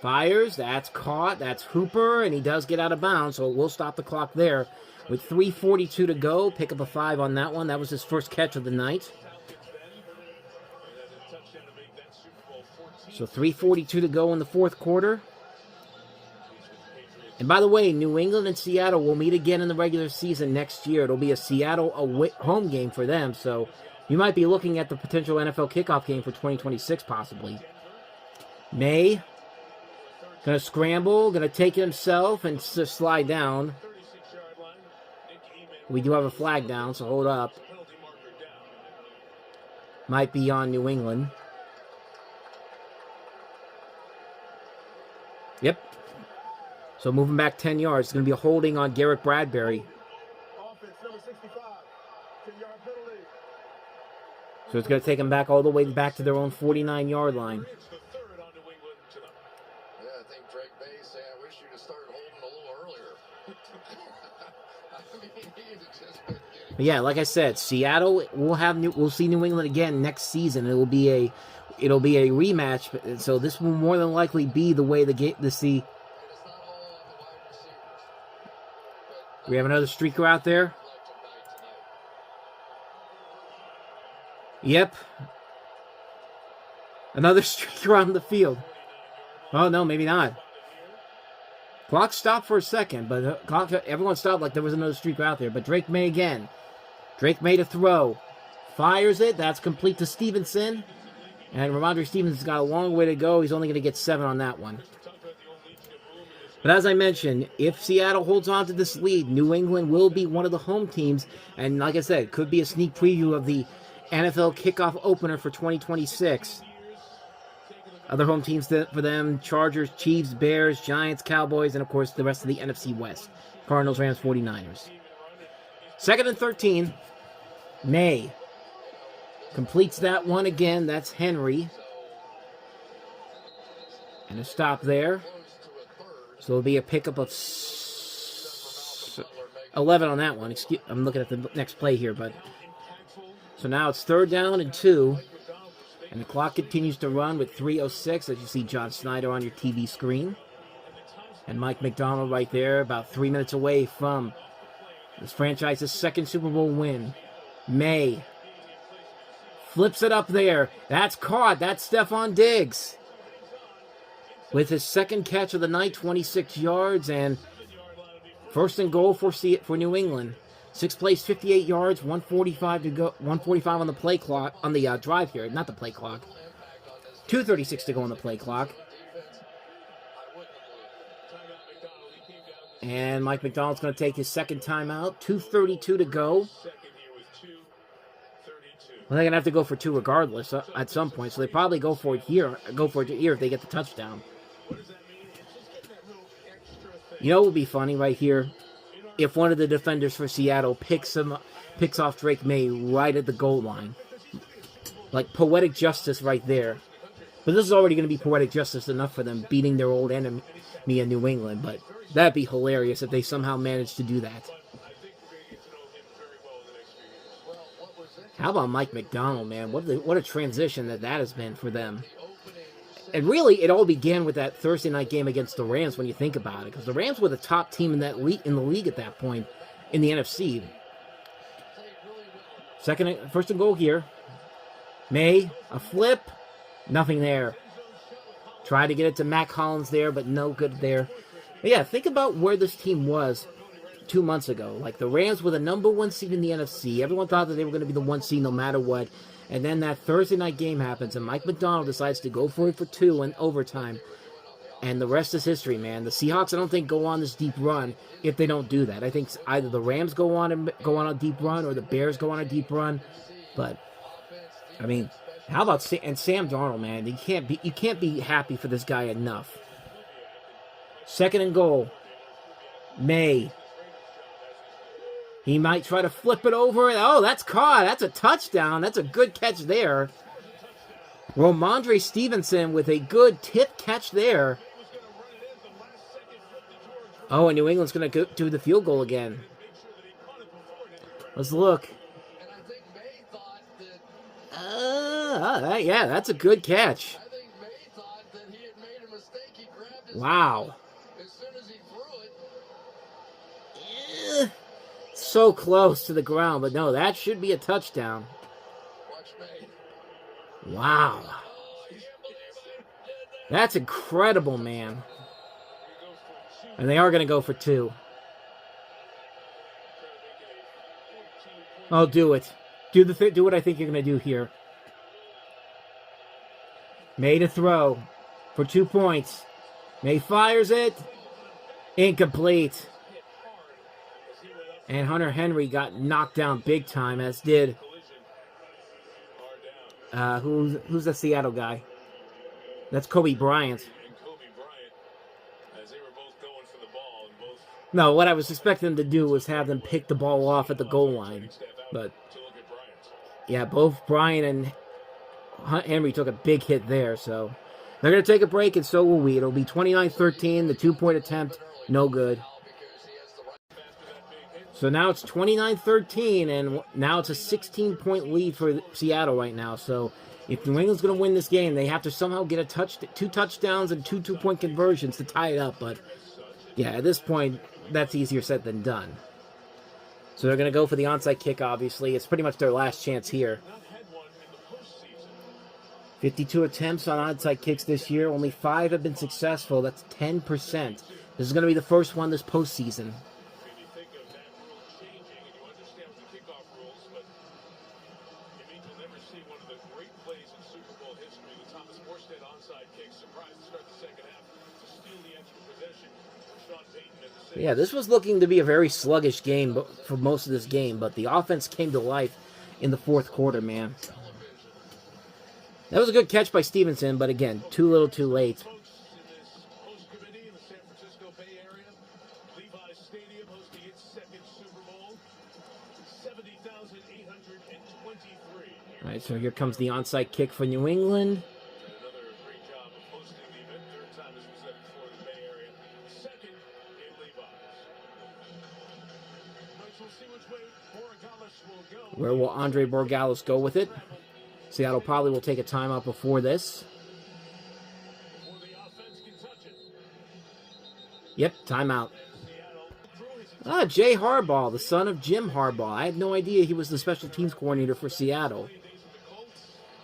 Fires. That's caught. That's Hooper, and he does get out of bounds, so we'll stop the clock there. With 3:42 to go, pick up a 5 on that one. That was his first catch of the night. So 3:42 to go in the fourth quarter. And by the way, New England and Seattle will meet again in the regular season next year. It'll be a Seattle home game for them, so you might be looking at the potential NFL kickoff game for 2026 possibly. Maye, going to scramble, going to take it himself and just slide down. We do have a flag down, so hold up. Might be on New England. Yep. So moving back 10 yards. It's going to be a holding on Garrett Bradbury. So it's going to take them back all the way back to their own 49-yard line. Yeah, I think Drake May saying, I wish you'd have started holding a little earlier. I mean, he'd just been getting... But yeah, like I said, Seattle we'll see New England again next season. It'll be a rematch. So this will more than likely be the way we have another streaker out there. Yep. Another streaker on the field. Oh, no, maybe not. Clock stopped for a second, but everyone stopped like there was another streaker out there. But Drake Maye again. Drake Maye to throw. Fires it. That's complete to Stevenson. And Ramondre Stevenson's got a long way to go. He's only going to get 7 on that one. But as I mentioned, if Seattle holds on to this lead, New England will be one of the home teams. And like I said, it could be a sneak preview of the NFL kickoff opener for 2026. Other home teams for them, Chargers, Chiefs, Bears, Giants, Cowboys, and of course the rest of the NFC West. Cardinals, Rams, 49ers. 2nd and 13. Maye completes that one again. That's Henry. And a stop there. So it'll be a pickup of 11 on that one. I'm looking at the next play here, but so now it's 3rd down and 2, and the clock continues to run with 3:06 as you see John Snyder on your TV screen, and Mike McDonald right there, about 3 minutes away from this franchise's 2nd Super Bowl win. Maye flips it up there. That's caught. That's Stephon Diggs with his 2nd catch of the night, 26 yards, and 1st and goal for New England. 6 plays, 58 yards, 145 to go. 145 on the play clock, on the drive here, not the play clock. 2:36 to go on the play clock. And Mike McDonald's going to take his 2nd timeout. 2:32 to go. Well, they're going to have to go for 2 regardless at some point, so they probably go for it here if they get the touchdown. You know what would be funny right here? If one of the defenders for Seattle picks off Drake Maye right at the goal line. Like, poetic justice right there. But this is already going to be poetic justice enough for them beating their old enemy in New England. But that'd be hilarious if they somehow managed to do that. How about Mike McDonald, man? What a transition that has been for them. And really, it all began with that Thursday night game against the Rams when you think about it. Because the Rams were the top team in the league at that point in the NFC. First and goal here. Maye, a flip. Nothing there. Tried to get it to Matt Collins there, but no good there. But yeah, think about where this team was 2 months ago. Like, the Rams were the number 1 seed in the NFC. Everyone thought that they were going to be the 1 seed no matter what. And then that Thursday night game happens, and Mike McDonald decides to go for it for 2 in overtime. And the rest is history, man. The Seahawks, I don't think, go on this deep run if they don't do that. I think either the Rams go on a deep run or the Bears go on a deep run. But, I mean, how about Sam Darnold, man? You can't be happy for this guy enough. Second and goal. Maye. He might try to flip it over. Oh, that's caught. That's a touchdown. That's a good catch there. Ramondre Stevenson with a good tip catch there. Oh, and New England's going to do the field goal again. Let's look. Yeah, that's a good catch. Wow. So close to the ground, but no, that should be a touchdown. Wow. That's incredible, man. And they are going to go for 2. Oh, do it. Do what I think you're going to do here. Maye to throw for 2 points. Maye fires it. Incomplete. And Hunter Henry got knocked down big time, as did who's the Seattle guy? That's Kobe Bryant. No, what I was expecting them to do was have them pick the ball off at the goal line. But, yeah, both Bryant and Henry took a big hit there. So, they're going to take a break, and so will we. It'll be 29-13. The 2-point attempt, no good. So now it's 29-13, and now it's a 16-point lead for Seattle right now. So if New England's going to win this game, they have to somehow get 2 touchdowns and 2 2-point conversions to tie it up. But, yeah, at this point, that's easier said than done. So they're going to go for the onside kick, obviously. It's pretty much their last chance here. 52 attempts on onside kicks this year. Only 5 have been successful. That's 10%. This is going to be the first one this postseason. Yeah, this was looking to be a very sluggish game for most of this game, but the offense came to life in the fourth quarter, man. That was a good catch by Stevenson, but again, too little too late. All right, so here comes the onside kick for New England. Where will Andre Borregales go with it? Seattle probably will take a timeout before this. Yep, timeout. Jay Harbaugh, the son of Jim Harbaugh. I had no idea he was the special teams coordinator for Seattle.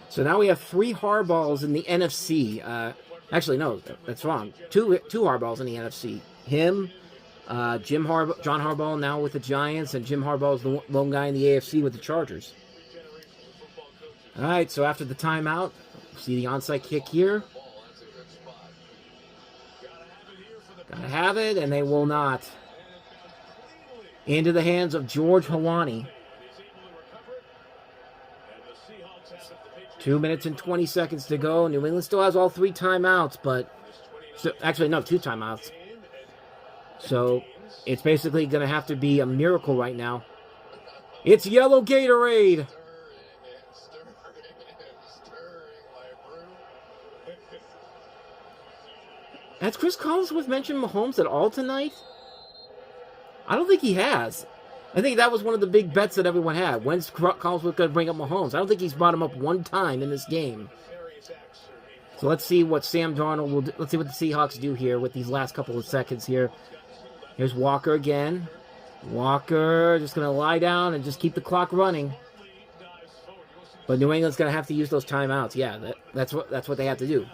So now we have 3 Harbaughs in the NFC. Actually, no, that's wrong. Two Harbaughs in the NFC. Him, John Harbaugh now with the Giants, and Jim Harbaugh is the lone guy in the AFC with the Chargers. All right, so after the timeout, see the onside kick here. Gotta have it, and they will not. Into the hands of George Helani. 2 minutes and 20 seconds to go. New England still has all 3 timeouts, but... actually, no, 2 timeouts. So it's basically going to have to be a miracle right now. It's yellow Gatorade. Stirring my brew. Has Chris Collinsworth mentioned Mahomes at all tonight? I don't think he has. I think that was one of the big bets that everyone had. When's Collinsworth going to bring up Mahomes? I don't think he's brought him up one time in this game. So let's see what Sam Darnold will do. Let's see what the Seahawks do here with these last couple of seconds here. Here's Walker again. Walker just going to lie down and just keep the clock running. But New England's going to have to use those timeouts. Yeah, that's what they have to do.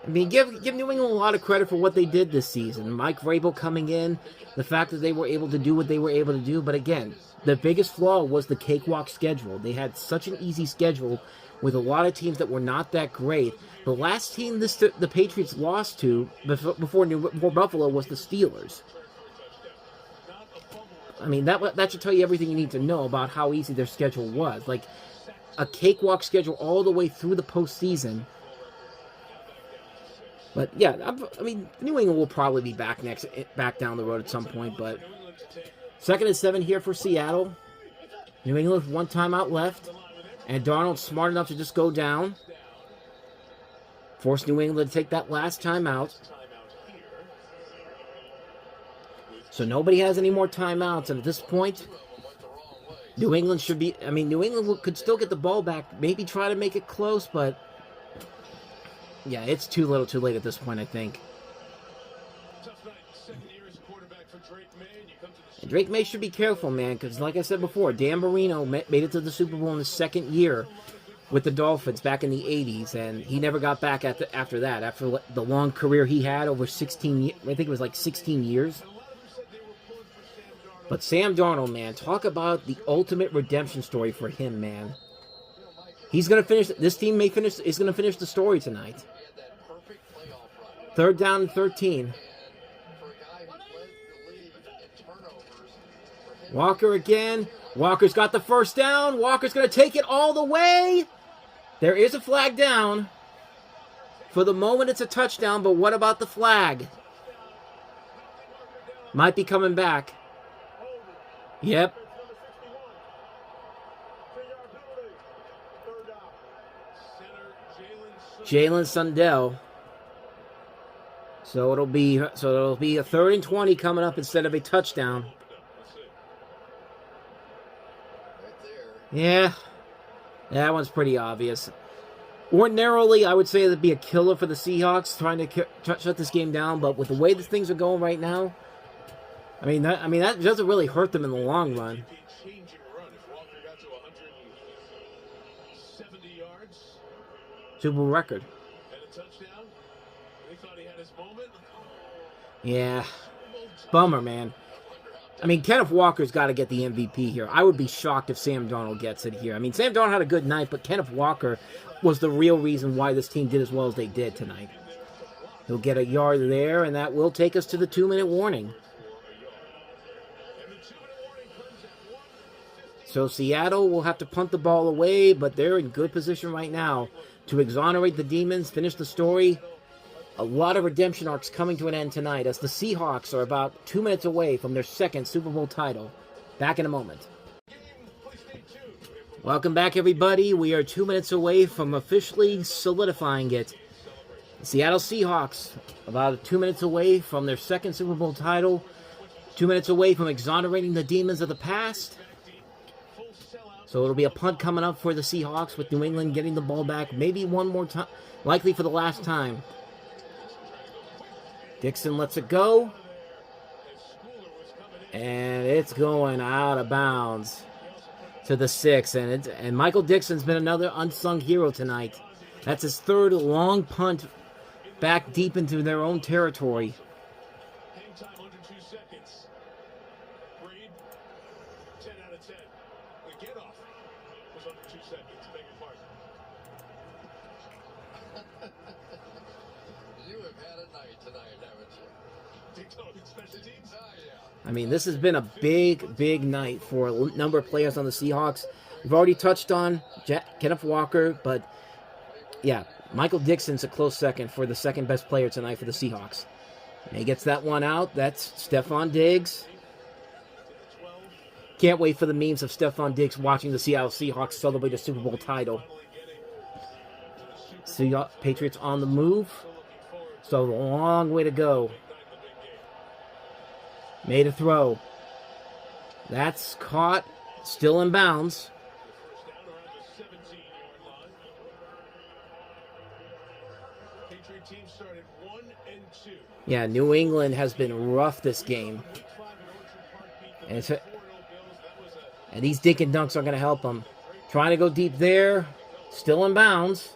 I mean, give New England a lot of credit for what they did this season. Mike Vrabel coming in, the fact that they were able to do what they were able to do. But again, the biggest flaw was the cakewalk schedule. They had such an easy schedule with a lot of teams that were not that great. The last team the Patriots lost to before Buffalo was the Steelers. I mean, that should tell you everything you need to know about how easy their schedule was. Like, a cakewalk schedule all the way through the postseason. But, yeah, I mean, New England will probably be back down the road at some point. But 2nd and 7 here for Seattle. New England with one timeout left. And Darnold's smart enough to just go down. Force New England to take that last timeout. So nobody has any more timeouts. And at this point, New England should be... I mean, New England could still get the ball back. Maybe try to make it close, but... yeah, it's too little too late at this point, I think. And Drake Maye should be careful, man, because like I said before, Dan Marino made it to the Super Bowl in his second year with the Dolphins back in the 80s, and he never got back after that, after the long career he had over 16 years. I think it was like 16 years. But Sam Darnold, man, talk about the ultimate redemption story for him, man. He's going to finish, this team is going to finish the story tonight. 3rd down and 13. Walker again. Walker's got the first down. Walker's going to take it all the way. There is a flag down. For the moment, it's a touchdown, but what about the flag? Might be coming back. Yep. Jalen Sundell. So it'll be a 3rd and 20 coming up instead of a touchdown. Yeah, that one's pretty obvious. Ordinarily, I would say it'd be a killer for the Seahawks trying to shut this game down, but with the way that things are going right now, I mean that doesn't really hurt them in the long run. Super Bowl record. Yeah, bummer, man. I mean, Kenneth Walker's got to get the MVP here. I would be shocked if Sam Darnold gets it here. I mean, Sam Darnold had a good night, but Kenneth Walker was the real reason why this team did as well as they did tonight. He'll get a yard there, and that will take us to the 2-minute warning. So Seattle will have to punt the ball away, but they're in good position right now to exonerate the Demons, finish the story. A lot of redemption arcs coming to an end tonight as the Seahawks are about 2 minutes away from their 2nd Super Bowl title. Back in a moment. Welcome back, everybody. We are 2 minutes away from officially solidifying it. The Seattle Seahawks about 2 minutes away from their 2nd Super Bowl title. 2 minutes away from exonerating the demons of the past. So it'll be a punt coming up for the Seahawks with New England getting the ball back maybe one more time, likely for the last time. Dixon lets it go. And it's going out of bounds to the 6. And Michael Dixon's been another unsung hero tonight. That's his 3rd long punt back deep into their own territory. Hang time under 2 seconds. Reed, 10 out of 10. The get off was under 2 seconds. Beg your pardon. You have had a night tonight, haven't you? Daytona special teams? Oh, yeah. I mean, this has been a big, big night for a number of players on the Seahawks. We've already touched on Kenneth Walker, but Michael Dixon's a close second for the second best player tonight for the Seahawks. And he gets that one out. That's Stephon Diggs. Can't wait for the memes of Stephon Diggs watching the Seattle Seahawks celebrate a Super Bowl title. Patriots on the move. So a long way to go. Made a throw. That's caught. Still in bounds. Yeah, New England has been rough this game. And these dink and dunks are going to help them. Trying to go deep there. Still in bounds.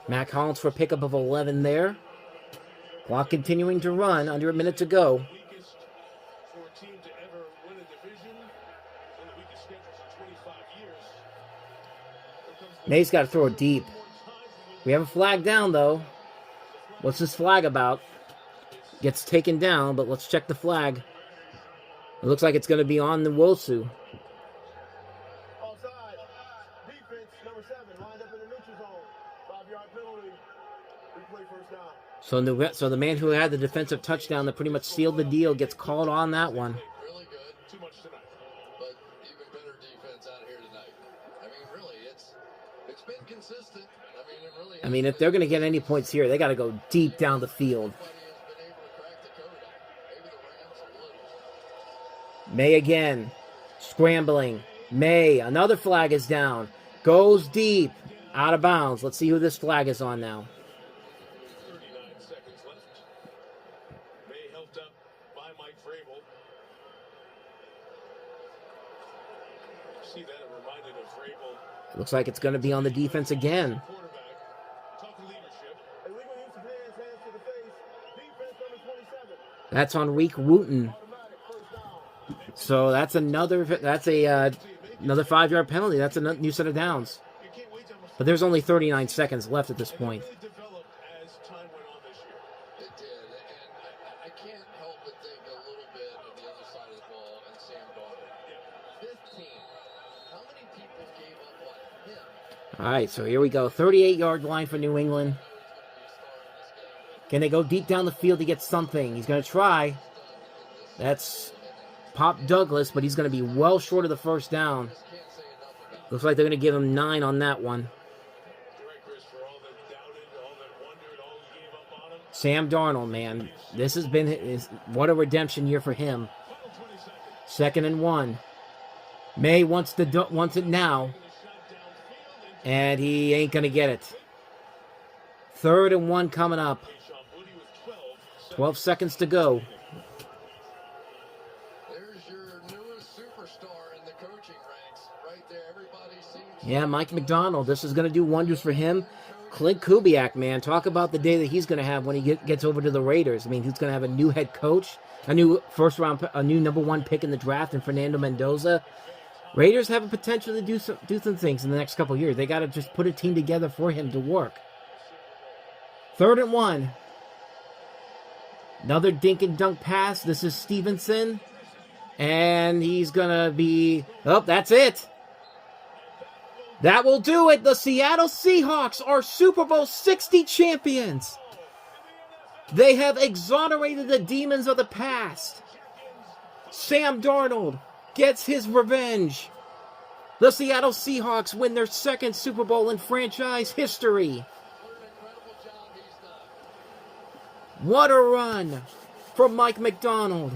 Matt Collins for a pickup of 11 there. Clock continuing to run. Under a minute to go. Maye's got to throw it deep. We have a flag down, though. What's this flag about? Gets taken down, but let's check the flag. It looks like it's going to be on the Wosu. Offside. Defense, number 7, lined up in the neutral zone. 5-yard penalty. Replay first down. So the man who had the defensive touchdown that pretty much sealed the deal gets called on that one. Really good. Too much tonight. But even better defense out here tonight. I mean, really, it's been consistent. I mean, if they're going to get any points here, they got to go deep down the field. Maye again. Scrambling. Maye. Another flag is down. Goes deep. Out of bounds. Let's see who this flag is on now. 39 seconds left. Maye helped up by Mike Vrabel. See that? It reminded of Vrabel. Looks like it's going to be on the defense again. That's on Reek Wooten. So that's another 5-yard penalty. That's a new set of downs. But there's only 39 seconds left at this point. It did, and I can't help but think a little bit of the other side of the ball and Sam Darnold. 15. How many people gave up on him? All right, so here we go. 38-yard line for New England. Can they go deep down the field to get something? He's going to try. That's Pop Douglas, but he's going to be well short of the first down. Looks like they're going to give him 9 on that one. Sam Darnold, man. This has been what a redemption year for him. 2nd and 1. Maye wants it now. And he ain't going to get it. 3rd and 1 coming up. 12 seconds to go. There's your newest superstar in the coaching ranks. Right there, everybody seems... Yeah, Mike McDonald. This is going to do wonders for him. Clint Kubiak, man. Talk about the day that he's going to have when he gets over to the Raiders. I mean, he's going to have a new head coach, a new number 1 pick in the draft, and Fernando Mendoza. Raiders have a potential to do some things in the next couple of years. They got to just put a team together for him to work. 3rd and 1. Another dink and dunk pass. This is Stevenson. And he's going to be... Oh, that's it. That will do it. The Seattle Seahawks are Super Bowl 60 champions. They have exonerated the demons of the past. Sam Darnold gets his revenge. The Seattle Seahawks win their 2nd Super Bowl in franchise history. What a run from Mike McDonald.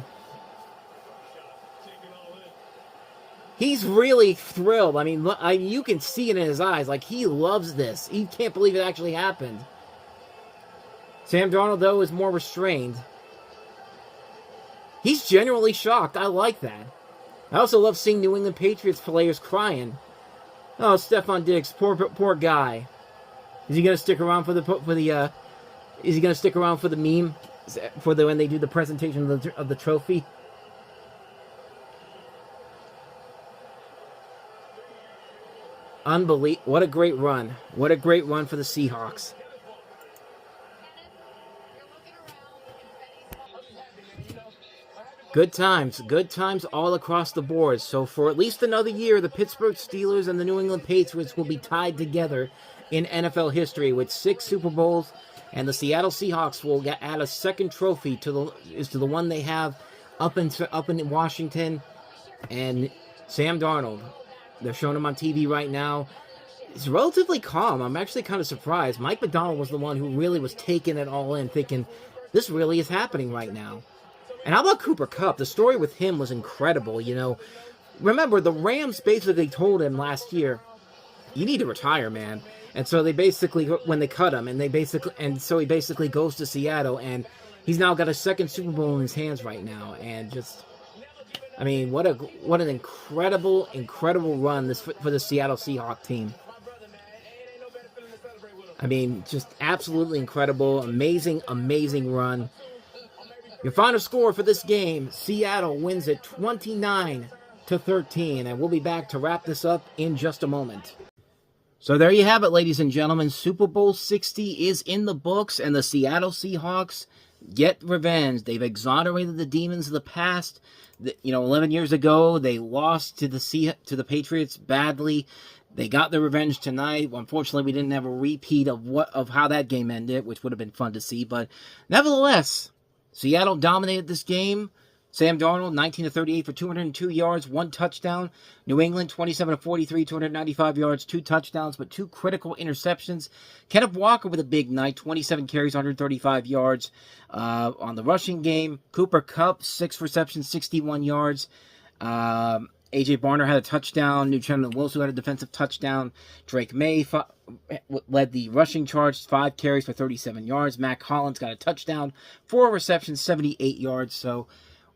He's really thrilled. I mean, you can see it in his eyes. Like, he loves this. He can't believe it actually happened. Sam Darnold, though, is more restrained. He's genuinely shocked. I like that. I also love seeing New England Patriots players crying. Oh, Stephon Diggs, poor guy. Is he going to stick around for the Is he going to stick around for the meme? When they do the presentation of the trophy? Unbelievable. What a great run. What a great run for the Seahawks. Good times all across the board. So for at least another year, the Pittsburgh Steelers and the New England Patriots will be tied together in NFL history with 6 Super Bowls, and the Seattle Seahawks will add a second trophy to the one they have up in Washington. And Sam Darnold, they're showing him on TV right now. He's relatively calm. I'm actually kind of surprised. Mike McDonald was the one who really was taking it all in, thinking, this really is happening right now. And how about Cooper Kupp? The story with him was incredible, you know. Remember, the Rams basically told him last year, you need to retire, man. And so they basically, when they cut him, so he basically goes to Seattle, and he's now got a second Super Bowl in his hands right now. And just, I mean, what an incredible run for the Seattle Seahawks team. I mean, just absolutely incredible, amazing run. Your final score for this game, Seattle wins it 29-13, and we'll be back to wrap this up in just a moment. So there you have it, ladies and gentlemen. Super Bowl 60 is in the books, and the Seattle Seahawks get revenge. They've exonerated the demons of the past. 11 years ago, they lost to the Patriots badly. They got their revenge tonight. Unfortunately, we didn't have a repeat of how that game ended, which would have been fun to see. But nevertheless, Seattle dominated this game. Sam Darnold, 19-38 for 202 yards, 1 touchdown. New England, 27-43, 295 yards, 2 touchdowns, but 2 critical interceptions. Kenneth Walker with a big night, 27 carries, 135 yards on the rushing game. Cooper Kupp, 6 receptions, 61 yards. A.J. Barner had a touchdown. Nugent Wilson had a defensive touchdown. Drake Maye led the rushing charge, 5 carries for 37 yards. Matt Collins got a touchdown, 4 receptions, 78 yards. So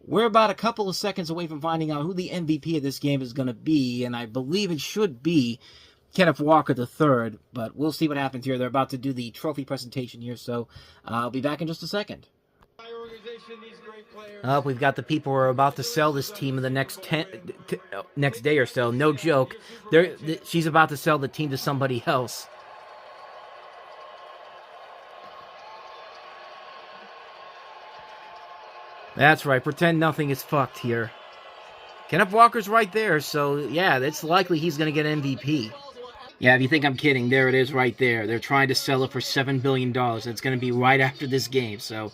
we're about a couple of seconds away from finding out who the MVP of this game is going to be, and I believe it should be Kenneth Walker III, but we'll see what happens here. They're about to do the trophy presentation here, so I'll be back in just a second. We've got the people who are about to sell this team in the next day or so. No joke. She's about to sell the team to somebody else. That's right. Pretend nothing is fucked here. Kenneth Walker's right there, so yeah, it's likely he's going to get MVP. Yeah, if you think I'm kidding, there it is right there. They're trying to sell it for $7 billion. It's going to be right after this game, so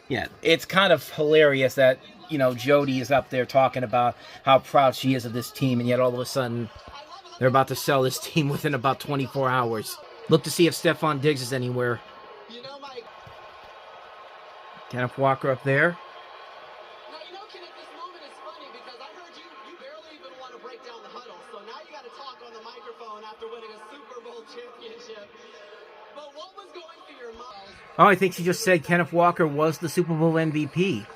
yeah, it's kind of hilarious that, Jody is up there talking about how proud she is of this team, and yet all of a sudden, they're about to sell this team within about 24 hours. Look to see if Stephon Diggs is anywhere. Kenneth Walker up there. Kenneth, this moment is funny because I heard you barely even want to break down the huddle, so now you got to talk on the microphone after winning a Super Bowl championship. But what was going through your mind? Oh, I think she just said Kenneth Walker was the Super Bowl MVP.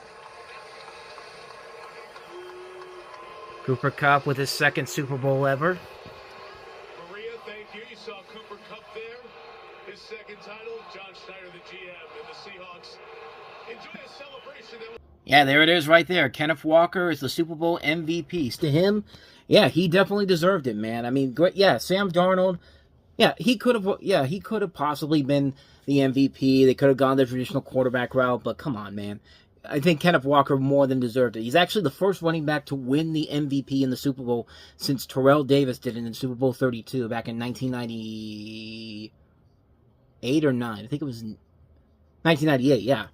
Cooper Kupp with his second Super Bowl ever. Maria, thank you. You saw Cooper Kupp there. His second title. John Schneider, the GM, and the Seahawks enjoy a celebration. Yeah, there it is right there. Kenneth Walker is the Super Bowl MVP. To him, yeah, he definitely deserved it, man. I mean, great. Yeah, Sam Darnold. Yeah, he could have possibly been the MVP. They could have gone the traditional quarterback route, but come on, man. I think Kenneth Walker more than deserved it. He's actually the first running back to win the MVP in the Super Bowl since Terrell Davis did it in Super Bowl 32 back in 1998 or 9. I think it was 1998, yeah.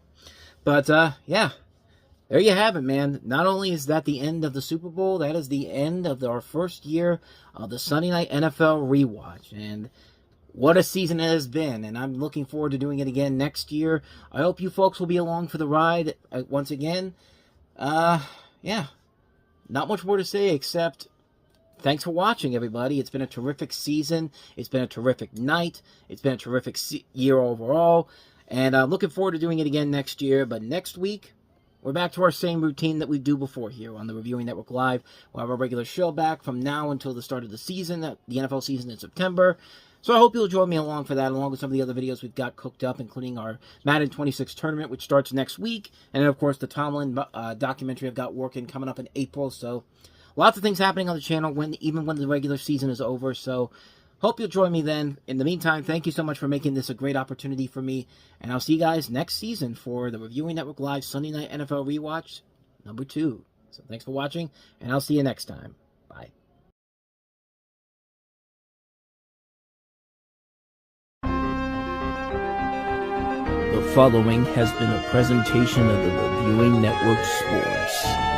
But, yeah. There you have it, man. Not only is that the end of the Super Bowl, that is the end of our first year of the Sunday Night NFL Rewatch. And what a season it has been, and I'm looking forward to doing it again next year. I hope you folks will be along for the ride once again. Yeah. Not much more to say except thanks for watching, everybody. It's been a terrific season. It's been a terrific night. It's been a terrific year overall. And I'm looking forward to doing it again next year. But next week, we're back to our same routine that we do before here on the Reviewing Network Live. We'll have our regular show back from now until the start of the season, the NFL season in September. So I hope you'll join me along for that, along with some of the other videos we've got cooked up, including our Madden 26 tournament, which starts next week, and then, of course, the Tomlin documentary I've got working coming up in April. So lots of things happening on the channel, even when the regular season is over. So hope you'll join me then. In the meantime, thank you so much for making this a great opportunity for me, and I'll see you guys next season for the Reviewing Network Live Sunday Night NFL Rewatch number 2. So thanks for watching, and I'll see you next time. The following has been a presentation of the Reviewing Network Sports.